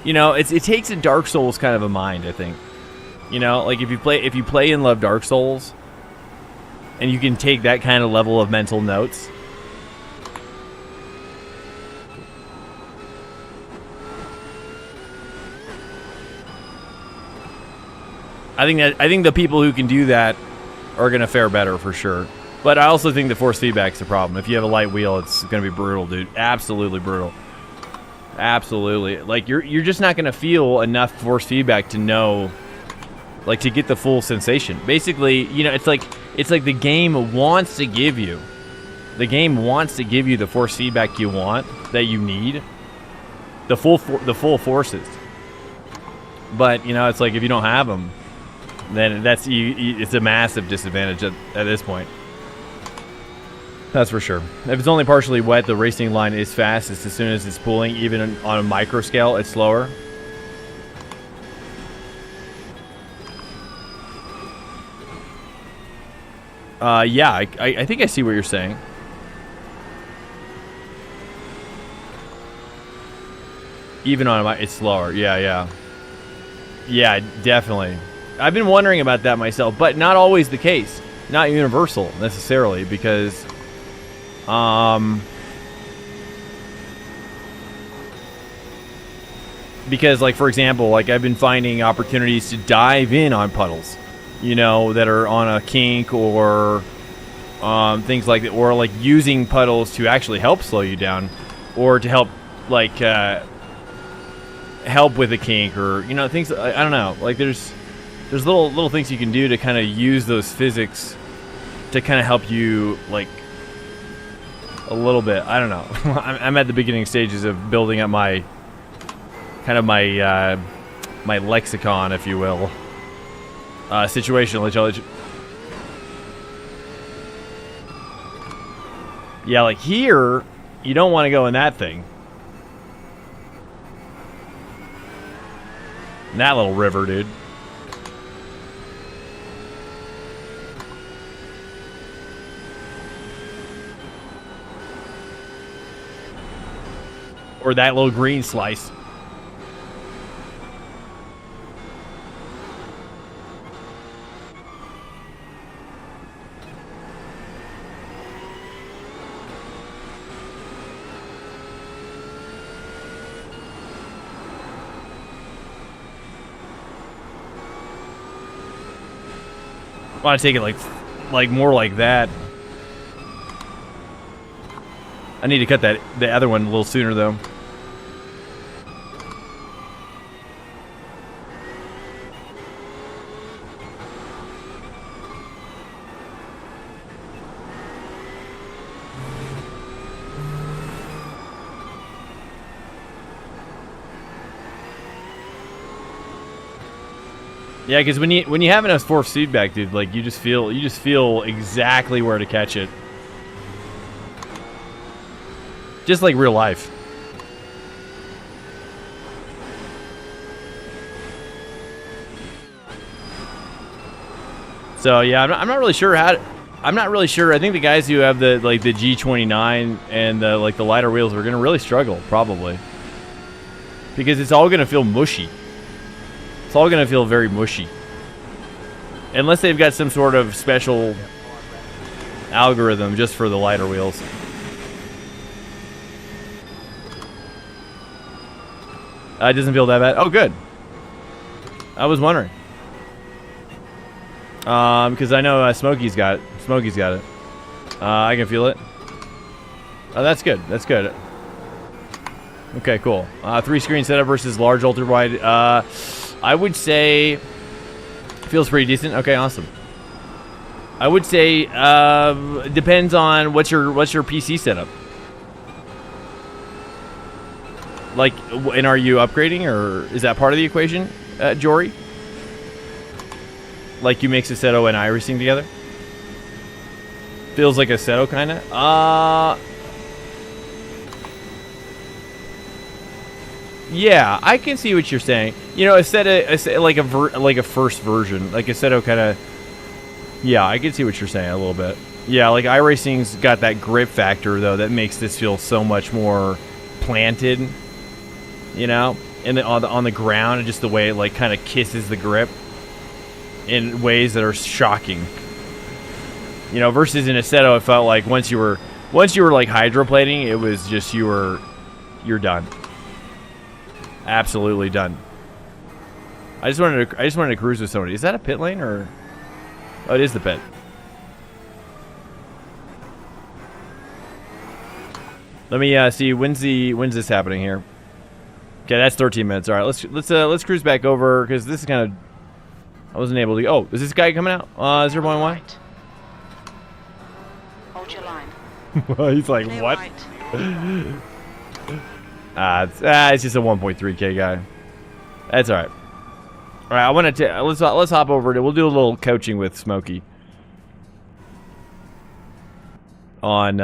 you know, it takes a Dark Souls kind of a mind, I think. You know, like if you play and love Dark Souls, and you can take that kind of level of mental notes. I think the people who can do that are gonna fare better for sure. But I also think the force feedback's the problem. If you have a light wheel, it's gonna be brutal, dude. Absolutely brutal. Absolutely. Like you're just not gonna feel enough force feedback to know, like, to get the full sensation. Basically, you know, it's like the game wants to give you. The game wants to give you the force feedback you want, that you need. The full forces. But, you know, it's like if you don't have them, then it's a massive disadvantage at this point. That's for sure. If it's only partially wet, the racing line is fastest as soon as it's pooling. Even on a micro scale, it's slower. Yeah, I think I see what you're saying. Even on a it's slower. Yeah, definitely. I've been wondering about that myself, but not always the case. Not universal necessarily, because like, for example, like I've been finding opportunities to dive in on puddles, you know, that are on a kink or things like that, or like using puddles to actually help slow you down, or to help like help with a kink, or, you know, things. I don't know, like there's little things you can do to kind of use those physics to kind of help you, like, a little bit. I don't know. I'm at the beginning stages of building up my kind of my lexicon, if you will. Situational intelligence. Yeah, like here, you don't want to go in that thing. That little river, dude. Or that little green slice. I want to take it like more like that. I need to cut the other one a little sooner though. Yeah, because when you have enough force feedback, dude, like you just feel exactly where to catch it. Just like real life. So yeah, I'm not really sure how. I'm not really sure. I think the guys who have the G29 and the lighter wheels are gonna really struggle probably, because it's all gonna feel mushy. It's all gonna feel very mushy, unless they've got some sort of special algorithm just for the lighter wheels. It doesn't feel that bad. Oh, good. I was wondering. Because I know Smokey's got it. Smokey's got it. I can feel it. Oh, that's good. That's good. Okay, cool. 3-screen setup versus large ultra wide. I would say feels pretty decent. Okay, awesome. I would say depends on what's your PC setup. Like, and are you upgrading, or is that part of the equation, Jory? Like you mix a Seto and iRacing together? Feels like a Seto kind of. Yeah, I can see what you're saying. You know, like a first version, like a Seto kind of. Yeah, I can see what you're saying a little bit. Yeah, like iRacing's got that grip factor though that makes this feel so much more planted. You know, and on the ground, and just the way it like kind of kisses the grip in ways that are shocking. You know, versus in a Seto, it felt like once you were like hydroplating, it was just you're done. Absolutely done. I just wanted to cruise with somebody. Is that a pit lane or? Oh, it is the pit. Let me see when's this happening here. Okay, that's 13 minutes. All right, let's cruise back over because this is kind of. I wasn't able to. Oh, is this guy coming out? 0.1? Right. Hold your line. He's like, Clear what? Right. It's just a 1.3K guy. That's all right. All right, I want to let's hop over to. We'll do a little coaching with Smokey on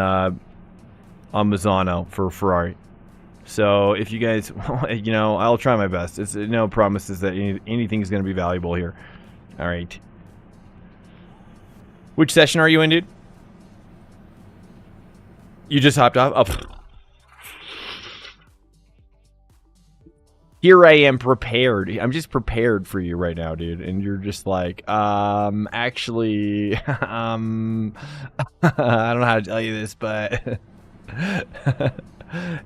Misano for Ferrari. So if you guys, you know, I'll try my best. It's no promises that anything's going to be valuable here. All right. Which session are you in, dude? You just hopped off? Oh. Here I am prepared. I'm just prepared for you right now, dude. And you're just like, actually, I don't know how to tell you this, but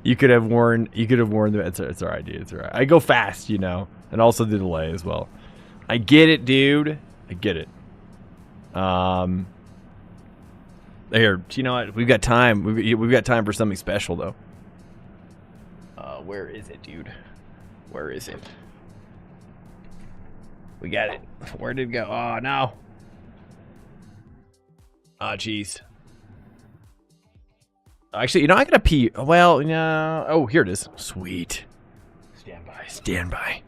you could have warned them. It's all right, dude. It's all right. I go fast, you know, and also the delay as well. I get it, dude. I get it. Here, you know what? We've got time. We've got time for something special, though. Where is it, dude? Where is it? We got it. Where did it go? Oh, no. Oh, jeez. Actually, you know, I gotta pee. Well, no. Oh, here it is. Sweet. Stand by. Stand by.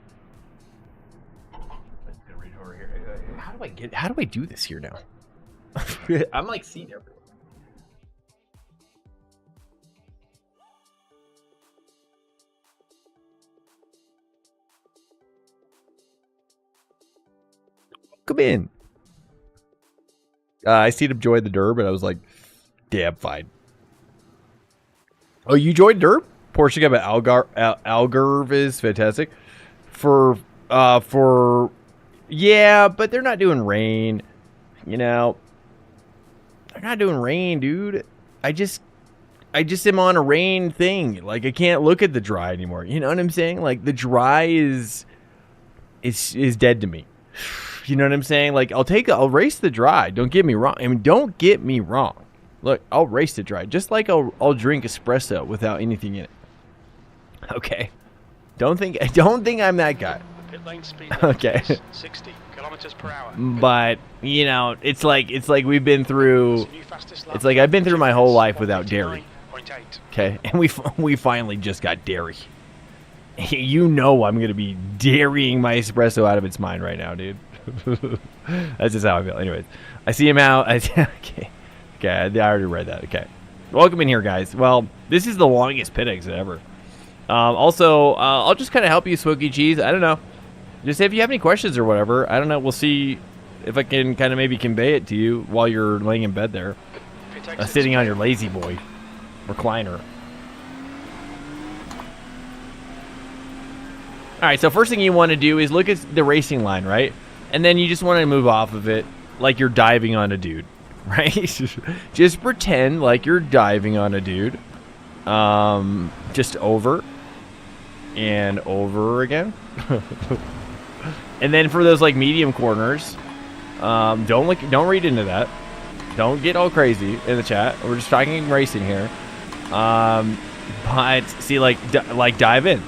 How do I do this here now? I'm like seeing everywhere. Come in. I seen him join the derb, and I was like, damn, fine. Oh, you joined derb? Porsche got Algarve is fantastic. Yeah, but they're not doing rain. You know, they're not doing rain, dude. I just am on a rain thing. Like, I can't look at the dry anymore. You know what I'm saying? Like, the dry is dead to me. You know what I'm saying? Like, I'll race the dry. Don't get me wrong. I mean, don't get me wrong. Look, I'll race the dry. Just like I'll drink espresso without anything in it. Okay. Don't think I'm that guy. Pit lane speed Okay. 60 kilometers per hour. But, you know, it's like we've been through. It's like I've been through my whole life without dairy. Okay, and we finally just got dairy. You know I'm gonna be dairying my espresso out of its mind right now, dude. That's just how I feel. Anyways, I see him out. Okay, I already read that. Okay, welcome in here, guys. Well, this is the longest pit exit ever. Also, I'll just kind of help you, Smoky Cheese. I don't know. Just if you have any questions or whatever, I don't know. We'll see if I can kind of maybe convey it to you while you're laying in bed there, sitting on your lazy boy recliner. All right, so first thing you want to do is look at the racing line, right? And then you just want to move off of it like you're diving on a dude, right? Just pretend like you're diving on a dude. Just over and over again. And then for those like medium corners, don't read into that. Don't get all crazy in the chat. We're just talking racing here. But see, like dive in.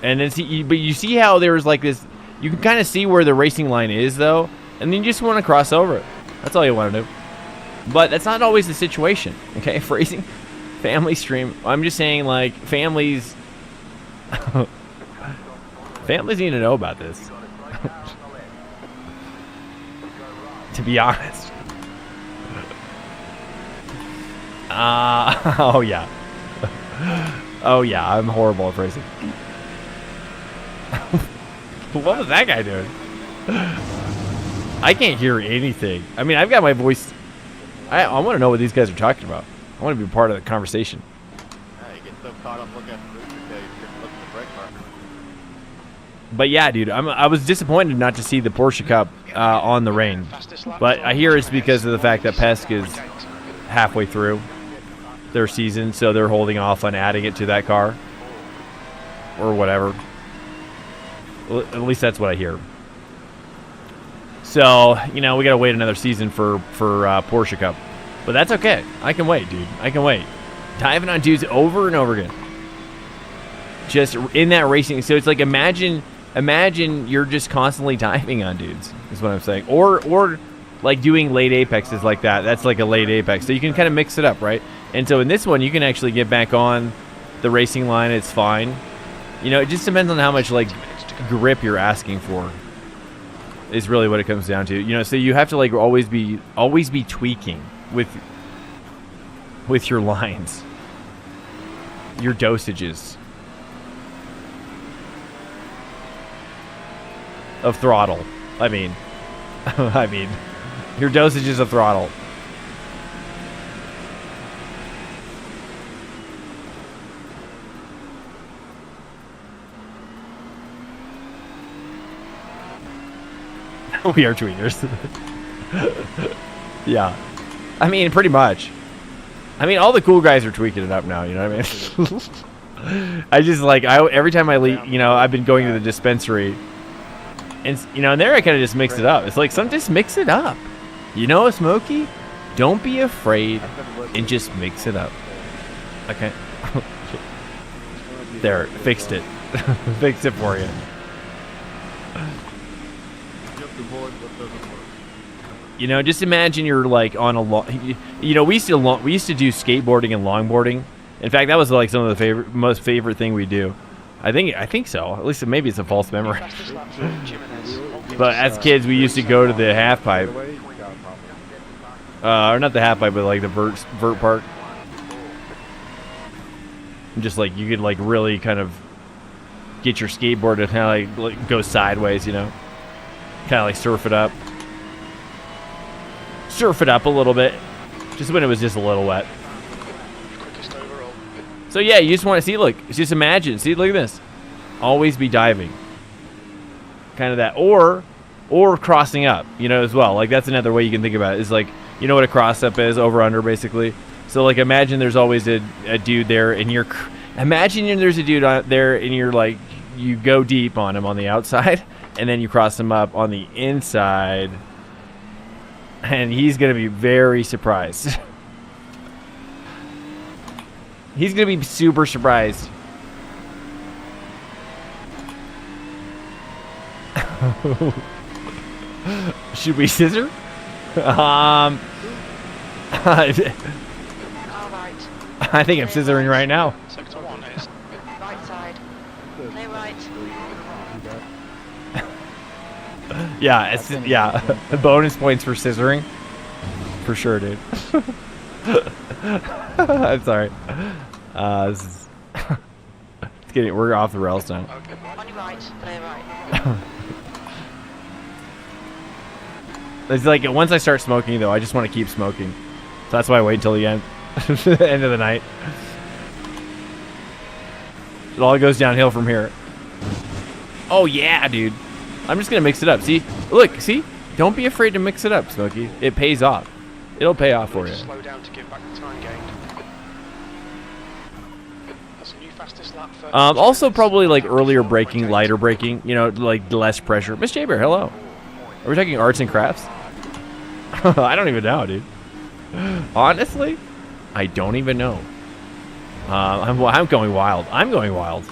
And then see, but you see how there's like this, you can kind of see where the racing line is though, and then you just want to cross over it. That's all you want to do. But that's not always the situation, okay? For racing, family stream. I'm just saying, like, families, families need to know about this. To be honest. Oh yeah. Oh yeah, I'm horrible at racing. What was that guy doing? I can't hear anything. I mean, I've got my voice. I want to know what these guys are talking about. I want to be part of the conversation. Yeah, you get so caught up looking at the route today, you can look at the brake marker. But yeah, dude, I was disappointed not to see the Porsche Cup on the rain. But I hear it's because of the fact that Pesk is halfway through their season, so they're holding off on adding it to that car or whatever. Well, at least that's what I hear. So, you know, we got to wait another season for Porsche Cup. But that's okay. I can wait, dude. I can wait. Diving on dudes over and over again. Just in that racing. So it's like imagine you're just constantly diving on dudes, is what I'm saying. Or like doing late apexes like that. That's like a late apex. So you can kind of mix it up, right? And so in this one, you can actually get back on the racing line. It's fine. You know, it just depends on how much like grip you're asking for. Is really what it comes down to. You know, so you have to like always be tweaking with your lines, your dosages of throttle. I mean, your dosages of throttle. We are tweakers. Yeah. I mean, pretty much. I mean, all the cool guys are tweaking it up now, you know what I mean? I just like, every time I leave, you know, I've been going to the dispensary. And, you know, and there I kind of just mix it up. It's like, just mix it up. You know, Smokey? Don't be afraid and just mix it up. Okay? There, fixed it. Fixed it for you. You know, just imagine you're like on a long. You know, we used to do skateboarding and longboarding. In fact, that was like some of the most favorite thing we do. I think so. At least maybe it's a false memory. But as kids, we used to go to the half pipe, or not the half pipe, but like the vert park. And just like you could like really kind of get your skateboard to kind of like go sideways, you know, kind of like surf it up a little bit, just when it was just a little wet. So yeah, you just want to see, look, just imagine, see, look at this, always be diving, kind of that, or crossing up, you know, as well. Like that's another way you can think about it, is like, you know what a cross up is, over under basically. So like imagine there's always a dude there, and imagine there's a dude out there and you're like, you go deep on him on the outside and then you cross him up on the inside, and he's going to be very surprised. He's going to be super surprised. Should we scissor? All right. I think I'm scissoring right now. Sector 1 is Right side. Play right. Yeah, it's yeah. Bonus points for scissoring. For sure, dude. I'm sorry. This is it's getting, we're off the rails now. On your right, clear right. It's like once I start smoking though, I just want to keep smoking. So that's why I wait until the end, end of the night. It all goes downhill from here. Oh yeah, dude. I'm just gonna mix it up. See, look, see. Don't be afraid to mix it up, Smokey. It pays off. It'll pay off for you. Slow down to give back the time gained. That's a new fastest lap for Also, probably like earlier braking, lighter braking. You know, like less pressure. Miss J Bear, hello. Are we talking arts and crafts? I don't even know, dude. Honestly, I don't even know. I'm going wild. I'm going wild.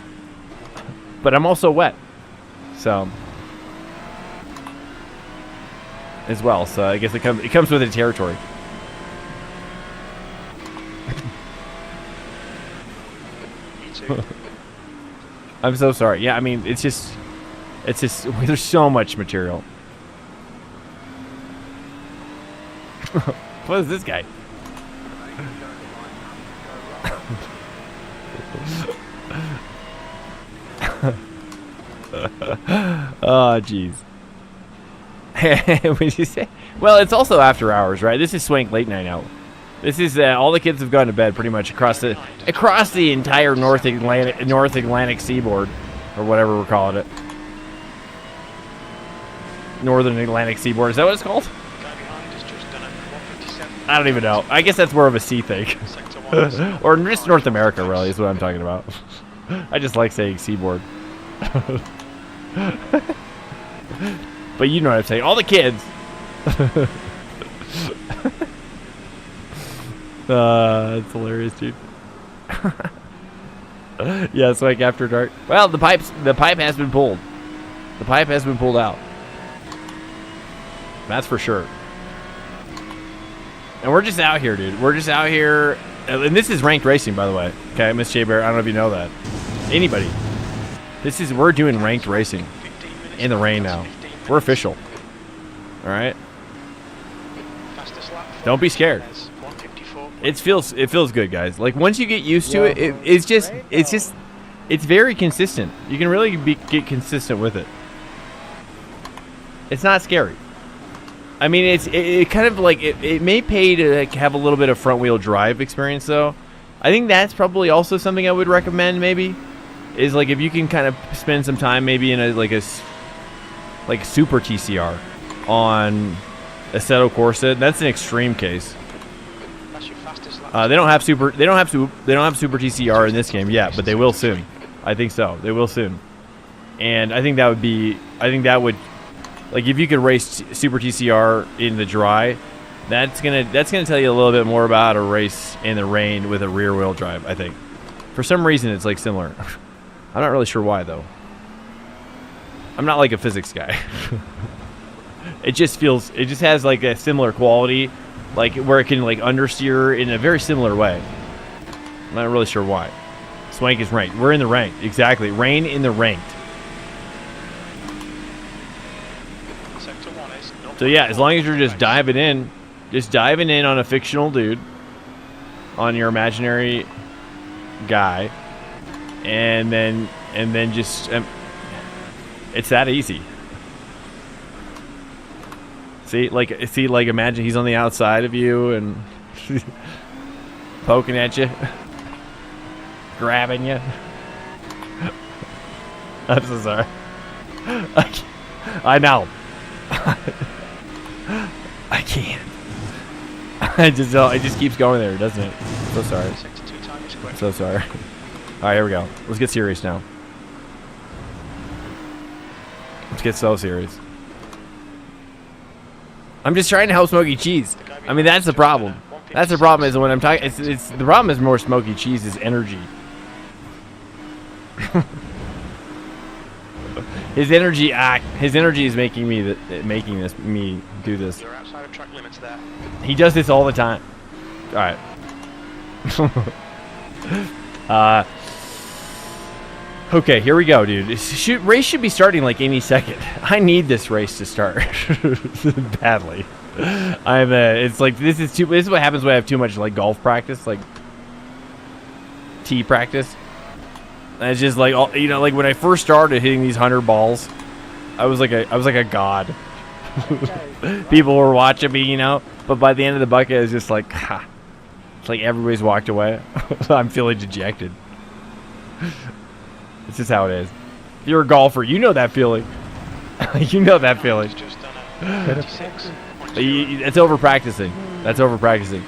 But I'm also wet. So. As well. So I guess it comes with the territory. Me too. I'm so sorry. Yeah, I mean, it's just there's so much material. What is this guy? Oh, jeez. What did you say? Well, it's also after hours, right? This is Swank late night out. This is all the kids have gone to bed pretty much across the entire North Atlantic seaboard, or whatever we're calling it. Northern Atlantic seaboard. Is that what it's called? Guy behind has just done a 157. I don't even know. I guess that's more of a sea thing. Sector 1 is Or just North America, really, is what I'm talking about. I just like saying seaboard. But you know what I'm saying. All the kids. That's hilarious, dude. Yeah, it's like after dark. Well, the pipe has been pulled. The pipe has been pulled out. That's for sure. And we're just out here, dude. We're just out here. And this is ranked racing, by the way. Okay, Miss J Bear, I don't know if you know that. Anybody. We're doing ranked racing. In the rain now. We're official. Alright? fastest lap for Don't be scared. 154. It feels good, guys. Like once you get used to it, it's very consistent. You can really get consistent with it. It's not scary. I mean, it kind of like it may pay to like have a little bit of front wheel drive experience though. I think that's probably also something I would recommend. Maybe is like if you can kind of spend some time maybe in a super TCR on Assetto Corsa. That's an extreme case. That's your fastest lap. They don't have super TCR in this game yet, but they will soon. I think so. They will soon. And I think that would like if you could race super TCR in the dry, that's gonna tell you a little bit more about a race in the rain with a rear wheel drive. I think for some reason it's like similar. I'm not really sure why though. I'm not like a physics guy. It just has like a similar quality, like where it can like understeer in a very similar way. I'm not really sure why. Swank is ranked. We're in the ranked. Exactly. Rain in the ranked. Sector 1 is not So yeah, as long as you're just diving in on a fictional dude, on your imaginary guy, and then just it's that easy. See, like imagine he's on the outside of you and poking at you, grabbing you. I'm so sorry. I know. I can't. It just keeps going there, doesn't it? So sorry. Sector 2 time is quick. So sorry. All right, here we go. Let's get serious now. Let's get so serious. I'm just trying to help Smokey Cheese. I mean, that's the problem. That's the problem is when I'm talking. It's the problem is more Smokey Cheese's energy. His energy is making me do this. You're outside of track limits there. He does this all the time. All right. Okay, here we go, dude. Race should be starting like any second. I need this race to start badly. It's like this is what happens when I have too much like golf practice, like tee practice. And it's just like like when I first started hitting these 100 balls, I was like a god. People were watching me, but by the end of the bucket, it was just like, ha. It's like everybody's walked away. I'm feeling dejected. It's just how it is. If you're a golfer, you know that feeling. You know that feeling. It's over practicing. That's over practicing.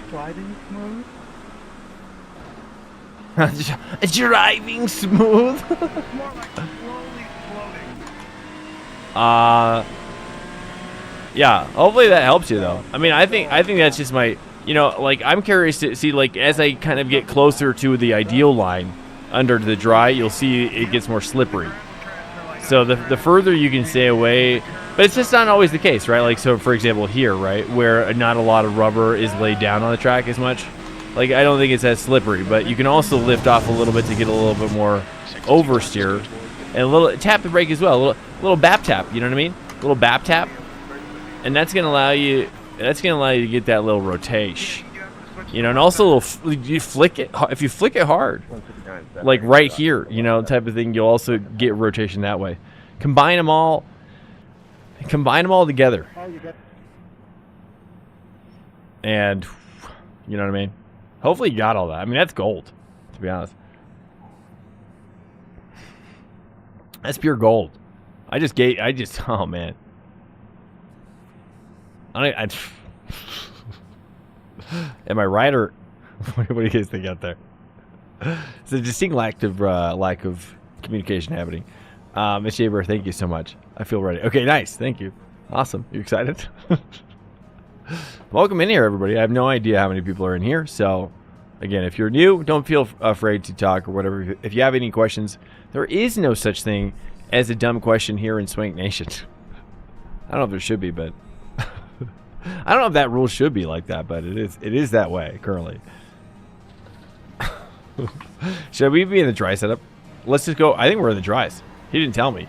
Driving smooth? Driving smooth. More like slowly floating. Yeah, hopefully that helps you though. I mean, I think that's just my, like I'm curious to see, like, as I kind of get closer to the ideal line under the dry, you'll see it gets more slippery. So the further you can stay away, but it's just not always the case, right? Like, so for example here, right, where not a lot of rubber is laid down on the track as much, like I don't think it's as slippery, but you can also lift off a little bit to get a little bit more oversteer, and a little tap the brake as well, a little bap tap, you know what I mean? A little bap tap. And that's gonna allow you. To get that little rotation, and also you flick it. If you flick it hard, like right here, type of thing, you'll also get rotation that way. Combine them all together, and you know what I mean. Hopefully, you got all that. I mean, that's gold, to be honest. That's pure gold. Oh man. Am I right, or what do you guys think out there? It's a distinct lack of communication happening. Miss Shaver, thank you so much. I feel ready. Okay, nice. Thank you. Awesome. You excited? Welcome in here, everybody. I have no idea how many people are in here. So, again, if you're new, don't feel afraid to talk or whatever. If you have any questions, there is no such thing as a dumb question here in Swank Nation. I don't know if there should be, but I don't know if that rule should be like that, but it is that way currently. Should we be in the dry setup? Let's just go. I think we're in the dries. He didn't tell me.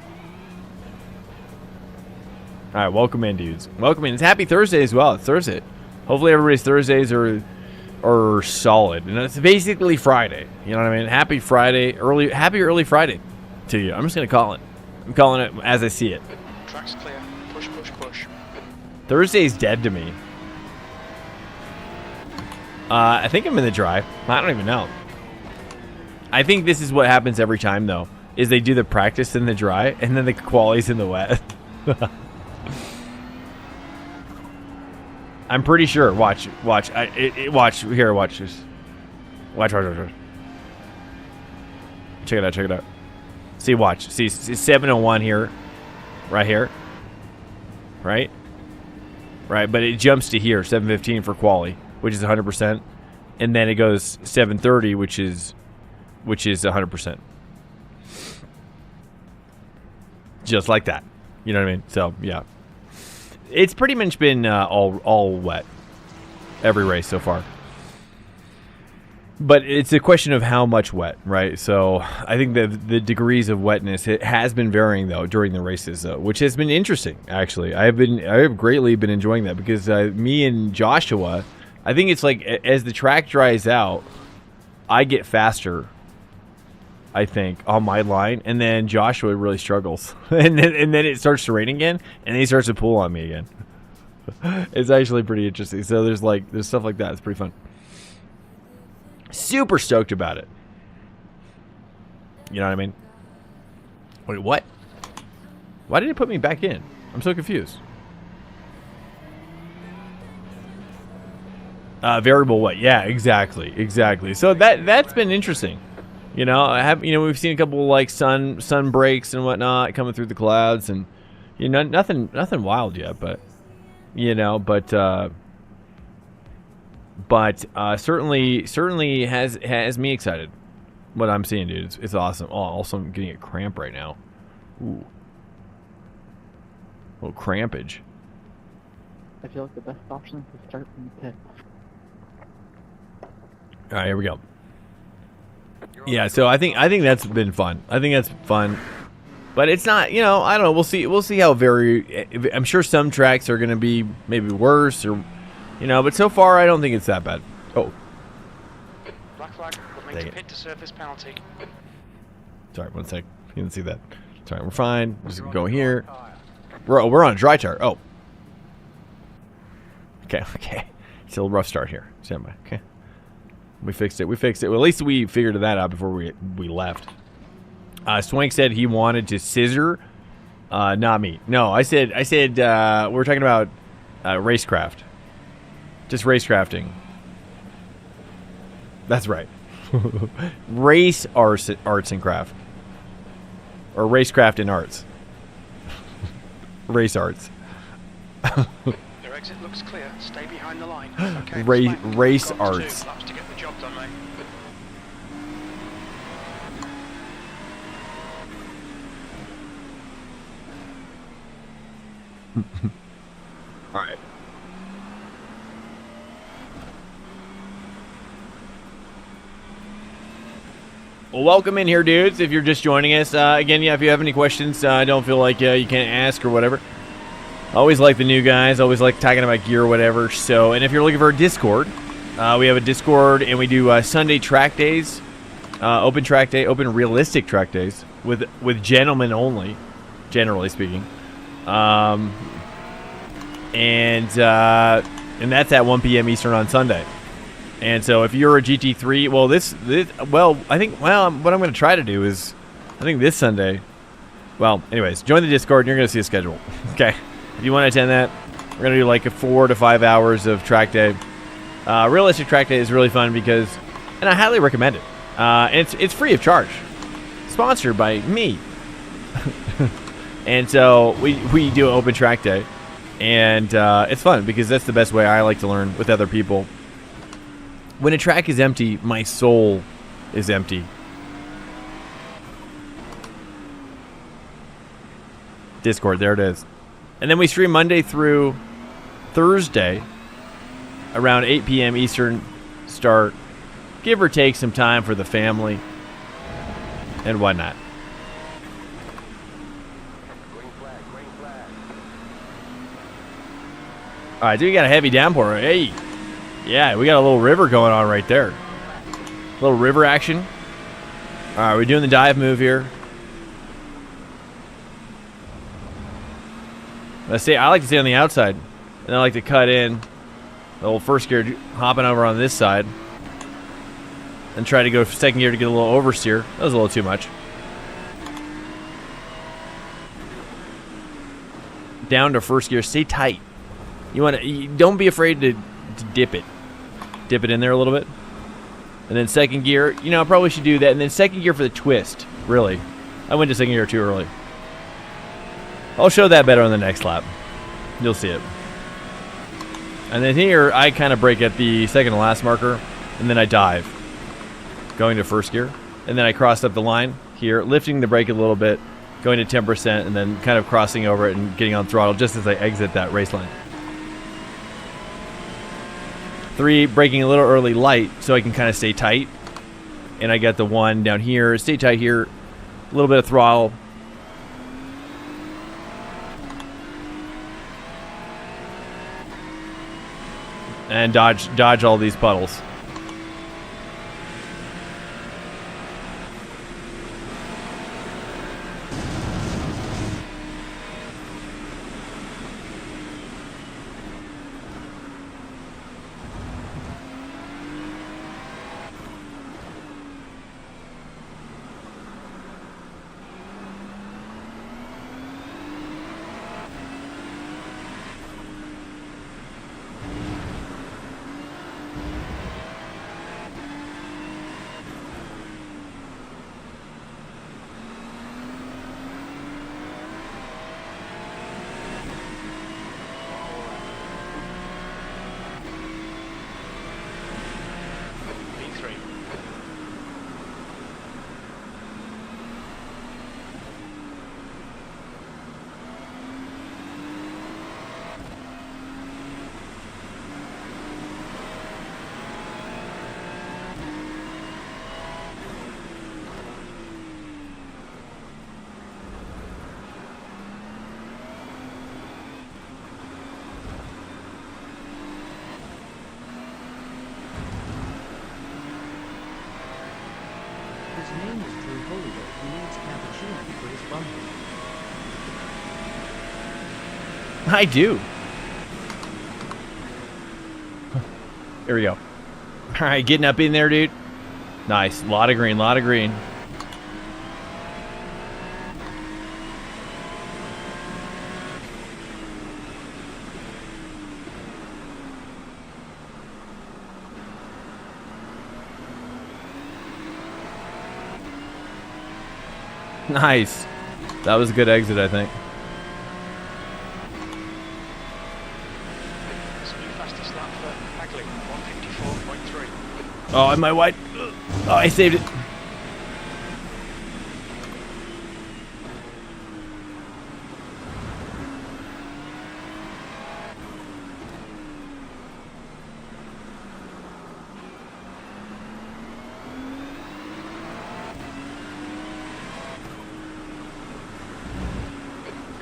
All right, welcome in, dudes. Welcome in. It's Happy Thursday as well. It's Thursday. Hopefully everybody's Thursdays are solid, and it's basically Friday. You know what I mean? Happy Friday, happy early Friday to you. I'm just gonna call it. I'm calling it as I see it. Track's clear. Push, push, push. Thursday's dead to me. I think I'm in the dry. I don't even know. I think this is what happens every time, though, is they do the practice in the dry, and then the quali's in the wet. I'm pretty sure. Watch. Watch here. Watch this. Watch. Check it out. See, watch. See 701 here, right here, right, but it jumps to here 715 for quali, which is 100%, and then it goes 730, which is 100%, just like that. You know what I mean? So yeah, it's pretty much been all wet every race so far. But it's a question of how much wet, right? So I think that the degrees of wetness, it has been varying though during the races, which has been interesting. Actually, I have greatly been enjoying that because me and Joshua, I think it's like as the track dries out, I get faster, I think, on my line, and then Joshua really struggles, and then it starts to rain again, and then he starts to pull on me again. It's actually pretty interesting. So there's stuff like that. It's pretty fun. Super stoked about it. You know what I mean? Wait, what? Why did it put me back in? I'm so confused. Variable what? Yeah, exactly. So that's been interesting. You know, we've seen a couple like sun breaks and whatnot coming through the clouds, and nothing wild yet, but certainly has me excited. What I'm seeing, dude, it's awesome. Oh, also I'm getting a cramp right now. Ooh, a little crampage. I feel like the best option is to start from the pit. All right, here we go. Yeah, so I think that's been fun. I think that's fun, but it's not. You know, I don't know. We'll see. We'll see how I'm sure some tracks are going to be maybe worse, or you know. But so far, I don't think it's that bad. Oh, Black flag. We'll need to pit to serve this penalty. sorry, 1 sec. You didn't see that. Sorry, we're fine. Just go here. We're on a dry tire. Oh. Okay. It's a little rough start here. Stand by. Okay. We fixed it. Well, at least we figured that out before we left. Swank said he wanted to scissor. Not me. No, I said we're talking about racecraft. Just racecrafting. That's right. Race arts and craft. Or racecraft and arts. Race arts. Your exit looks clear. Stay behind the line. Okay. Race arts. Laps to get the job done, mate. All right. Well, welcome in here, dudes. If you're just joining us, again, yeah, if you have any questions, don't feel like you can't ask or whatever. Always like the new guys. Always like talking about gear or whatever. So, and if you're looking for a Discord, we have a Discord, and we do Sunday track days, open track day, open realistic track days with gentlemen only, generally speaking. And that's at 1 p.m. Eastern on Sunday. And so if you're a GT3, well, what I'm going to try to do is, I think this Sunday, well, anyways, join the Discord and you're going to see a schedule. Okay. If you want to attend that, we're going to do like 4 to 5 hours of track day. Realistic track day is really fun because, and I highly recommend it. And it's free of charge. Sponsored by me. And so we do open track day. And it's fun because that's the best way I like to learn with other people. When a track is empty, my soul is empty. Discord, there it is. And then we stream Monday through Thursday around 8 p.m. Eastern start. Give or take some time for the family and whatnot. All right, dude, we got a heavy downpour. Hey. Yeah, we got a little river going on right there. A little river action. All right, we're doing the dive move here. I like to stay on the outside, and I like to cut in. The old first gear, hopping over on this side, and try to go second gear to get a little oversteer. That was a little too much. Down to first gear. Stay tight. Don't be afraid to dip it. Dip it in there a little bit. And then second gear, I probably should do that. And then second gear for the twist, really. I went to second gear too early. I'll show that better on the next lap. You'll see it. And then here, I kind of brake at the second to last marker, and then I dive. Going to first gear. And then I crossed up the line here, lifting the brake a little bit, going to 10%, and then kind of crossing over it and getting on throttle just as I exit that race line. 3, braking a little early light so I can kind of stay tight. And I got the 1 down here. Stay tight here. A little bit of throttle. And dodge all these puddles. I do. Here we go. All right, getting up in there, dude. Nice. Lot of green, lot of green. Nice. That was a good exit, I think. That's new fastest lap for Hagley, 154.3. Oh, am I wide? Oh, I saved it.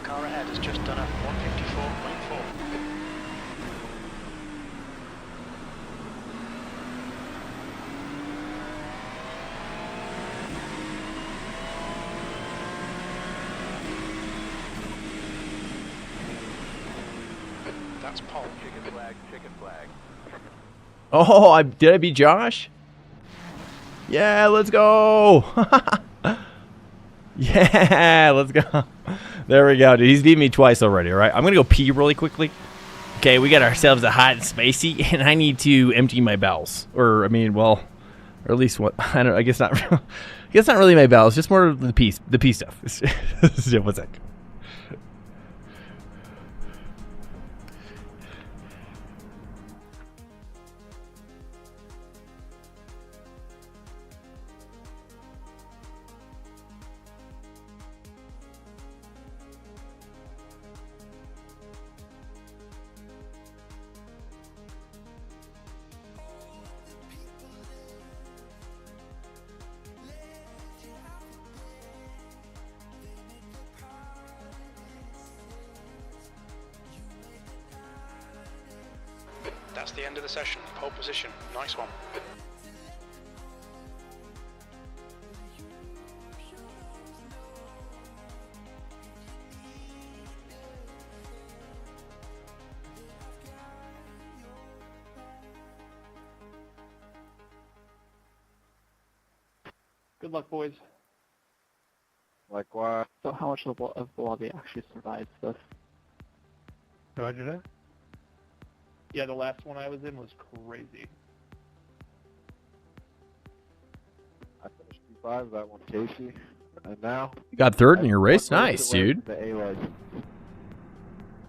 The car ahead has just done a 154.4. That's pole. Chicken flag, chicken flag. Oh, did I beat Josh? Yeah, let's go. Yeah, let's go. There we go, dude. He's beat me twice already, all right? I'm going to go pee really quickly. Okay, we got ourselves a hot and spacey, and I need to empty my bowels. Or, I mean, well, or at least what, I guess not. I guess not really my bowels, just more of the pee stuff. One sec. That's the end of the session. Pole position. Nice one. Good luck, boys. Likewise. So how much of the lobby actually survives this? Roger that. Yeah, the last one I was in was crazy. I finished P5, that one Casey. And now... You got third in your race? Nice, away dude. from The A license.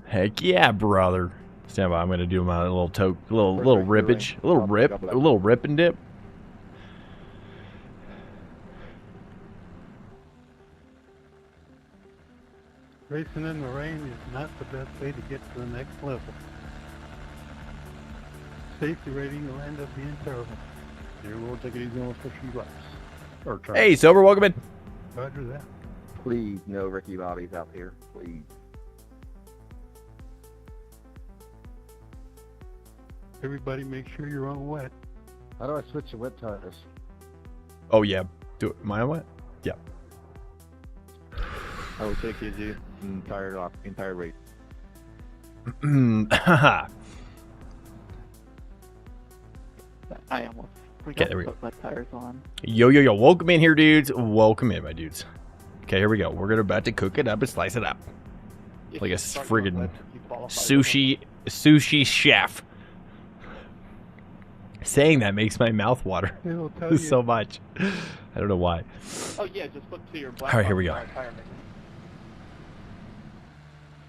Heck yeah, brother. Stand by. I'm gonna do my little little Perfect rippage, doing. a little rip and dip. Racing in the rain is not the best way to get to the next level. Safety rating will end up being terrible. Here, we'll take it easy on for a few laps. Or try. Hey, Sober, welcome in. Roger that. Please, no Ricky Bobby's out here. Please. Everybody make sure you're on wet. How do I switch to wet tires? Oh yeah, do it. Am I on what? Yeah. I will take easy entire race. I almost Okay, forgot there we to go. put wet tires on. Yo, welcome in here, dudes. Welcome in, my dudes. Okay, here we go. We're gonna about to cook it up and slice it up like a friggin' sushi chef. Saying that makes my mouth water It'll tell you. so much. I don't know why. Oh yeah, just look to your black. All right, here we go. Tire mix.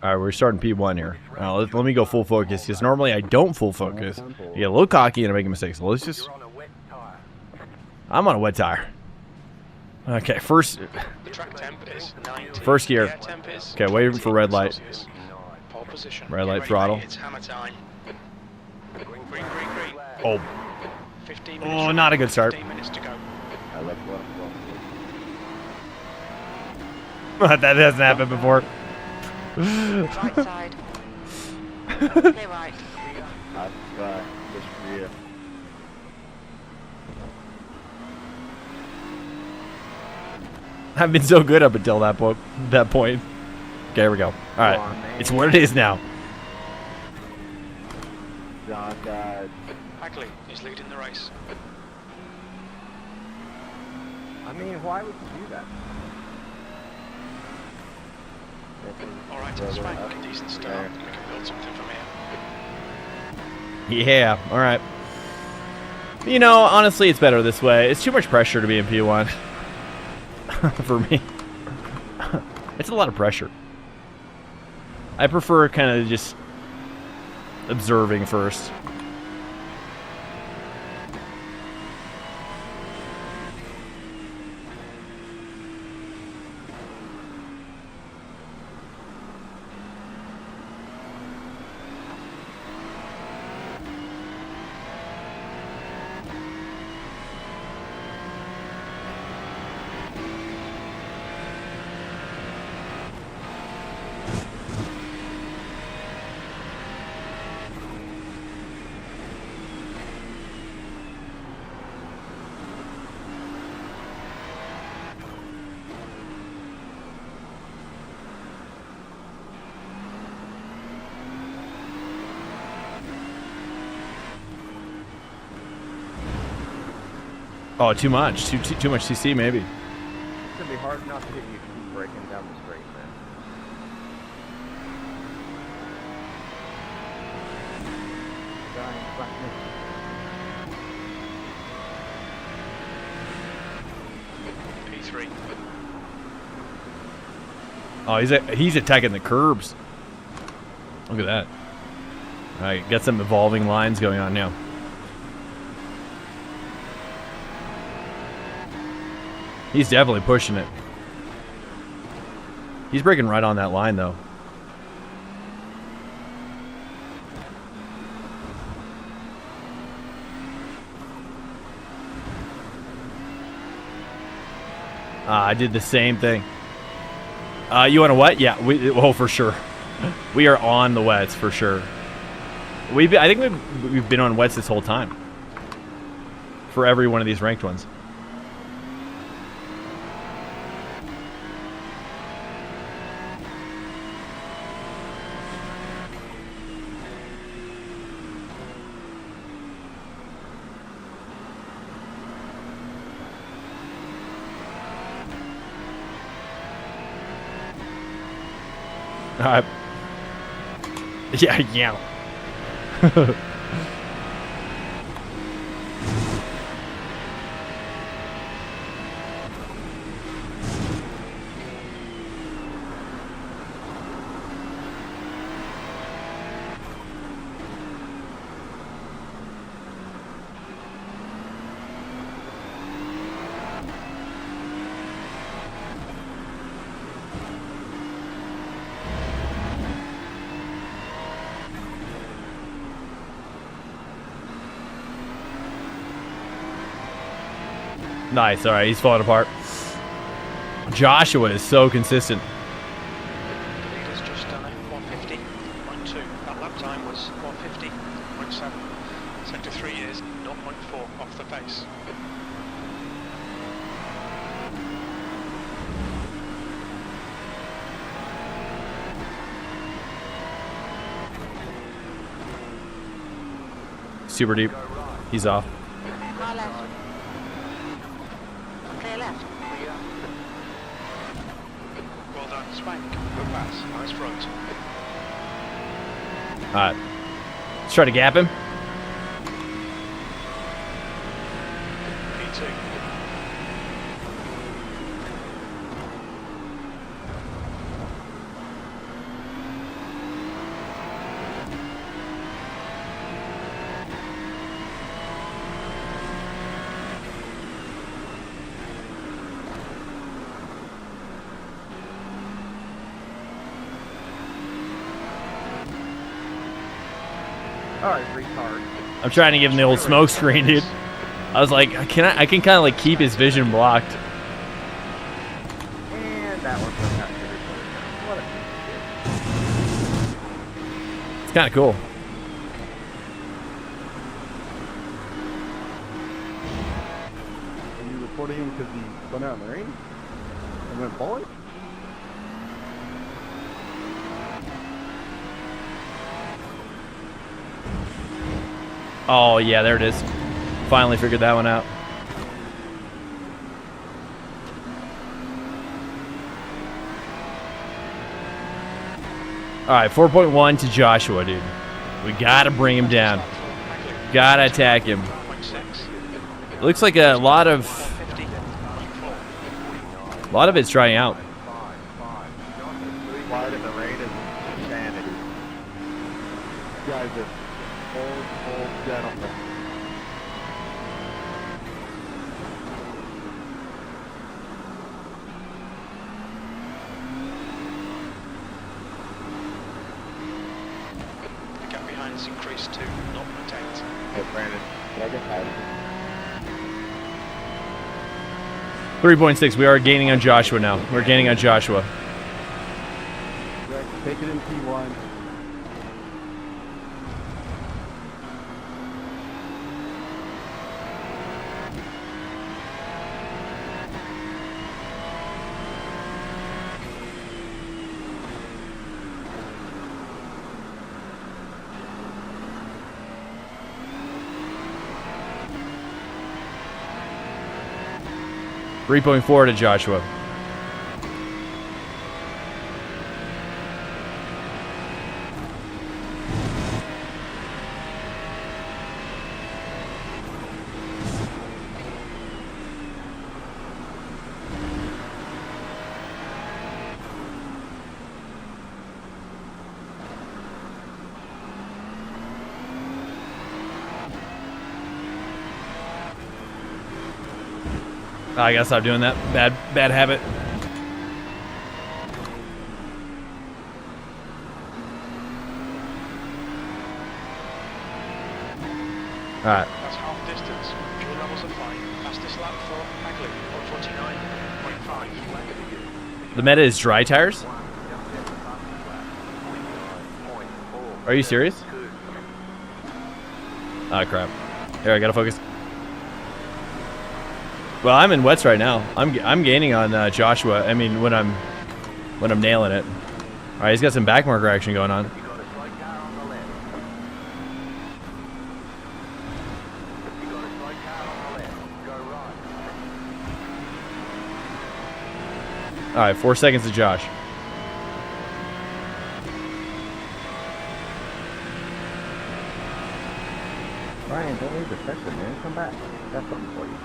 All right, we're starting P1 here. Let me go full focus, because normally I don't full focus. I get a little cocky and I make a mistake. So let's just... I'm on a wet tire. Okay, first The track temp is 90. First gear. The air temp is Okay, waiting for red light. Celsius. Pole position. Red Get light ready, throttle. mate. It's hammer time. Green. Oh, 15 minutes. Oh, remaining, not a good start. 15 minutes to go. I left one. that hasn't happened before. Right side. Clear right. I've just rear. I've been so good up until that point. Okay, here we go. All right, Come on, man. it's what it is now. John God. Hagley is leading the race. I mean, why would you do that? Alright, Swank, decent start. We can build something from here. Yeah, all right. You know, honestly, it's better this way. It's too much pressure to be in P1 for me. It's a lot of pressure. I prefer kind of just observing first. Oh, too much. Too much CC, maybe. It's gonna be hard enough to get you to keep breaking down the straight, man. P3. Oh, he's attacking the curbs. Look at that. All right, got some evolving lines going on now. He's definitely pushing it. He's breaking right on that line, though. I did the same thing. You want a wet? Yeah, oh, for sure. We are on the wets, for sure. I think we've been on wets this whole time. For every one of these ranked ones. Yeah. Nice. All right, he's falling apart. Joshua is so consistent. The leader's just done a 150.2. That lap time was 150.7. Sector 3 is 0.4 off the pace. Super deep. He's off. Car left. Clear left. Well done, Swank. Good pass. Nice front. All right. Let's try to gap him. P2. Alright, retard. I'm trying to give him the old smoke screen, dude. I was like, I can kind of like keep his vision blocked. And that one's going to have to record. What a piece of shit. It's kind of cool. Are you reporting him because he spun out in the rain? I went forward. Oh, yeah, there it is. Finally figured that one out. All right, 4.1 to Joshua, dude. We got to bring him down. Got to attack him. It looks like a lot of it's drying out. Wide in the rain is insanity. You guys are old gentlemen. The gap behind has increased to 0.8. Hey, Brandon, can I get tired? 3.6. We are gaining on Joshua now. We're gaining on Joshua. Rex, take it in P1. .4 to Joshua. I gotta stop doing that. Bad habit. Alright. That's half distance. Fuel levels are fine. Fastest lap for Hagley, 149.5. The meta is dry tires? Are you serious? Ah, crap. Here, I gotta focus. Well, I'm in wets right now. I'm gaining on Joshua. I mean, when I'm nailing it. All right, he's got some back marker action going on. All right, 4 seconds to Josh. Ryan, don't leave the pressure, man. Come back. Got something for you.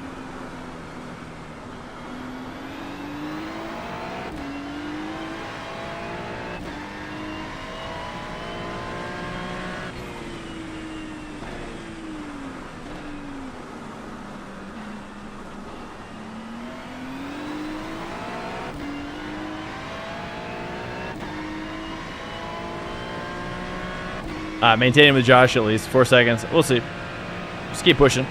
Maintaining with Josh at least. 4 seconds. We'll see. Just keep pushing.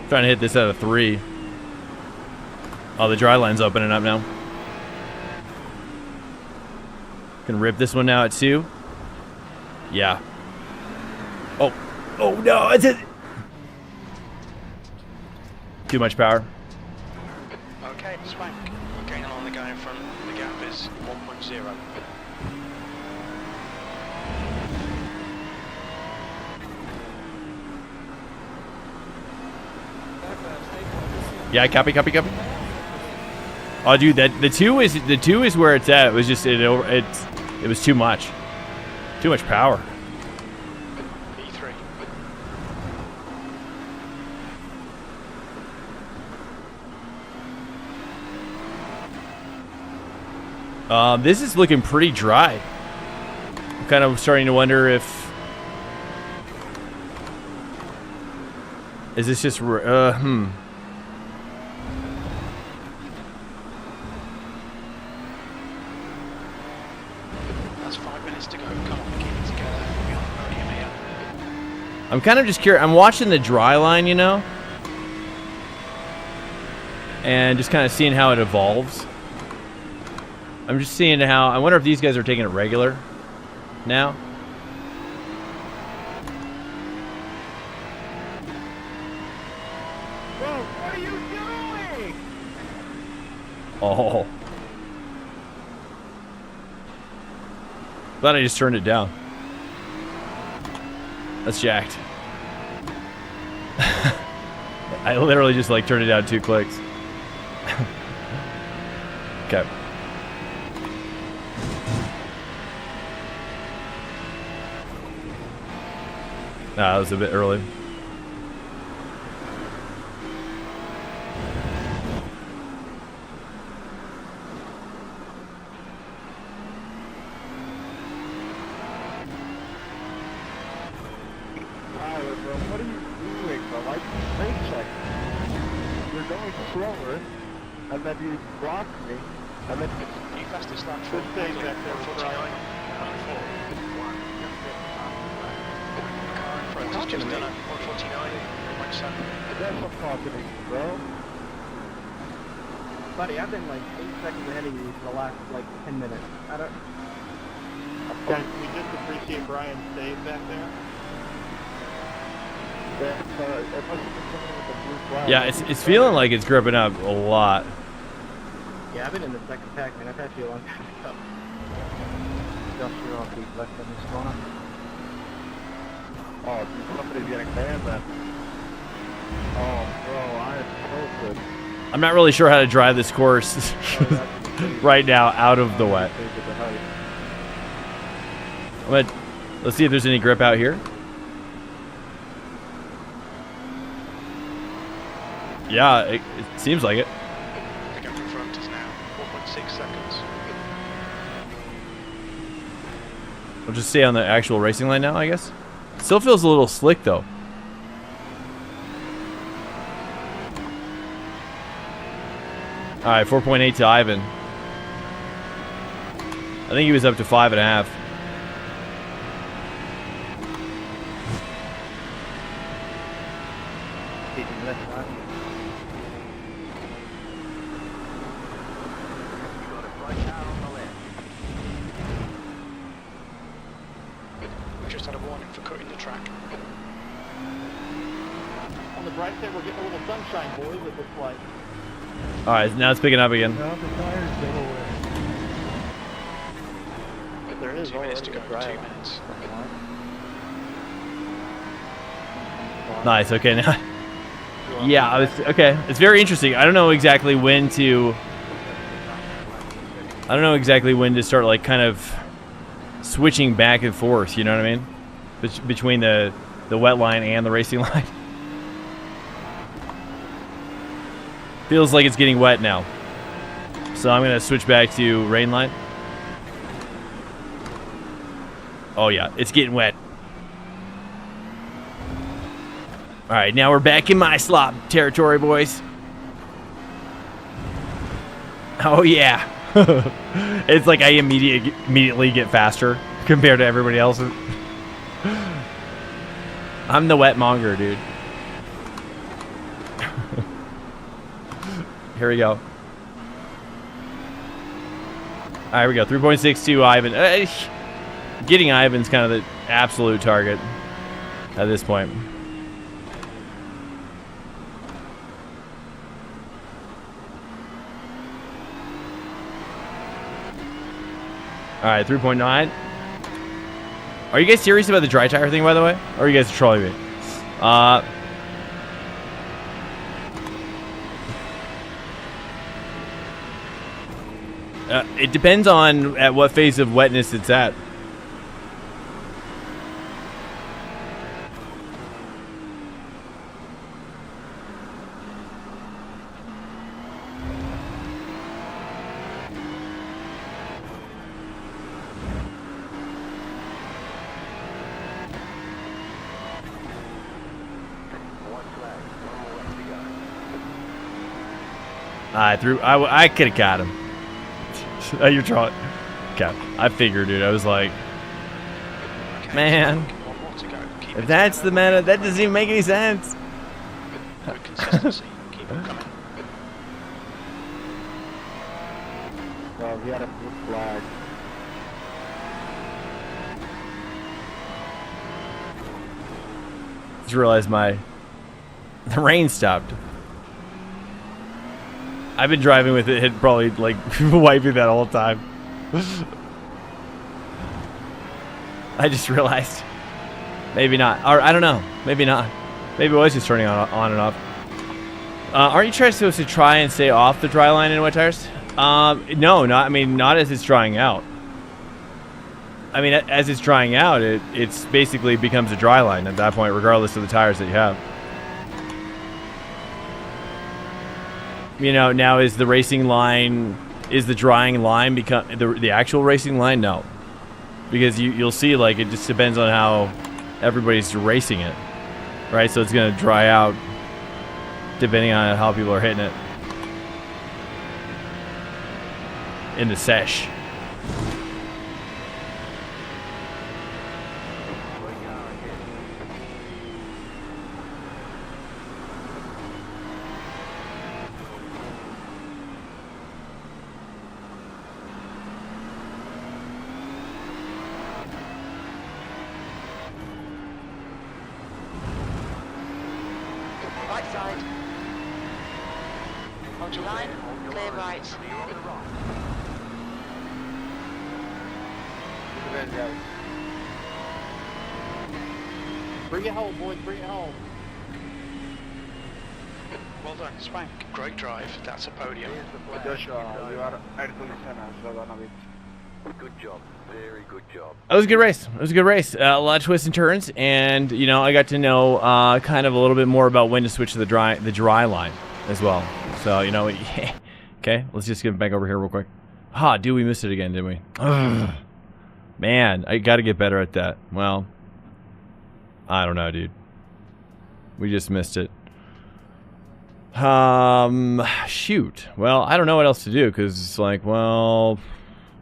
Trying to hit this out of 3. Oh, the dry line's opening up now. Can rip this one now at 2. Yeah. Oh. Oh, no. It's it. Too much power. Okay, Swank. Gaining on the guy in front. The gap is 1.0. Yeah, copy. Oh, dude, the two is where it's at. It was just it was too much power. E3. This is looking pretty dry. I'm kind of starting to wonder if is this just That's 5 minutes to go. Come on, keep it together. We're on the podium here. I'm kind of just curious. I'm watching the dry line, you know, and just kind of seeing how it evolves. I'm just seeing how. I wonder if these guys are taking it regular now. Oh. Thought I just turned it down. That's jacked. I literally just like turned it down 2 clicks. Okay. Nah, that was a bit early. What are you doing, bro? Like, brake check. You're going slower, and then you block me, and then New fastest lap for Good thing back there, 149.4. The car in front has just done a 149.7. that's what I'm talking to you, bro. Buddy, I've been like 8 seconds ahead of you for the last like 10 minutes. I don't. Guys, we just appreciate Brian's save back there. It must have been someone with a blue flag. Yeah, it's feeling like it's gripping up a lot. Yeah, I've been in the second pack, man. I've had you a long time ago. Just you're off the left in this corner. Oh, somebody's getting banned then. Oh, bro, I am so good. I'm not really sure how to drive this course right now out of the wet. Let's see if there's any grip out here. Yeah, it seems like it. The gap in front is now 4.6 seconds. I'll just stay on the actual racing line now, I guess. Still feels a little slick, though. All right, 4.8 to Ivan. I think he was up to 5.5. Keeping left right. We've just had a warning for cutting the track. On the bright side, we're getting a little sunshine, boys, it looks like. All right, now it's picking up again. Now the tire's still away. There is 2 minutes to already go. a 2 dry minutes. Nice. Okay, now. Yeah, okay. It's very interesting. I don't know exactly when to. I don't know exactly when to start, like, kind of switching back and forth. You know what I mean? Between the wet line and the racing line. Feels like it's getting wet now. So I'm gonna switch back to rain line. Oh yeah, it's getting wet. All right, now we're back in my slop territory, boys. Oh yeah. It's like I immediately get faster compared to everybody else. I'm the wet monger, dude. Here we go. All right, we go. 3.62 Ivan. Getting Ivan's kind of the absolute target at this point. All right, 3.9. Are you guys serious about the dry tire thing, by the way? Or are you guys trolling me? It depends on at what phase of wetness it's at. I could have got him. Oh, you're trying. Okay, I figured, dude. I was like, man, if that's the meta, that doesn't even make any sense. Good consistency. Keep it coming. Well, he had a blue flag. Just realized the rain stopped. I've been driving with it probably like wiping that all the time. I just realized. Maybe not. Or I don't know. Maybe not. Maybe it was just turning on and off. Aren't you supposed to try and stay off the dry line in wet tires? No, not. I mean, not as it's drying out. I mean, as it's drying out, it's basically becomes a dry line at that point, regardless of the tires that you have. You know, now is the racing line, is the drying line become the actual racing line? No, because you'll see, like, it just depends on how everybody's racing it, right? So it's gonna dry out depending on how people are hitting it in the sesh. Right side. Hold your line. Clear right. Bring it home, boys. Bring it home. Well done, Swank. Great drive. That's a podium. Joshua, you are Good job. Very good job. It was a good race. It was a good race. A lot of twists and turns, and you know, I got to know kind of a little bit more about when to switch to the dry line as well. So you know, okay, let's just get back over here real quick. Ha, dude, we missed it again, didn't we? Ugh. Man, I got to get better at that. Well, I don't know, dude. We just missed it. Shoot. Well, I don't know what else to do because it's like, well.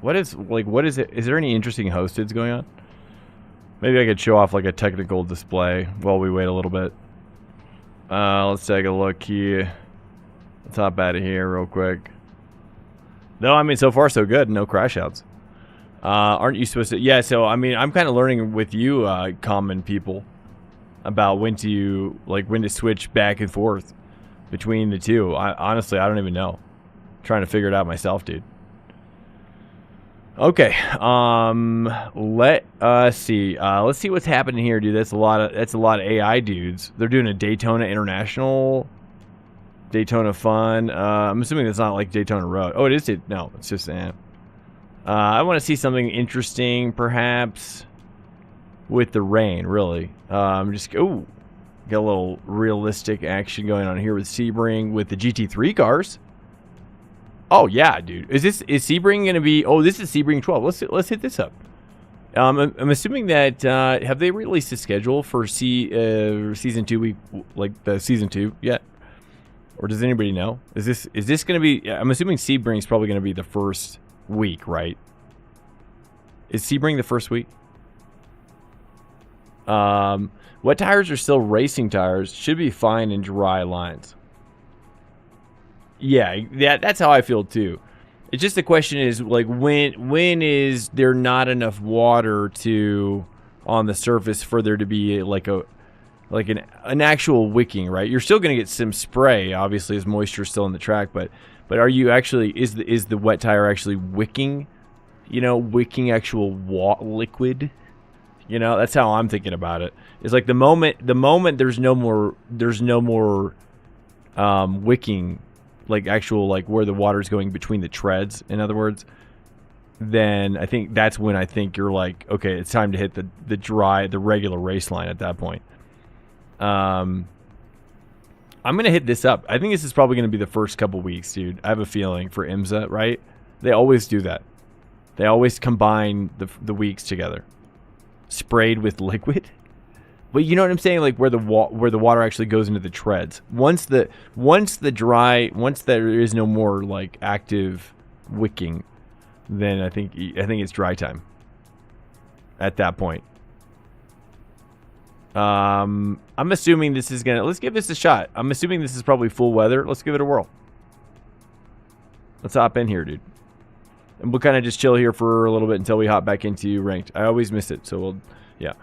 What is it? Is there any interesting hosteds going on? Maybe I could show off like a technical display while we wait a little bit. Let's take a look here. Let's hop out of here real quick. No, I mean, so far so good. No crash outs. Aren't you supposed to? Yeah, so I mean, I'm kind of learning with you common people about when to switch back and forth between the two. Honestly, I don't even know. I'm trying to figure it out myself, dude. Okay, let us see. Let's see what's happening here, dude. That's a lot of AI dudes. They're doing a Daytona International, Daytona Fun. I'm assuming it's not like Daytona Road. Oh, it is. No, it's just I want to see something interesting, perhaps, with the rain. Really, got a little realistic action going on here with Sebring with the GT3 cars. Oh yeah, dude. Is Sebring gonna be? Oh, this is Sebring 12. Let's hit this up. I'm assuming that have they released a schedule for season 2 like the season 2 yet, or does anybody know? Is this gonna be? I'm assuming Sebring's probably gonna be the first week, right? Is Sebring the first week? Wet tires are still racing tires. Should be fine in dry lines. Yeah, that's how I feel too. It's just the question is like when is there not enough water on the surface for there to be like an actual wicking, right? You're still going to get some spray, obviously, as moisture is still in the track, but are you actually is the wet tire actually wicking? You know, wicking actual liquid. You know, that's how I'm thinking about it. It's like the moment there's no more wicking. Like actual, like where the water's going between the treads, in other words, then I think that's when I think you're like, okay, it's time to hit the regular race line at that point. I'm gonna hit this up. I think this is probably gonna be the first couple weeks, dude. I have a feeling for IMSA, right? They always do that. They always combine the weeks together, sprayed with liquid. But you know what I'm saying, like where the water actually goes into the treads. Once there is no more like active wicking, then I think it's dry time. At that point, I'm assuming this is gonna. Let's give this a shot. I'm assuming this is probably full weather. Let's give it a whirl. Let's hop in here, dude, and we'll kind of just chill here for a little bit until we hop back into ranked. I always miss it, so yeah.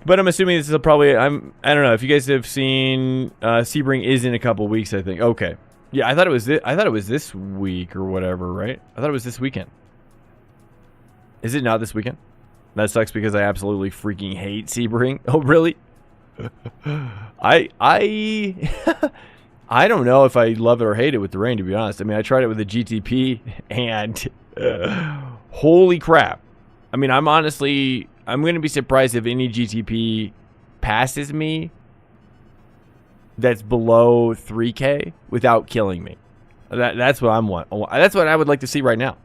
But I'm assuming this is probably, I don't know, if you guys have seen, Sebring is in a couple weeks, I think. Okay. Yeah, I thought it was this week or whatever, right? I thought it was this weekend. Is it not this weekend? That sucks because I absolutely freaking hate Sebring. Oh, really? I I don't know if I love it or hate it with the rain, to be honest. I mean, I tried it with the GTP, and holy crap. I mean, I'm going to be surprised if any GTP passes me that's below 3K without killing me. That's what I'm want. That's what I would like to see right now.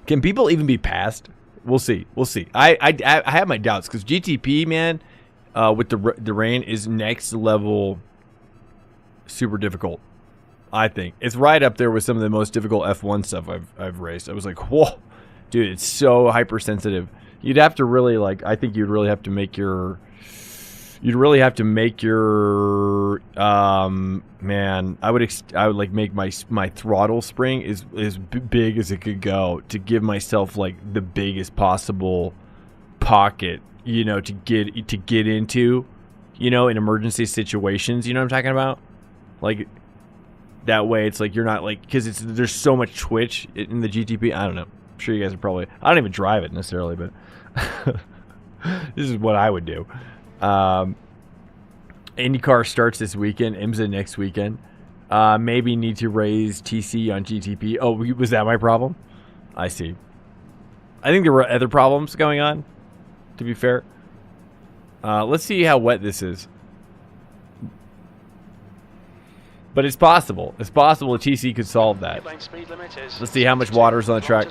Can people even be passed? We'll see. We'll see. I have my doubts because GTP, man, with the rain is next level super difficult. I think it's right up there with some of the most difficult F1 stuff I've raced. I was like, whoa, dude, it's so hypersensitive. You'd have to really I think you'd really have to make your man, I would like make my throttle spring as big as it could go to give myself like the biggest possible pocket, you know, to get into, you know, in emergency situations. You know what I'm talking about? Like that way, it's like you're not like, because there's so much twitch in the GTP. I don't know. I'm sure you guys are probably. I don't even drive it necessarily, but this is what I would do. IndyCar starts this weekend. IMSA next weekend. Maybe need to raise TC on GTP. Oh, was that my problem? I see. I think there were other problems going on, to be fair. Let's see how wet this is. But it's possible. It's possible a TC could solve that. Let's see how much water is on the track.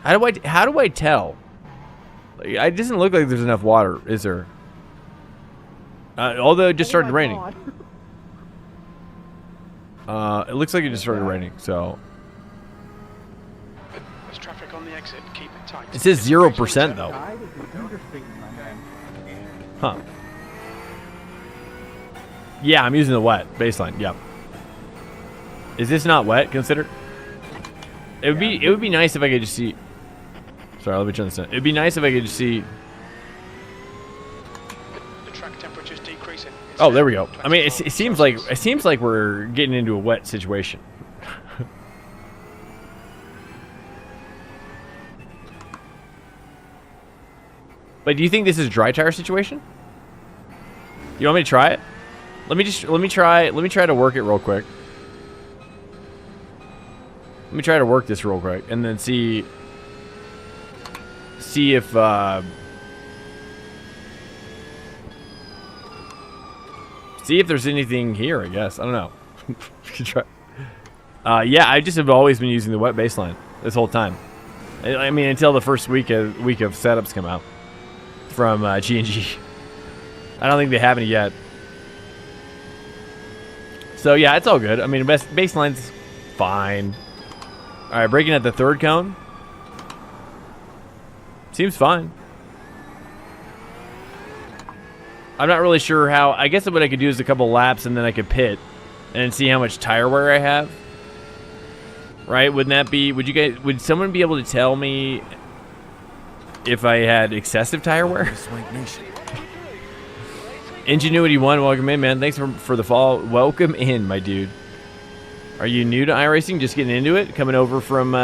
How do I tell? It doesn't look like there's enough water, is there? Although it just started raining. It looks like it just started raining, so. There's traffic on the exit. Keep it tight. It says 0% though. Huh. Yeah, I'm using the wet baseline. Yep. Is this not wet? Consider. It would be nice if I could just see. Sorry, let me turn this on. It'd be nice if I could just see. The track temperature's decreasing. Oh, there we go. I mean, it seems like we're getting into a wet situation. But do you think this is a dry tire situation? You want me to try it? Let me try to work it real quick. Let me try to work this real quick and then see if there's anything here, I guess. I don't know. Try. Yeah, I just have always been using the wet baseline this whole time. I mean, until the first week of setups come out from G&G. I don't think they have any yet. So yeah, it's all good. I mean, baseline's fine. All right, breaking at the third cone. Seems fine. I'm not really sure how. I guess what I could do is a couple laps and then I could pit and see how much tire wear I have. Right? Wouldn't that be? Would someone be able to tell me if I had excessive tire wear? Ingenuity1, welcome in, man. Thanks for the follow. Welcome in, my dude. Are you new to iRacing? Just getting into it? Coming over from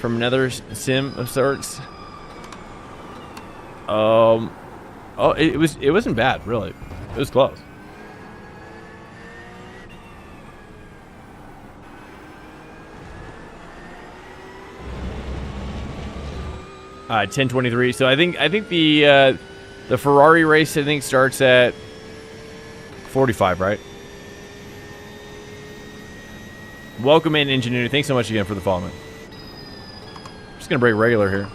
another sim of sorts? Oh, it wasn't bad, really. It was close. All right, 10:23. So I think the Ferrari race, I think, starts at 45, right? Welcome in, Ingenuity. Thanks so much again for the follow, man. Just gonna break regular here.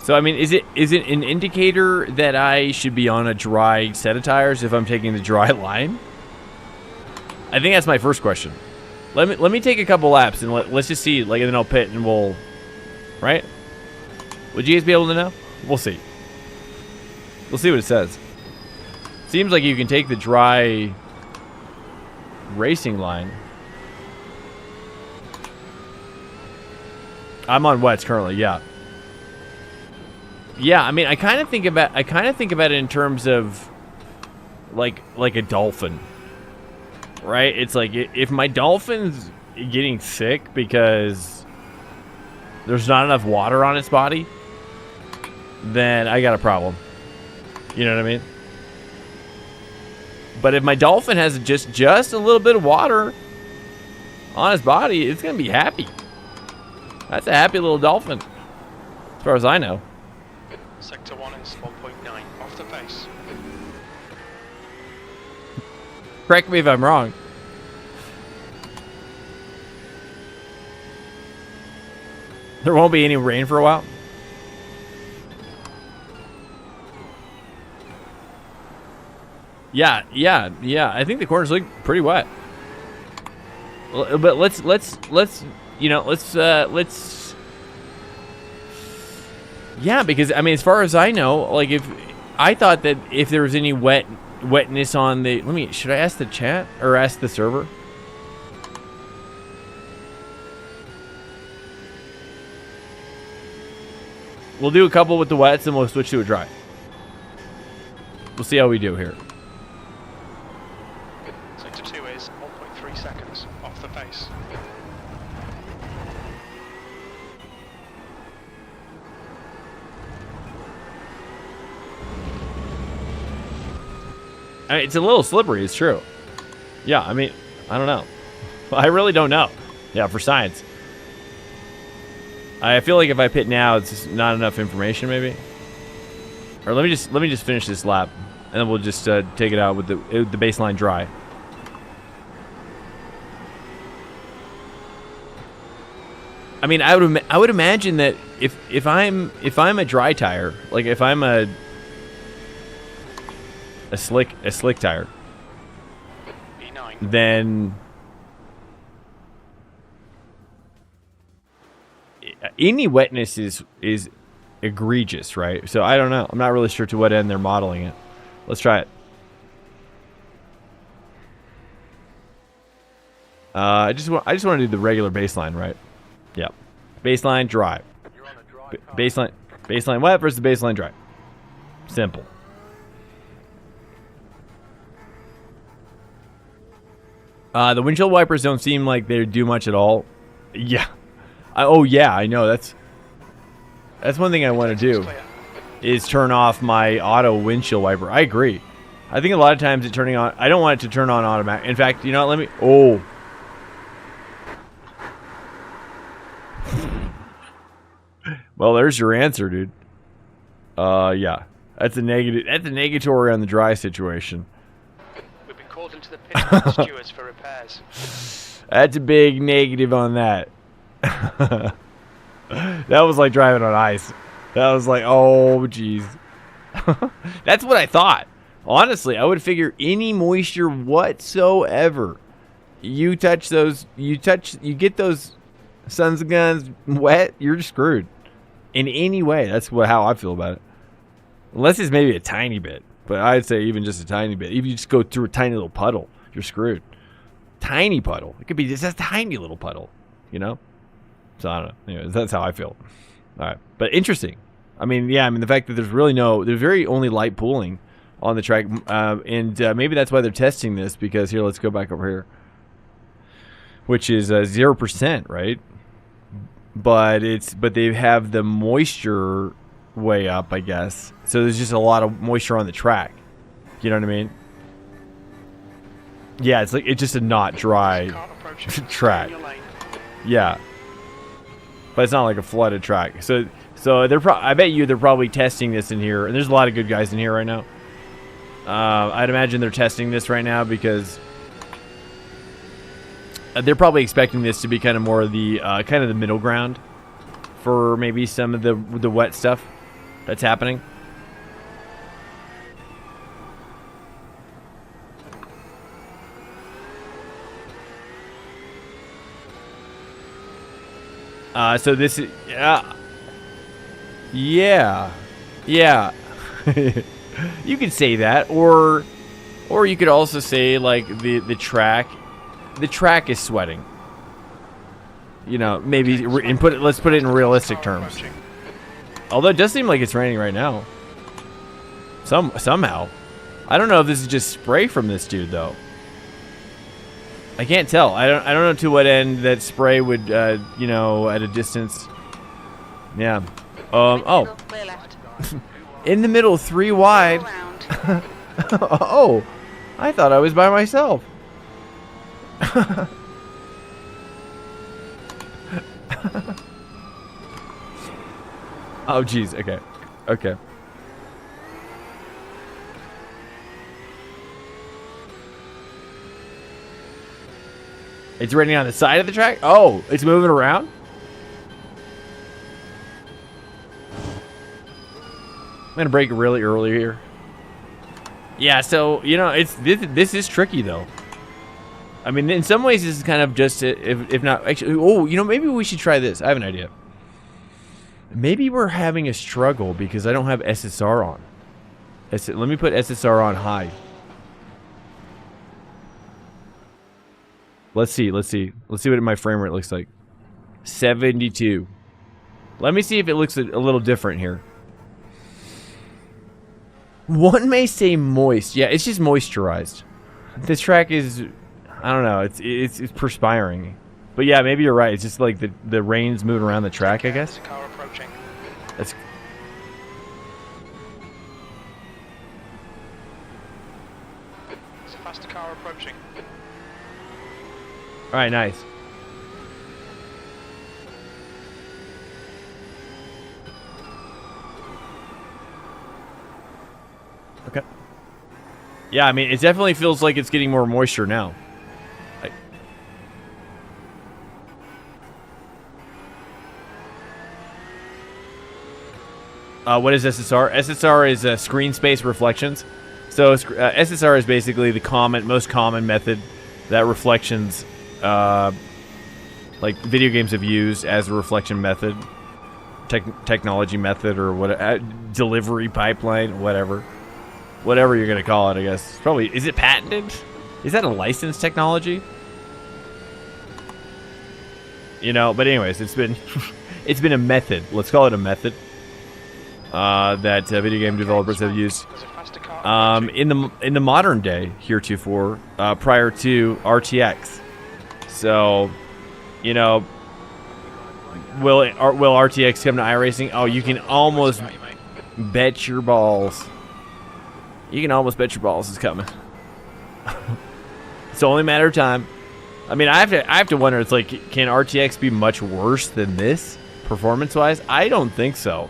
So I mean, is it an indicator that I should be on a dry set of tires if I'm taking the dry line? I think that's my first question. Let me take a couple laps and let's just see, like, and then I'll pit and we'll, right? Would you guys be able to know? We'll see. We'll see what it says. Seems like you can take the dry racing line. I'm on wets currently, yeah. Yeah, I mean, I kind of think about it in terms of like a dolphin, right? It's like if my dolphin's getting sick because there's not enough water on its body, then I got a problem. You know what I mean? But if my dolphin has just a little bit of water on his body, it's gonna be happy. That's a happy little dolphin, as far as I know. Sector 1 is 1.9 off the pace. Correct me if I'm wrong. There won't be any rain for a while. Yeah. I think the corners look pretty wet. But let's yeah, because I mean, as far as I know, like if I thought that if there was any wetness on the, should I ask the chat or ask the server? We'll do a couple with the wets and we'll switch to a dry. We'll see how we do here. Sector 2 is 1.3 seconds off the pace. I mean, it's a little slippery, it's true. Yeah, I mean, I don't know. I really don't know. Yeah, for science. I feel like if I pit now, it's just not enough information, maybe. Or let me just finish this lap, and then we'll just take it out with the baseline dry. I mean, I would imagine that if I'm a dry tire, like if I'm a slick tire, B9. then any wetness is egregious, right? So I don't know. I'm not really sure to what end they're modeling it. Let's try it. I just want to do the regular baseline, right? Yeah. Baseline dry. Baseline wet versus baseline dry. Simple. The windshield wipers don't seem like they do much at all. Yeah. Oh yeah, I know. That's one thing I want to do, is turn off my auto windshield wiper. I agree. I think a lot of times it's turning on. I don't want it to turn on automatic. In fact, you know what? Let me. Oh. Well, there's your answer, dude. Yeah. That's a negative. That's a negatory on the dry situation. We've been called into the pit by the stewards for repairs. That's a big negative on that. That was like driving on ice. That was like, oh, jeez. That's what I thought. Honestly, I would figure any moisture whatsoever. You touch those, you get those sons of guns wet, you're screwed. In any way, that's how I feel about it. Unless it's maybe a tiny bit. But I'd say even just a tiny bit. If you just go through a tiny little puddle, you're screwed. Tiny puddle. It could be just a tiny little puddle, you know? So I don't know. Anyways, that's how I feel. All right. But interesting. I mean, yeah, the fact that there's very only light pooling on the track. And maybe that's why they're testing this, because here, let's go back over here. Which is 0%, right? But they have the moisture way up, I guess. So there's just a lot of moisture on the track. You know what I mean? Yeah, it's just a not dry track. Yeah. But it's not like a flooded track. So I bet you they're probably testing this in here. And there's a lot of good guys in here right now. I'd imagine they're testing this right now because they're probably expecting this to be kind of more of the kind of the middle ground for maybe some of the wet stuff that's happening. So this is yeah. You could say that, or you could also say like the track is sweating. You know, maybe let's put it in realistic terms. Although it does seem like it's raining right now. Somehow. I don't know if this is just spray from this dude though. I can't tell. I don't know to what end that spray would you know, at a distance. Yeah. Oh. Clear left. In the middle, 3 wide. Around. Oh. I thought I was by myself. Oh jeez, okay. Okay. It's raining on the side of the track? Oh, it's moving around? I'm gonna brake really early here. Yeah, so, you know, this is tricky though. I mean, in some ways this is kind of just, if not, actually, oh, you know, maybe we should try this. I have an idea. Maybe we're having a struggle because I don't have SSR on. Let me put SSR on high. Let's see what my frame rate looks like. 72. Let me see if it looks a little different here. One may say moist. Yeah, it's just moisturized. This track is, I don't know, it's perspiring. But yeah, maybe you're right. It's just like the rain's moving around the track, I guess. Car approaching. That's There's a faster car approaching. all right, nice. Okay. Yeah, I mean, it definitely feels like it's getting more moisture now. What is SSR? SSR is screen space reflections. So SSR is basically the most common method that reflections, like video games have used as a reflection method, technology method, or what, delivery pipeline, whatever you're gonna call it. I guess probably, is it patented? Is that a licensed technology? You know, but anyways, it's been it's been a method. Let's call it a method. That video game developers have used in the modern day heretofore, prior to RTX. So, you know, will RTX come to iRacing? Oh, you can almost bet your balls. You can almost bet your balls it's coming. It's only a matter of time. I mean, I have to wonder. It's like, can RTX be much worse than this performance-wise? I don't think so.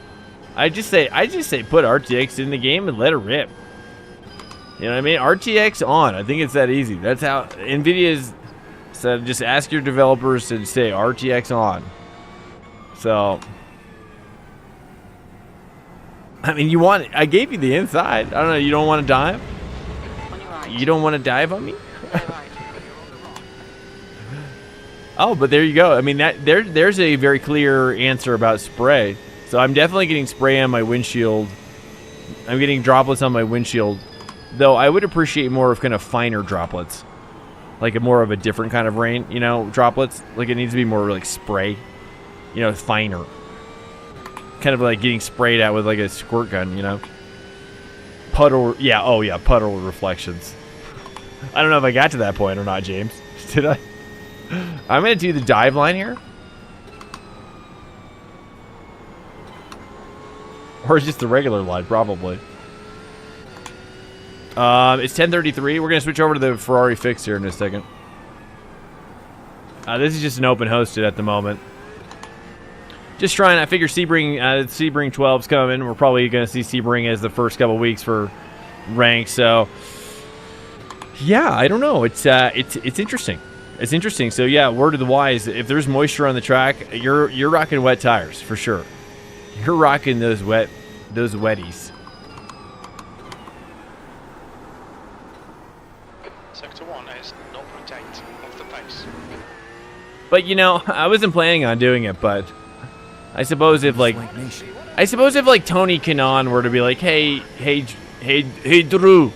I just say put RTX in the game and let it rip. You know what I mean? RTX on. I think it's that easy. That's how NVIDIA's said. Just ask your developers to say RTX on. So, I mean, I gave you the inside. I don't know. You don't want to dive? On your right. You don't want to dive on me? Clear right. Oh, but there you go. I mean, there's a very clear answer about spray. So I'm definitely getting spray on my windshield. I'm getting droplets on my windshield. Though I would appreciate more of kind of finer droplets. Like more of a different kind of rain, you know, droplets. Like it needs to be more like spray. You know, finer. Kind of like getting sprayed out with like a squirt gun, you know. Puddle, yeah, oh yeah, puddle reflections. I don't know if I got to that point or not, James. Did I? I'm going to do the dive line here. Or just the regular line, probably. It's 10:33. We're going to switch over to the Ferrari fix here in a second. This is just an open hosted at the moment. Just trying. I figure Sebring 12's coming. We're probably going to see Sebring as the first couple weeks for rank. So, yeah, I don't know. It's interesting. It's interesting. So yeah, word of the wise: if there's moisture on the track, you're rocking wet tires for sure. You're rocking those wetties. Sector 1 is 0.8 off the pace. But you know, I wasn't planning on doing it, but I suppose if like Tony Kanaan were to be like, hey Drew,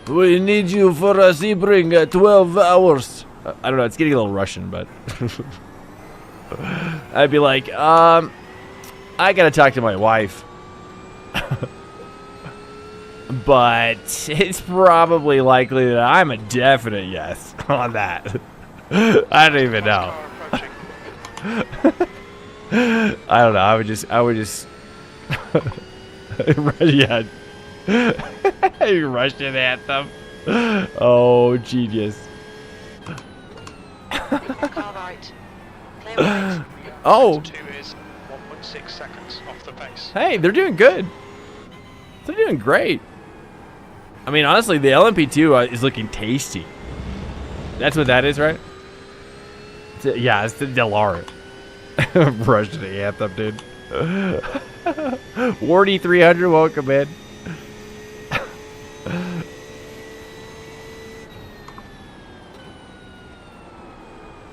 we need you for a Sebring at 12 hours. I don't know, it's getting a little Russian, but I'd be like, I gotta talk to my wife. But it's probably likely that I'm a definite yes on that. I don't even know. I don't know. I would just yeah. Russian anthem. Oh, genius. Car right. Clear right. Oh. 2 is 1.6 seconds off the pace. Hey, they're doing good. They're doing great. I mean, honestly, the LMP2 is looking tasty. That's what that is, right? Yeah, it's the Delara. Russian anthem, dude. Wardy 300, welcome in.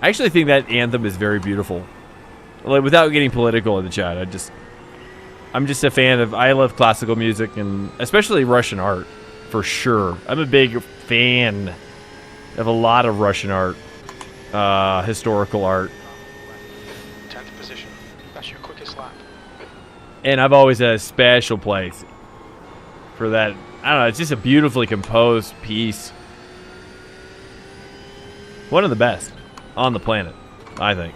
I actually think that anthem is very beautiful. Like, without getting political in the chat, I'm just a fan of. I love classical music and especially Russian art, for sure. I'm a big fan of a lot of Russian art, historical art. 10th position. That's your quickest lap. And I've always had a special place for that. I don't know, it's just a beautifully composed piece. One of the best on the planet, I think.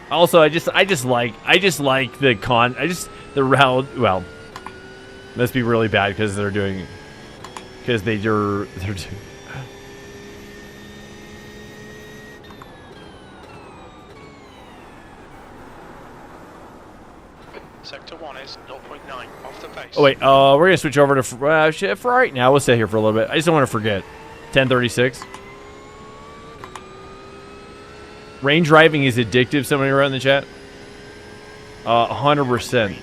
Also, I just like the route. Well, must be really bad because they're doing Sector 1 is 0.9 off the pace. Oh wait, we're gonna switch over to Ferrari now. We'll stay here for a little bit. I just don't want to forget. 1036. Rain driving is addictive. Somebody wrote in the chat. 100%.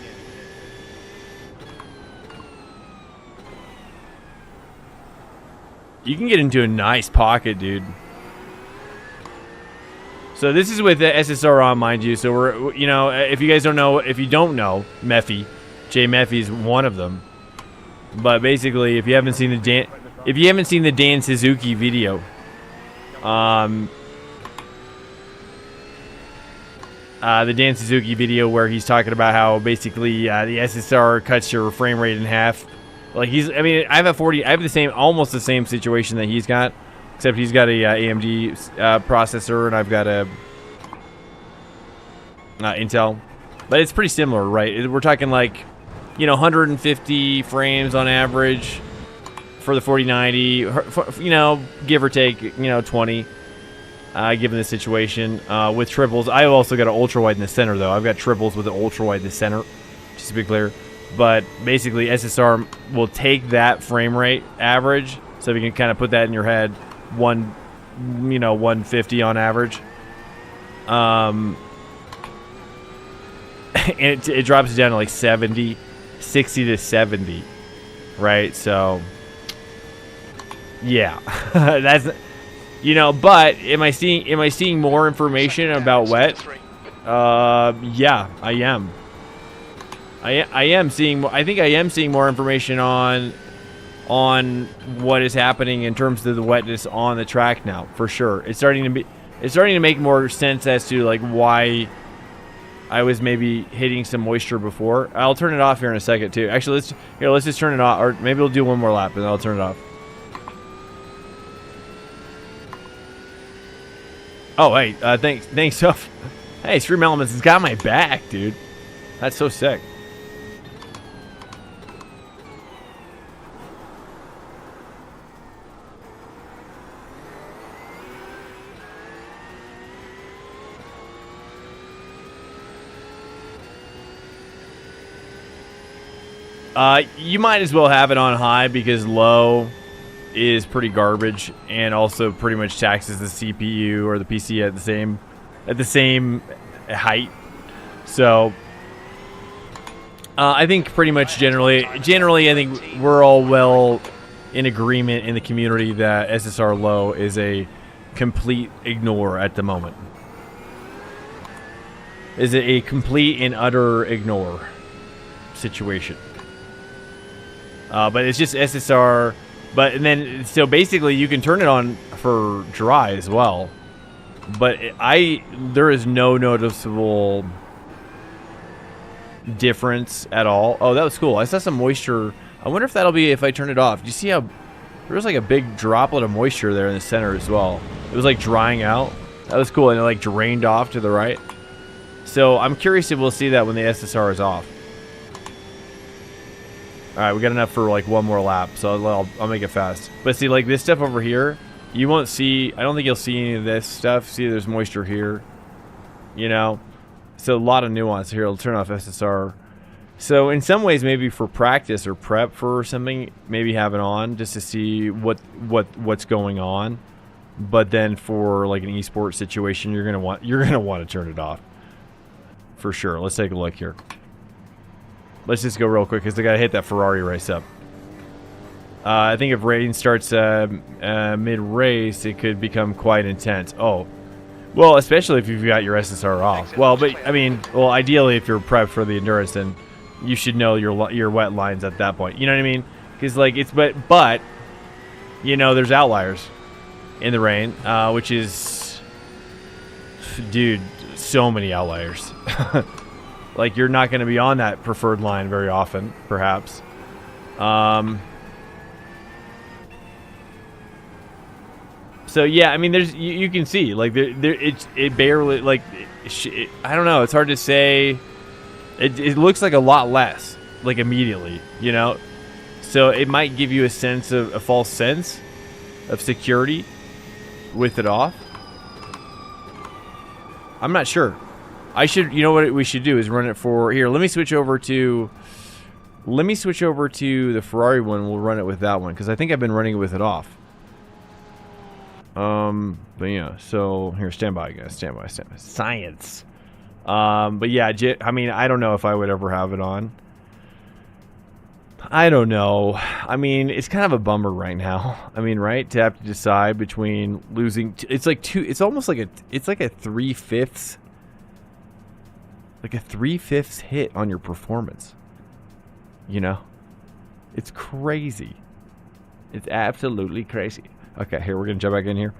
You can get into a nice pocket, dude. So this is with the SSR on, mind you. So we're, you know, if you guys don't know, if you don't know, Meffy, Jay Meffy is one of them. But basically, if you haven't seen the Dan Suzuki video, the Dan Suzuki video where he's talking about how basically the SSR cuts your frame rate in half. Like I mean, I have almost the same situation that he's got, except he's got a AMD processor and I've got a Intel, but it's pretty similar, right? We're talking like, you know, 150 frames on average for the 4090, you know, give or take, you know, 20. Given the situation with triples, I've also got an ultra wide in the center though. I've got triples with an ultra wide in the center, just to be clear. But basically, SSR will take that frame rate average, so you can kind of put that in your head, 150 on average. And it drops it down to like 60 to 70, right? So yeah, that's. You know, but am I seeing more information about wet? Yeah, I am. I am seeing. I think I am seeing more information on what is happening in terms of the wetness on the track now, for sure. It's starting to make more sense as to like why I was maybe hitting some moisture before. I'll turn it off here in a second too. Actually, let's just turn it off, or maybe we'll do one more lap and then I'll turn it off. Oh, hey, thanks. Hey, Stream Elements has got my back, dude. That's so sick. You might as well have it on high because low is pretty garbage and also pretty much taxes the CPU or the PC at the same height. So I think pretty much generally I think we're all well in agreement in the community that SSR low is a complete ignore at the moment. Is it a complete and utter ignore situation? But it's just SSR But and then so basically you can turn it on for dry as well. But there is no noticeable difference at all. Oh, that was cool. I saw some moisture. I wonder if that'll be if I turn it off. Do you see how there was like a big droplet of moisture there in the center as well? It was like drying out. That was cool, and it like drained off to the right. So I'm curious if we'll see that when the SSR is off. All right, we got enough for like one more lap, so I'll make it fast. But see, like this stuff over here, you won't see. I don't think you'll see any of this stuff. See, there's moisture here. You know, so a lot of nuance here. I'll turn off SSR. So in some ways, maybe for practice or prep for something, maybe have it on just to see what's going on. But then for like an esports situation, you're gonna want to turn it off for sure. Let's take a look here. Let's just go real quick because they gotta hit that Ferrari race up. I think if rain starts mid-race, it could become quite intense. Oh, well, especially if you've got your SSR off. Well, but I mean, well, ideally, if you're prepped for the endurance, then you should know your wet lines at that point. You know what I mean? Because like it's but you know, there's outliers in the rain, which is, dude, so many outliers. Like you're not going to be on that preferred line very often, perhaps. So yeah, I mean, there's you can see like it barely like I don't know. It's hard to say. It looks like a lot less like immediately, you know. So it might give you a sense of a false sense of security with it off. I'm not sure. I should, you know what we should do is run it for here. Let me switch over to the Ferrari one. We'll run it with that one because I think I've been running it with it off. But yeah, so here, stand by, guys, stand by. Science. But yeah, I mean, I don't know if I would ever have it on. I don't know. I mean, it's kind of a bummer right now. I mean, right, to have to decide between losing. It's like it's almost like it's like a 3/5. Like a 3/5 hit on your performance. You know? It's crazy. It's absolutely crazy. Okay, here, we're going to jump back in here.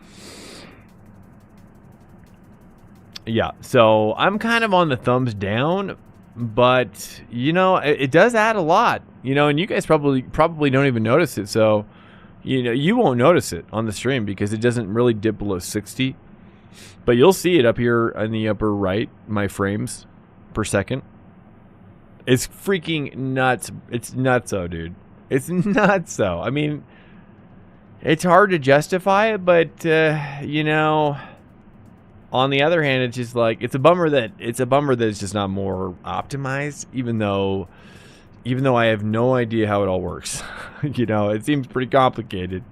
Yeah, so I'm kind of on the thumbs down, but, you know, it does add a lot. You know, and you guys probably don't even notice it, so, you know, you won't notice it on the stream because it doesn't really dip below 60. But you'll see it up here in the upper right, my frames per second. It's freaking nuts. It's nutso, dude. It's nutso. I mean, it's hard to justify it, but you know, on the other hand, it's just like it's a bummer that it's just not more optimized. Even though I have no idea how it all works. You know, it seems pretty complicated.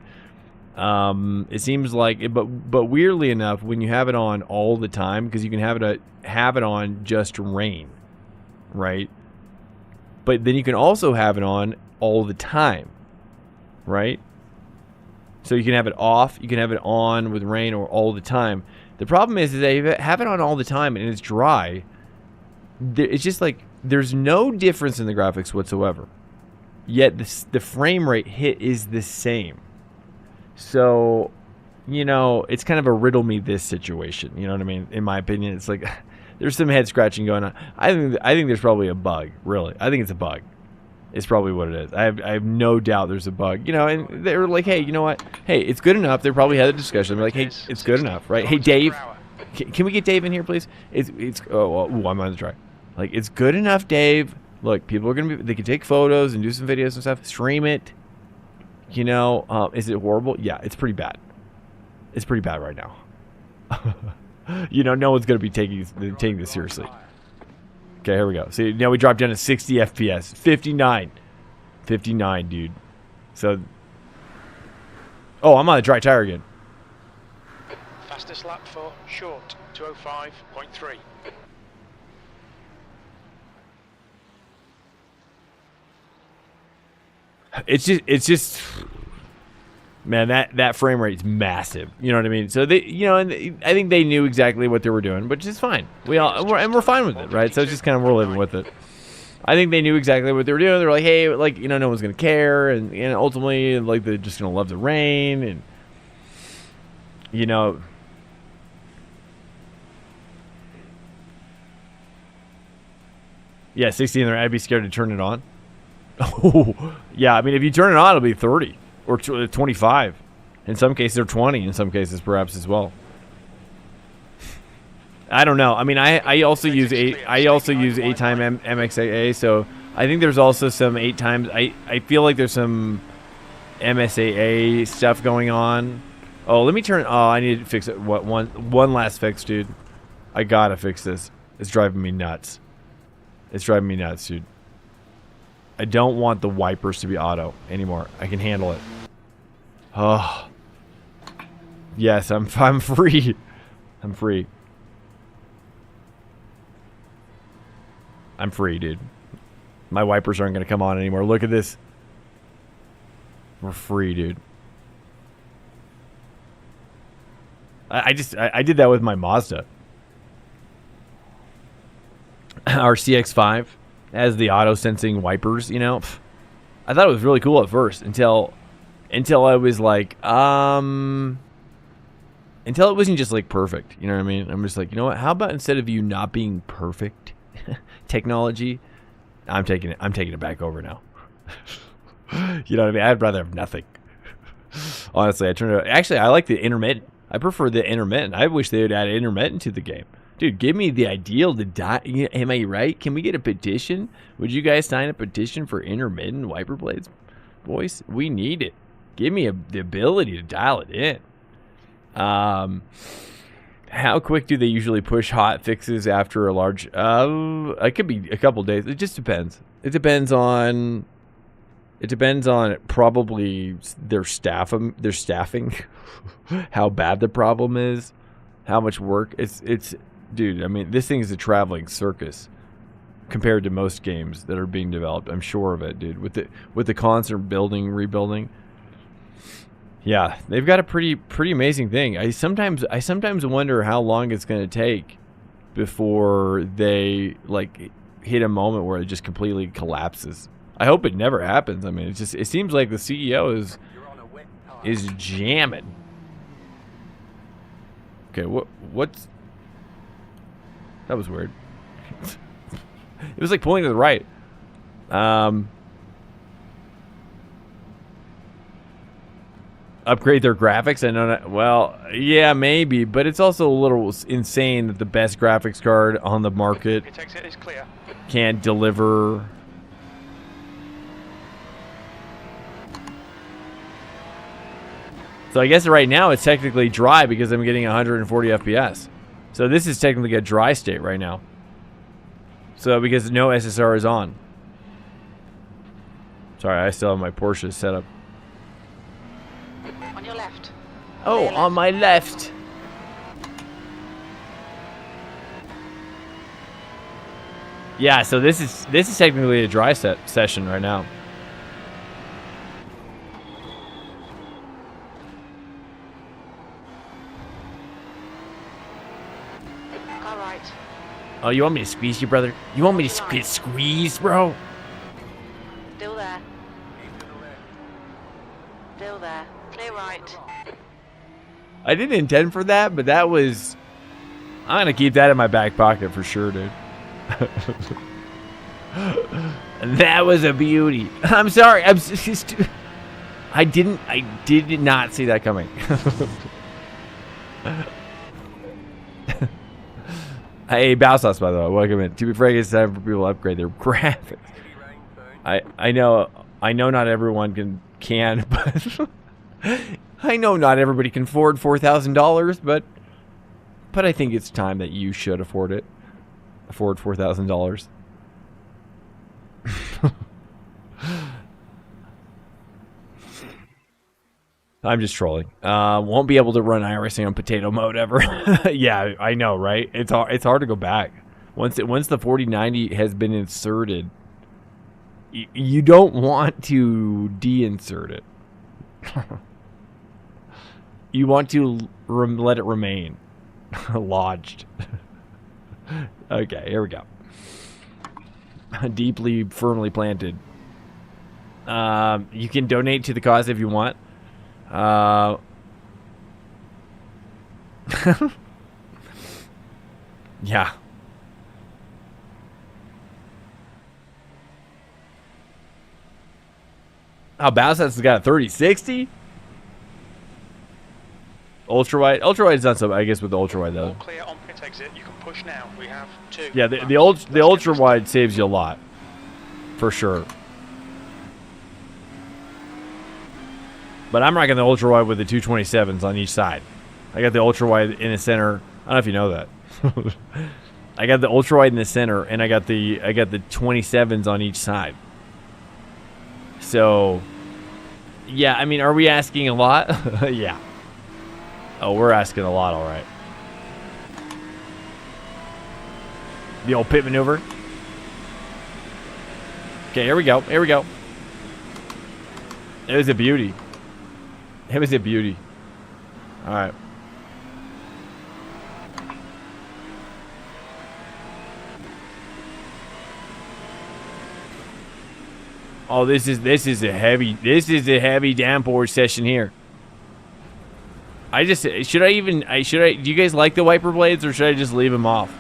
It seems like it, but weirdly enough, when you have it on all the time, because you can have it on just rain, right? But then you can also have it on all the time, right? So you can have it off, you can have it on with rain, or all the time. The problem is that if you have it on all the time and it's dry, it's just like there's no difference in the graphics whatsoever. Yet the frame rate hit is the same. So, you know, it's kind of a riddle me this situation. You know what I mean? In my opinion, it's like there's some head scratching going on. I think there's probably a bug. Really, I think it's a bug. It's probably what it is. I have no doubt there's a bug. You know, and they were like, hey, you know what? Hey, it's good enough. They probably had a discussion. They're like, hey, it's good enough, right? Hey, Dave, can we get Dave in here, please? I'm on the try. Like, it's good enough, Dave. Look, people are gonna they can take photos and do some videos and stuff. Stream it. You know, is it horrible? Yeah, it's pretty bad. It's pretty bad right now. You know, no one's gonna be taking this seriously. Okay, here we go. See, now we dropped down to 60 FPS. 59. 59, dude. So, oh, I'm on a dry tire again. Fastest lap for short, 205.3. It's just, man, that frame rate's massive. You know what I mean? So they, you know, and I think they knew exactly what they were doing, which is fine. We're fine with it, right? So it's just kind of we're living with it. I think they knew exactly what they were doing. They're like, hey, like, you know, no one's gonna care, and ultimately, like, they're just gonna love the rain, and you know. Yeah, 60 in there. I'd be scared to turn it on. Oh, yeah. I mean, if you turn it on, it'll be 30 or 25. In some cases, or 20. In some cases, perhaps as well. I don't know. I mean, I also use 8-time MXAA, so I think there's also some 8 times. I feel like there's some MSAA stuff going on. Oh, let me turn. Oh, I need to fix it. What one last fix, dude? I gotta fix this. It's driving me nuts. It's driving me nuts, dude. I don't want the wipers to be auto anymore. I can handle it. Oh. Yes, I'm free. I'm free. I'm free, dude. My wipers aren't going to come on anymore. Look at this. We're free, dude. I did that with my Mazda. Our CX-5 has the auto-sensing wipers, you know. I thought it was really cool at first until I was like, until it wasn't just like perfect, you know what I mean? I'm just like, you know what? How about instead of you not being perfect technology, I'm taking it back over now. You know what I mean? I'd rather have nothing. Honestly, actually, I like the intermittent. I prefer the intermittent. I wish they would add intermittent to the game. Dude, give me the ideal to die. Am I right? Can we get a petition? Would you guys sign a petition for intermittent wiper blades? Boys, we need it. Give me the ability to dial it in. How quick do they usually push hot fixes after a large... it could be a couple days. It just depends. It depends on probably their staffing, how bad the problem is, how much work. It's dude, I mean, this thing is a traveling circus compared to most games that are being developed. I'm sure of it, dude. With the constant rebuilding. Yeah, they've got a pretty amazing thing. I sometimes wonder how long it's going to take before they like hit a moment where it just completely collapses. I hope it never happens. I mean, it seems like the CEO is jamming. Okay, what's that was weird. It was like pulling to the right. Upgrade their graphics? I know not. Well, yeah, maybe, but it's also a little insane that the best graphics card on the market can't deliver. So I guess right now it's technically dry because I'm getting 140 FPS. So this is technically a dry state right now. So because no SSR is on. Sorry, I still have my Porsche set up. On your left. Oh, on my left. Yeah, so this is technically a dry session right now. All right. Oh, you want me to squeeze you, brother? You want me to get squeezed, bro? Still there. Still there. Clear right. I didn't intend for that, but that was... I'm going to keep that in my back pocket for sure, dude. That was a beauty. I'm sorry. I did not see that coming. Hey, Bow Sauce, by the way, welcome in. To be frank, it's time for people to upgrade their graphics. I know not everyone can, but I know not everybody can afford $4,000, but I think it's time that you should afford it. Afford $4,000. I'm just trolling. Won't be able to run iRacing on potato mode ever. Yeah, I know, right? It's hard to go back. Once the 4090 has been inserted, you don't want to de-insert it. You want to let it remain lodged. Okay, here we go. Deeply, firmly planted. You can donate to the cause if you want. Yeah. Oh, Bowset's got a 3060? Ultrawide. Ultrawide's not so, I guess, with the ultrawide though. All clear on pit exit. You can push now. We have 2. Yeah, the ultrawide saves you a lot, for sure. But I'm rocking the ultrawide with the 227s on each side. I got the ultrawide in the center. I don't know if you know that. I got the ultrawide in the center, and I got the 27s on each side. So, yeah, I mean, are we asking a lot? Yeah. Oh, we're asking a lot, all right. The old pit maneuver. Okay, here we go. Here we go. It was a beauty. It was a beauty. All right. Oh, this is a heavy downpour session here. Do you guys like the wiper blades, or should I just leave them off?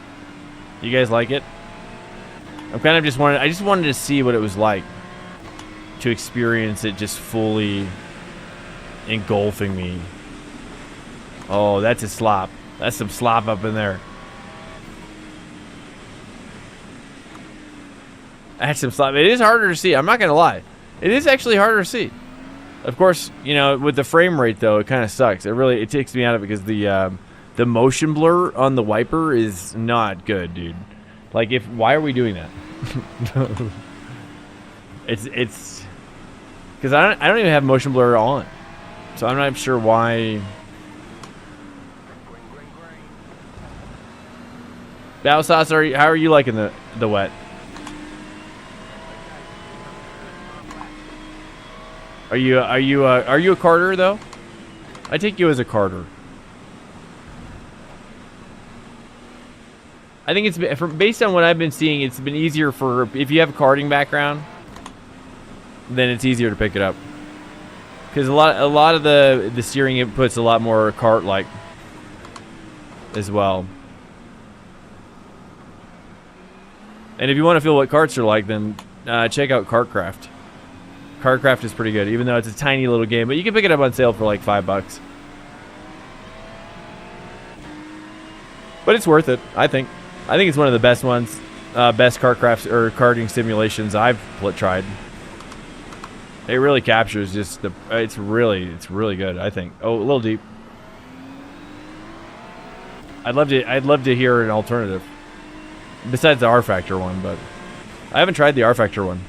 You guys like it? I just wanted to see what it was like to experience it just fully engulfing me. Oh, that's a slop. That's some slop up in there. That's some slop. It is harder to see. I'm not gonna lie. It is actually harder to see. Of course, you know, with the frame rate though, it kind of sucks. It takes me out of it because the motion blur on the wiper is not good, dude. Like, why are we doing that? it's because I don't even have motion blur on, so I'm not sure why. Bow Sauce, how are you liking the wet? Are you a carter though? I take you as a carter. I think based on what I've been seeing, it's been easier for if you have a karting background, then it's easier to pick it up. Because a lot of the steering input's a lot more kart-like as well. And if you want to feel what karts are like, then check out Kartcraft. Kartcraft is pretty good, even though it's a tiny little game, but you can pick it up on sale for like $5. But it's worth it, I think. I think it's one of the best ones, best Kartcraft or karting simulations I've tried. It really captures just it's really good, I think. Oh, a little deep. I'd love to hear an alternative besides the R Factor one, but I haven't tried the R Factor one.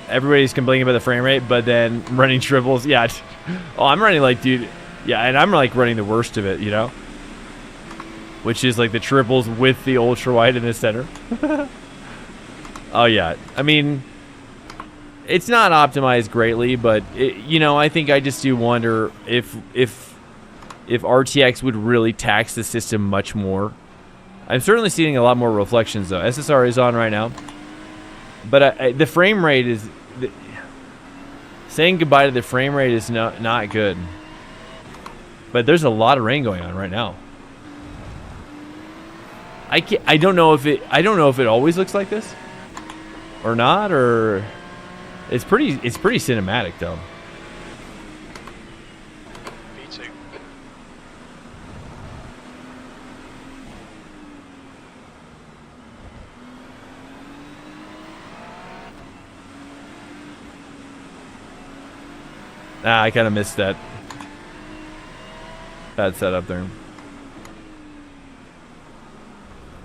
Everybody's complaining about the frame rate, but then running triples, yeah. Oh, I'm running like, dude, yeah, and I'm like running the worst of it, you know, which is like the triples with the ultra wide in the center. Oh yeah, I mean, it's not optimized greatly, but you know, I think I just do wonder if RTX would really tax the system much more. I'm certainly seeing a lot more reflections though. SSR is on right now, but the frame rate is. Saying goodbye to the frame rate is not good. But there's a lot of rain going on right now. I don't know if it always looks like this or not, or it's pretty cinematic though. V2. I kind of missed that bad setup there.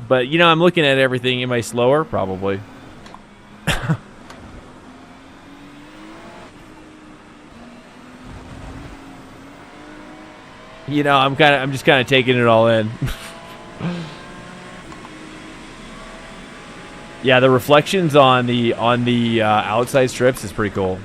But, you know, I'm looking at everything. Am I slower? Probably. You know, I'm just kind of taking it all in. Yeah, the reflections on the outside strips is pretty cool.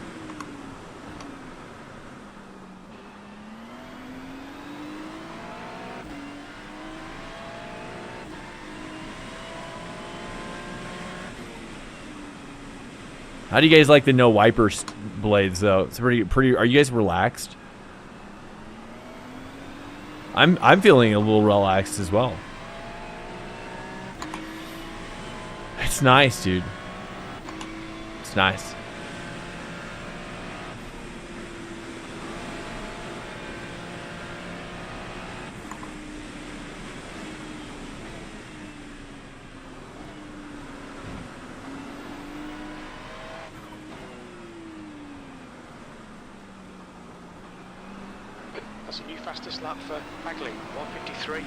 How do you guys like the no wipers blades though? It's pretty. Are you guys relaxed? I'm feeling a little relaxed as well. It's nice, dude. It's nice. That's a new fastest lap for Bagley, 153.4.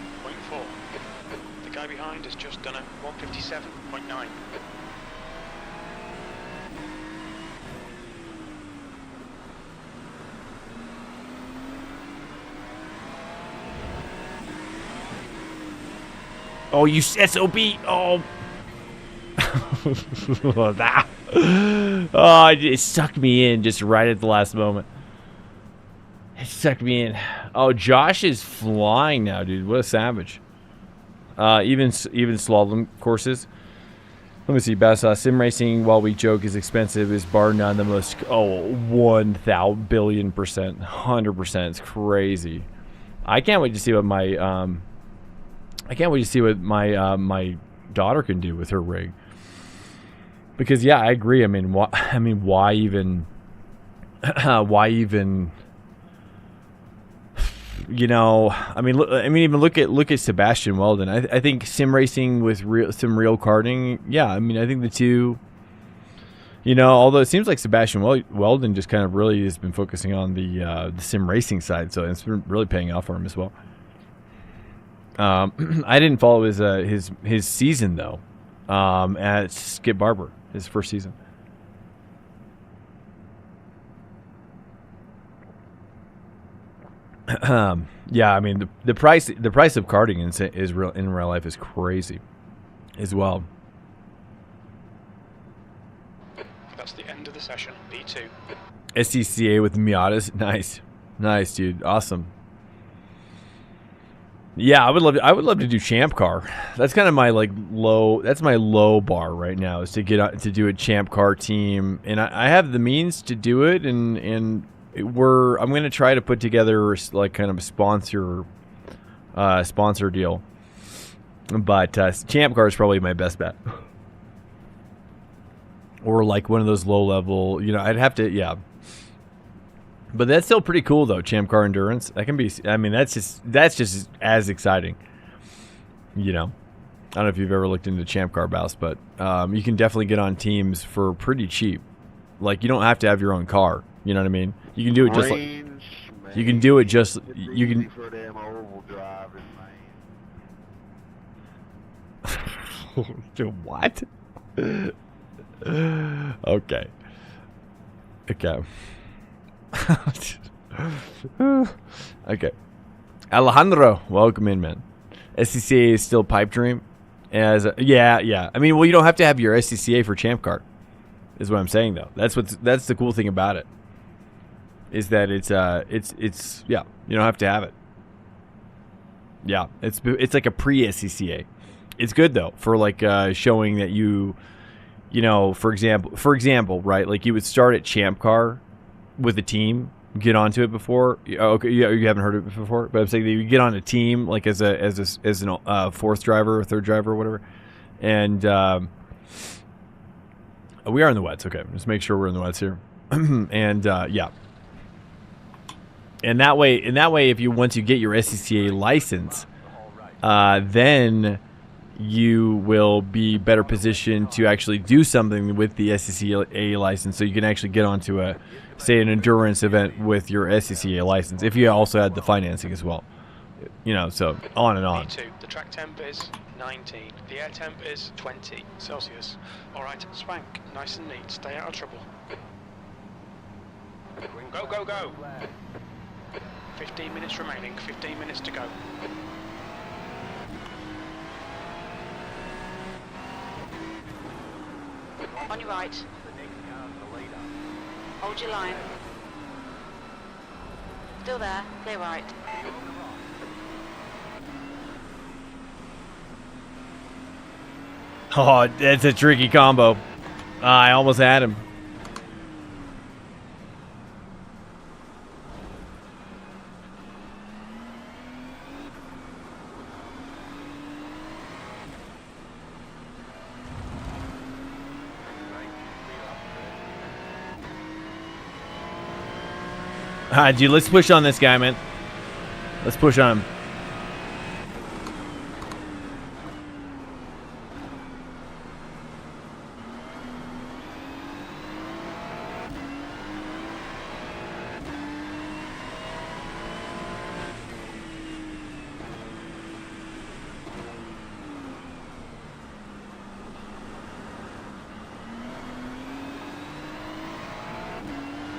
The guy behind has just done a 157.9. Oh, you SOB! Oh. Oh, it sucked me in just right at the last moment. It sucked me in. Oh, Josh is flying now, dude. What a savage. Even slalom courses. Let me see. Bass sim racing, while we joke is expensive, is bar none the most. Oh, 1,000 billion%, 100%. It's crazy. I can't wait to see what my my daughter can do with her rig. Because yeah, I agree. I mean, why even? Why even? You know, even look at Sebastian Weldon. I think sim racing with some real karting. Yeah, I mean, I think the two. You know, although it seems like Sebastian Weldon just kind of really has been focusing on the sim racing side, so it's been really paying off for him as well. I didn't follow his season though, at Skip Barber, his first season. Yeah, I mean the price of karting in real life is crazy, as well. That's the end of the session. B2. SCCA with Miatas, nice, dude, awesome. Yeah, I would love to do Champ Car. That's kind of my low bar right now, is to do a Champ Car team, and I have the means to do it, and I'm going to try to put together like kind of a sponsor deal, but Champ Car is probably my best bet, or like one of those low level. You know, I'd have to, yeah. But that's still pretty cool though, Champ Car Endurance. That can be, I mean, that's just as exciting. You know, I don't know if you've ever looked into Champ Car, Bass, but you can definitely get on teams for pretty cheap. Like, you don't have to have your own car. You know what I mean? You can do it just like, you can do it just, you can. For them oval drivers, man. Do what? Okay. Okay. Alejandro, welcome in, man. SCCA is still pipe dream. Yeah. I mean, well, you don't have to have your SCCA for Champ Car, is what I'm saying though. That's the cool thing about it. Is that it's yeah, you don't have to have it. Yeah, it's like a pre-SCCA. It's good though for like showing that you know, for example, right? Like you would start at Champ Car with a team, get onto it before. Okay, you haven't heard of it before, but I'm saying that you get on a team like as a fourth driver or third driver or whatever, and we are in the wets. Okay, just make sure we're in the wets here, and yeah. And that way, if once you get your SCCA license, then you will be better positioned to actually do something with the SCCA license, so you can actually get onto an endurance event with your SCCA license, if you also had the financing as well. You know, so on and on. B2, the track temp is 19, the air temp is 20 Celsius. Alright, Swank, nice and neat, stay out of trouble. Go! 15 minutes remaining, 15 minutes to go. On your right. Hold your line. Still there, clear right. Oh, that's a tricky combo. I almost had him. Alright, dude, let's push on this guy, man. Let's push on him.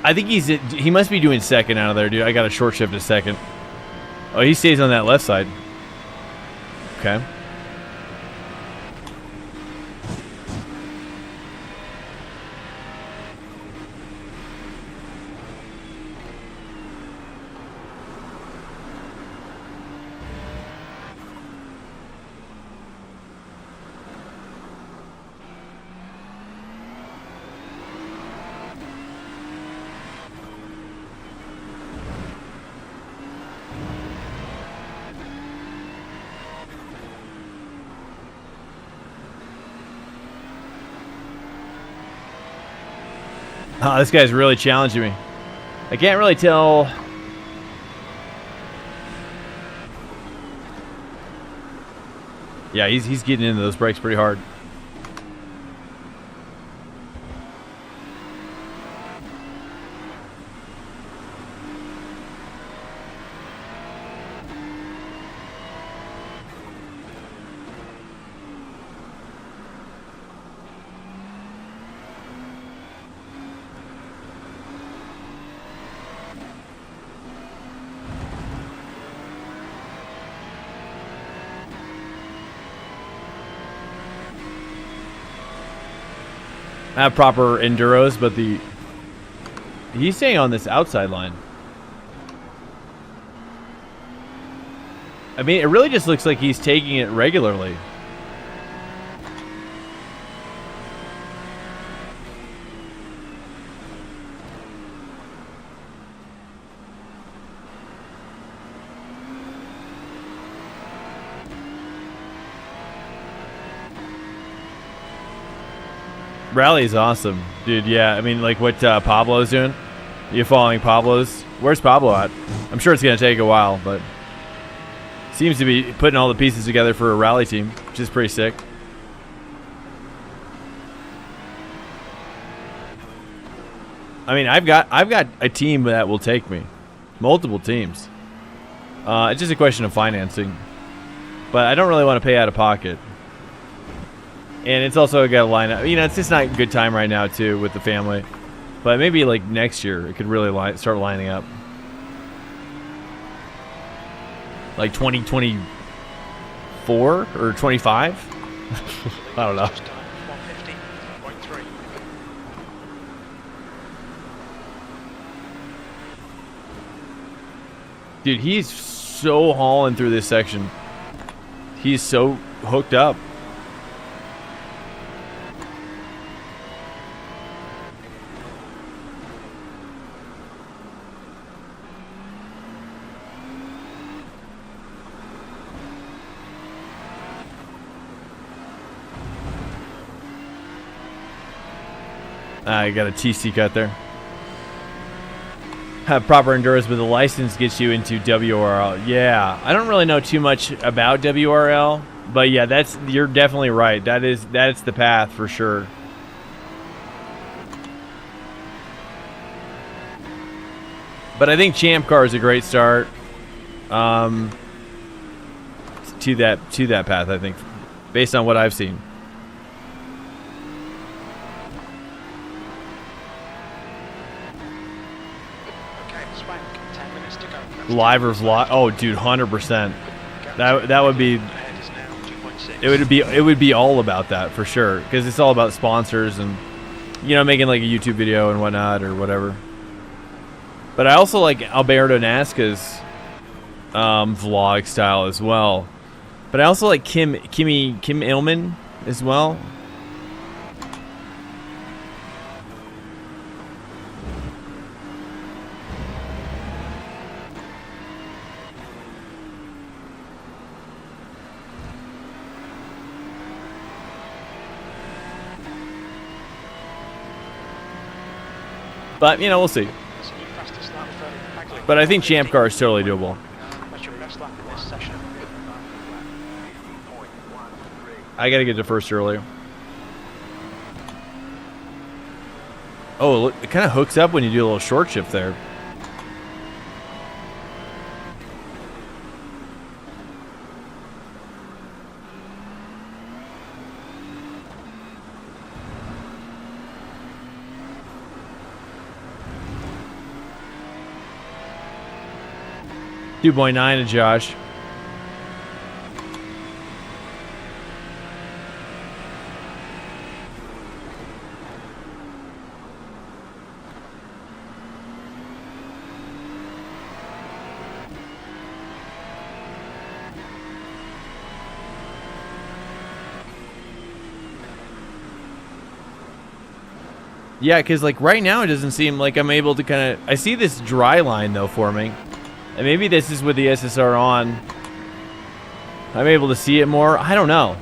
I think he must be doing second out of there, dude. I got a short shift to second. Oh, he stays on that left side. Okay. Oh, this guy's really challenging me. I can't really tell. Yeah, he's getting into those brakes pretty hard. I have proper enduros, but he's staying on this outside line. I mean, it really just looks like he's taking it regularly. Rally is awesome, dude. Yeah, I mean, like what Pablo's doing. You following Pablo's? Where's Pablo at? I'm sure it's gonna take a while, but seems to be putting all the pieces together for a rally team, which is pretty sick. I mean, I've got a team that will take me, multiple teams. It's just a question of financing, but I don't really want to pay out of pocket. And it's also got to line up. You know, it's just not a good time right now, too, with the family. But maybe, like, next year, it could really start lining up. Like 2024 or 25? I don't know. Dude, he's so hauling through this section. He's so hooked up. I got a TC cut there. Have proper endurance, but the license gets you into WRL. Yeah, I don't really know too much about WRL, but yeah, you're definitely right. That's the path for sure. But I think Champ Car is a great start to that path. I think, based on what I've seen. Live or vlog? Oh, dude, 100%. That would be. It would be all about that for sure, because it's all about sponsors and, you know, making like a YouTube video and whatnot or whatever. But I also like Alberto Nasca's vlog style as well. But I also like Kim Illman as well. But, you know, we'll see. But I think Champ Car is totally doable. That's your best lap in this session. I gotta get to first earlier. Oh, look, it kind of hooks up when you do a little short shift there. $2.9 to Josh. Yeah, because like right now it doesn't seem like I'm able to kind of... I see this dry line though forming. And maybe this is with the SSR on. I'm able to see it more. I don't know.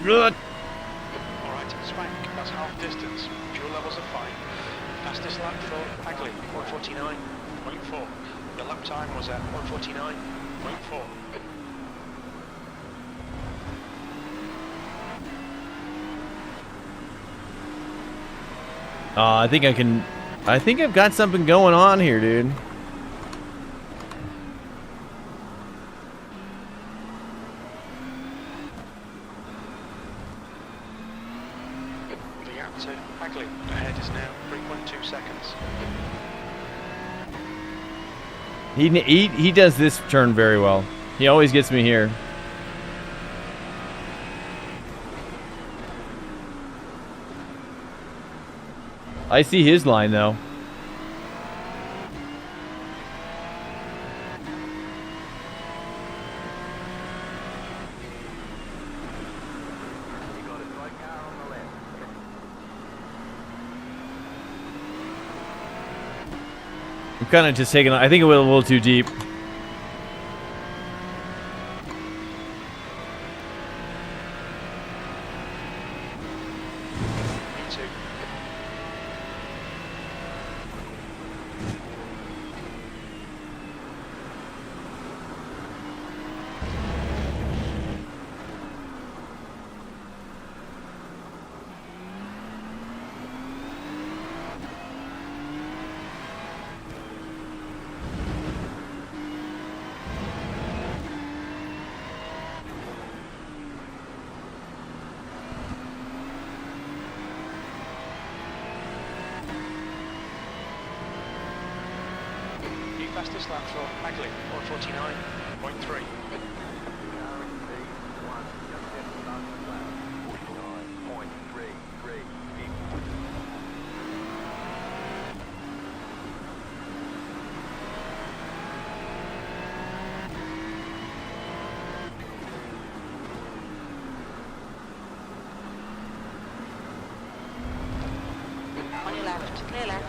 Good. Alright, Swank, that's half distance. Fuel levels are fine. Fastest lap for Hagley, 149.4. The lap time was at 149.4. I think I can... I think I've got something going on here, dude. The gap to Hagley ahead is now 3.2 seconds. He does this turn very well. He always gets me here. I see his line though. I'm kind of just taking... I think it went a little too deep. Fastest lap for Hagley, 149.3. On your left, clear left.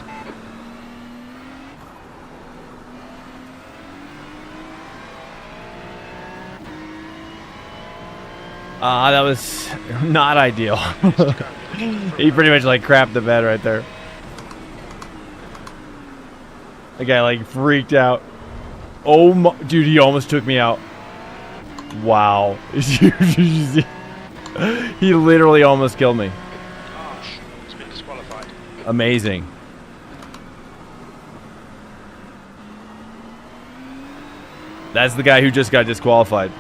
That was not ideal. He pretty much like crapped the bed right there. The guy like freaked out. Oh my, dude, he almost took me out. Wow. He literally almost killed me. Harsh. It's been disqualified. Amazing. That's the guy who just got disqualified.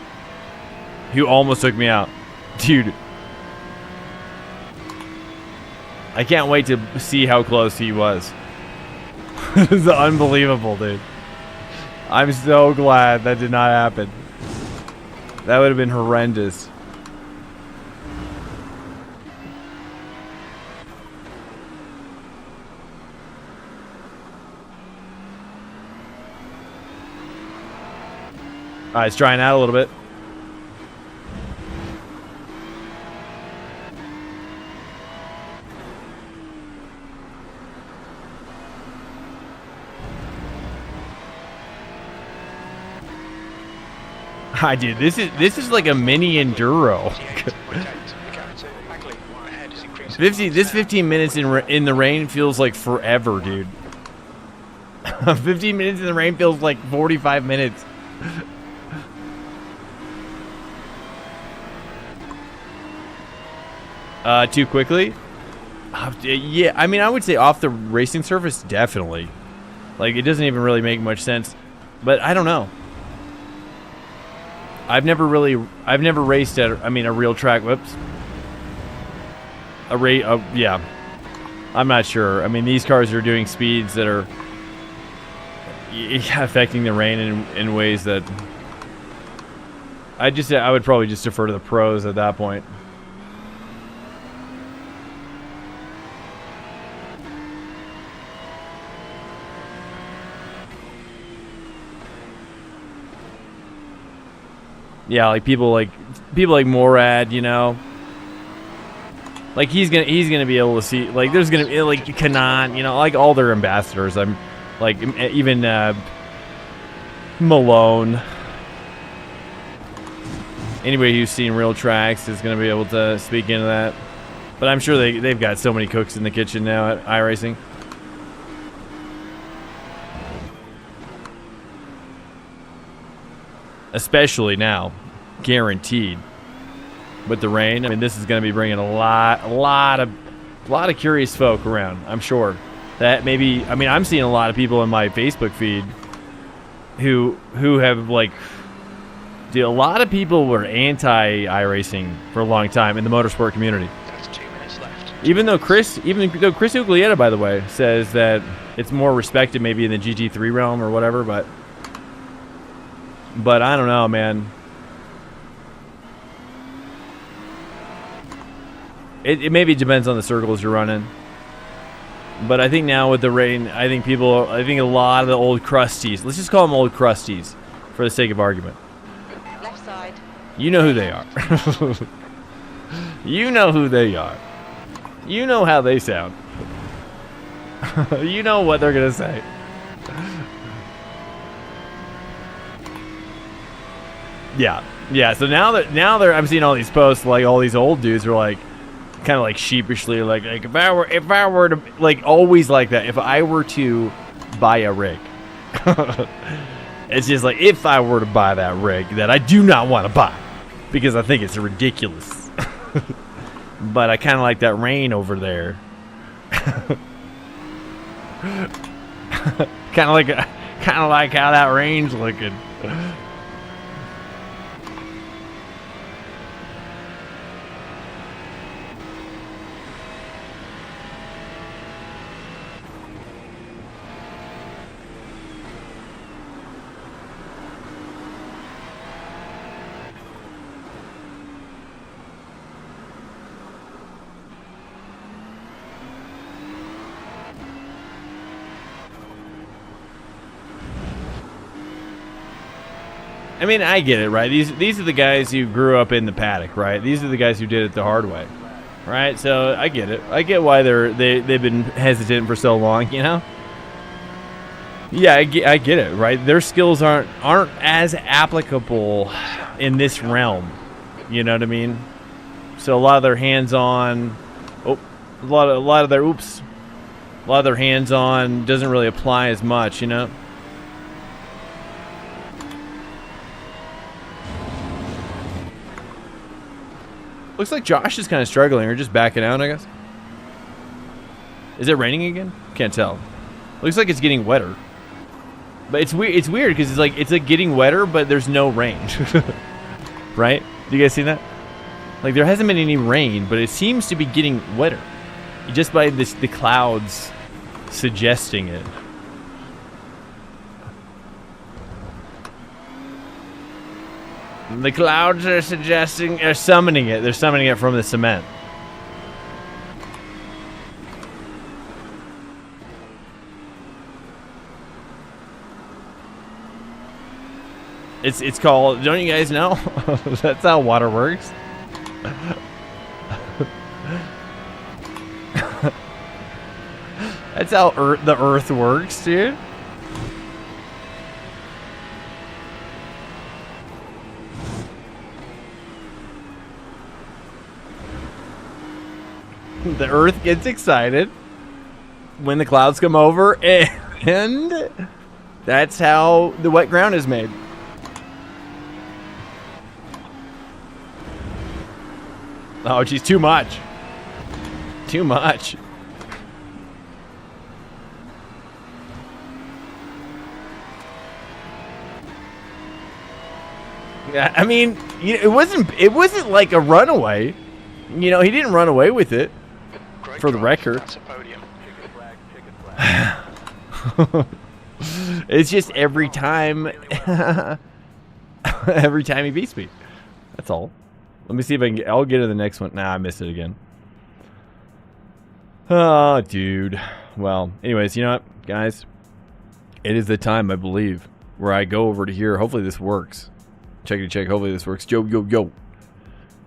Who almost took me out. Dude. I can't wait to see how close he was. This is unbelievable, dude. I'm so glad that did not happen. That would have been horrendous. It's drying out a little bit. Hi, dude. This is like a mini enduro. 15 minutes in the rain feels like forever, dude. 15 minutes in the rain feels like 45 minutes. Too quickly? Yeah, I mean, I would say off the racing surface, definitely. Like, it doesn't even really make much sense. But I don't know. I've never raced at, I mean, a real track. Whoops. Yeah. I'm not sure. I mean, these cars are doing speeds that are affecting the rain in ways that I would probably just defer to the pros at that point. Yeah, like people like Morad, you know. Like he's gonna be able to see, like there's gonna be like Kanan, you know, like all their ambassadors. I'm like even Malone. Anybody who's seen real tracks is gonna be able to speak into that. But I'm sure they've got so many cooks in the kitchen now at iRacing. Especially now, guaranteed. With the rain, I mean, this is going to be bringing a lot of curious folk around. I'm sure that maybe. I mean, I'm seeing a lot of people in my Facebook feed who have like. Dude, a lot of people were anti iRacing for a long time in the motorsport community. That's 2 minutes left. Even though Chris Uglietta, by the way, says that it's more respected maybe in the GT3 realm or whatever, but I don't know, man. It maybe depends on the circles you're running. But I think now with the rain, I think a lot of the old crusties, let's just call them old crusties for the sake of argument. Left side. You know who they are. You know who they are. You know how they sound. You know what they're going to say. Yeah, so now I'm seeing all these posts, like all these old dudes are like kind of like sheepishly like if I were to like always like that, if I were to buy a rig. It's just like if I were to buy that rig that I do not want to buy because I think it's ridiculous. But I kind of like that rain over there. kind of like how that rain's looking. I mean, I get it, right? These are the guys who grew up in the paddock, right? These are the guys who did it the hard way, right? So I get it. I get why they've been hesitant for so long, you know? Yeah, I get it, right? Their skills aren't as applicable in this realm. You know what I mean? So a lot of their hands-on, a lot of their hands-on doesn't really apply as much, you know? Looks like Josh is kind of struggling or just backing out, I guess. Is it raining again? Can't tell. Looks like it's getting wetter. But it's weird. It's weird because it's like getting wetter, but there's no rain. Right? Do you guys see that? Like there hasn't been any rain, but it seems to be getting wetter. Just by the clouds suggesting it. The clouds are summoning it. They're summoning it from the cement. It's called. Don't you guys know? That's how water works. That's how the Earth works, dude. The Earth gets excited when the clouds come over, and that's how the wet ground is made. Oh, geez, too much. Too much. Yeah, I mean, it wasn't like a runaway. You know, he didn't run away with it. Great For the drive. record. That's a podium. It's just every time every time he beats me. That's all. Let me see if I can I'll get to the next one. Nah, I missed it again. Oh, dude. Well, anyways, you know what, guys? It is the time, I believe, where I go over to here. Hopefully this works. Check. Hopefully this works. Yo.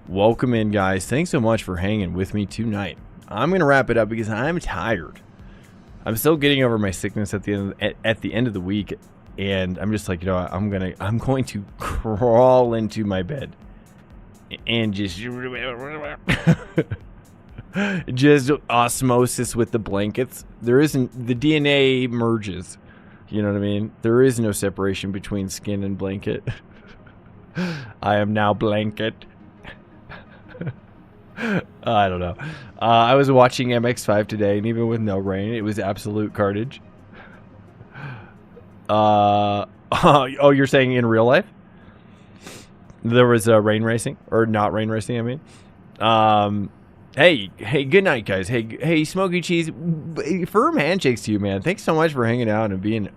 Welcome in, guys. Thanks so much for hanging with me tonight. I'm going to wrap it up because I'm tired. I'm still getting over my sickness at the end of the week, and I'm just like, you know what, I'm going to crawl into my bed and just osmosis with the blankets. There isn't, the DNA merges. You know what I mean? There is no separation between skin and blanket. I am now blanket. I don't know. I was watching MX5 today, and even with no rain, it was absolute carnage. Oh, you're saying in real life? There was rain racing? Or not rain racing, I mean. Hey, good night, guys. Hey, Smoky Cheese, firm handshakes to you, man. Thanks so much for hanging out and being...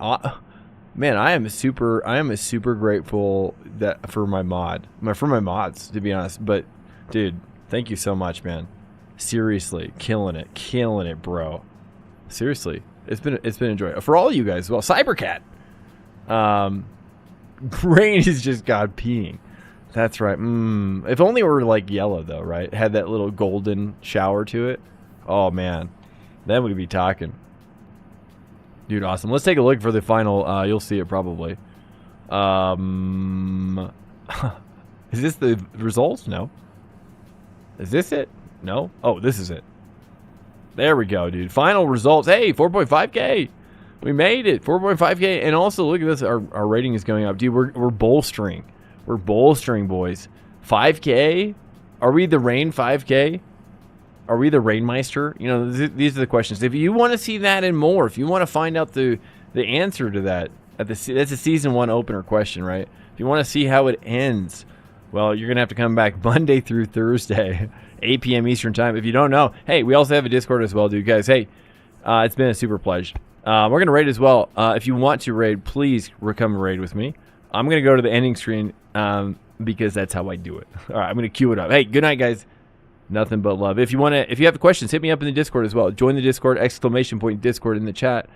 man, I am super grateful that for my mods, to be honest. But, dude... Thank you so much, man. Seriously, killing it, bro. Seriously, it's been enjoyable for all you guys as well. Cybercat, Rain is just God peeing. That's right. If only it were like yellow though, right? Had that little golden shower to it. Oh man, then we'd be talking. Dude, awesome. Let's take a look for the final. You'll see it probably. Is this the results? No. Is this it? No? Oh, this is it. There we go, dude. Final results. Hey, 4.5K. We made it. 4.5K. And also, look at this. Our rating is going up. Dude, we're bolstering. We're bolstering, boys. 5K? Are we the Rain 5K? Are we the Rainmeister? You know, these are the questions. If you want to see that and more, if you want to find out the answer to that, that's a Season 1 opener question, right? If you want to see how it ends... Well, you're going to have to come back Monday through Thursday, 8 p.m. Eastern Time. If you don't know, hey, we also have a Discord as well, dude. Guys, hey, it's been a super pleasure. We're going to raid as well. If you want to raid, please come raid with me. I'm going to go to the ending screen because that's how I do it. All right, I'm going to cue it up. Hey, good night, guys. Nothing but love. If you have questions, hit me up in the Discord as well. Join the Discord, ! Discord in the chat,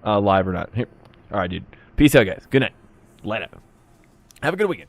live or not. Here. All right, dude. Peace out, guys. Good night. Later. Have a good weekend.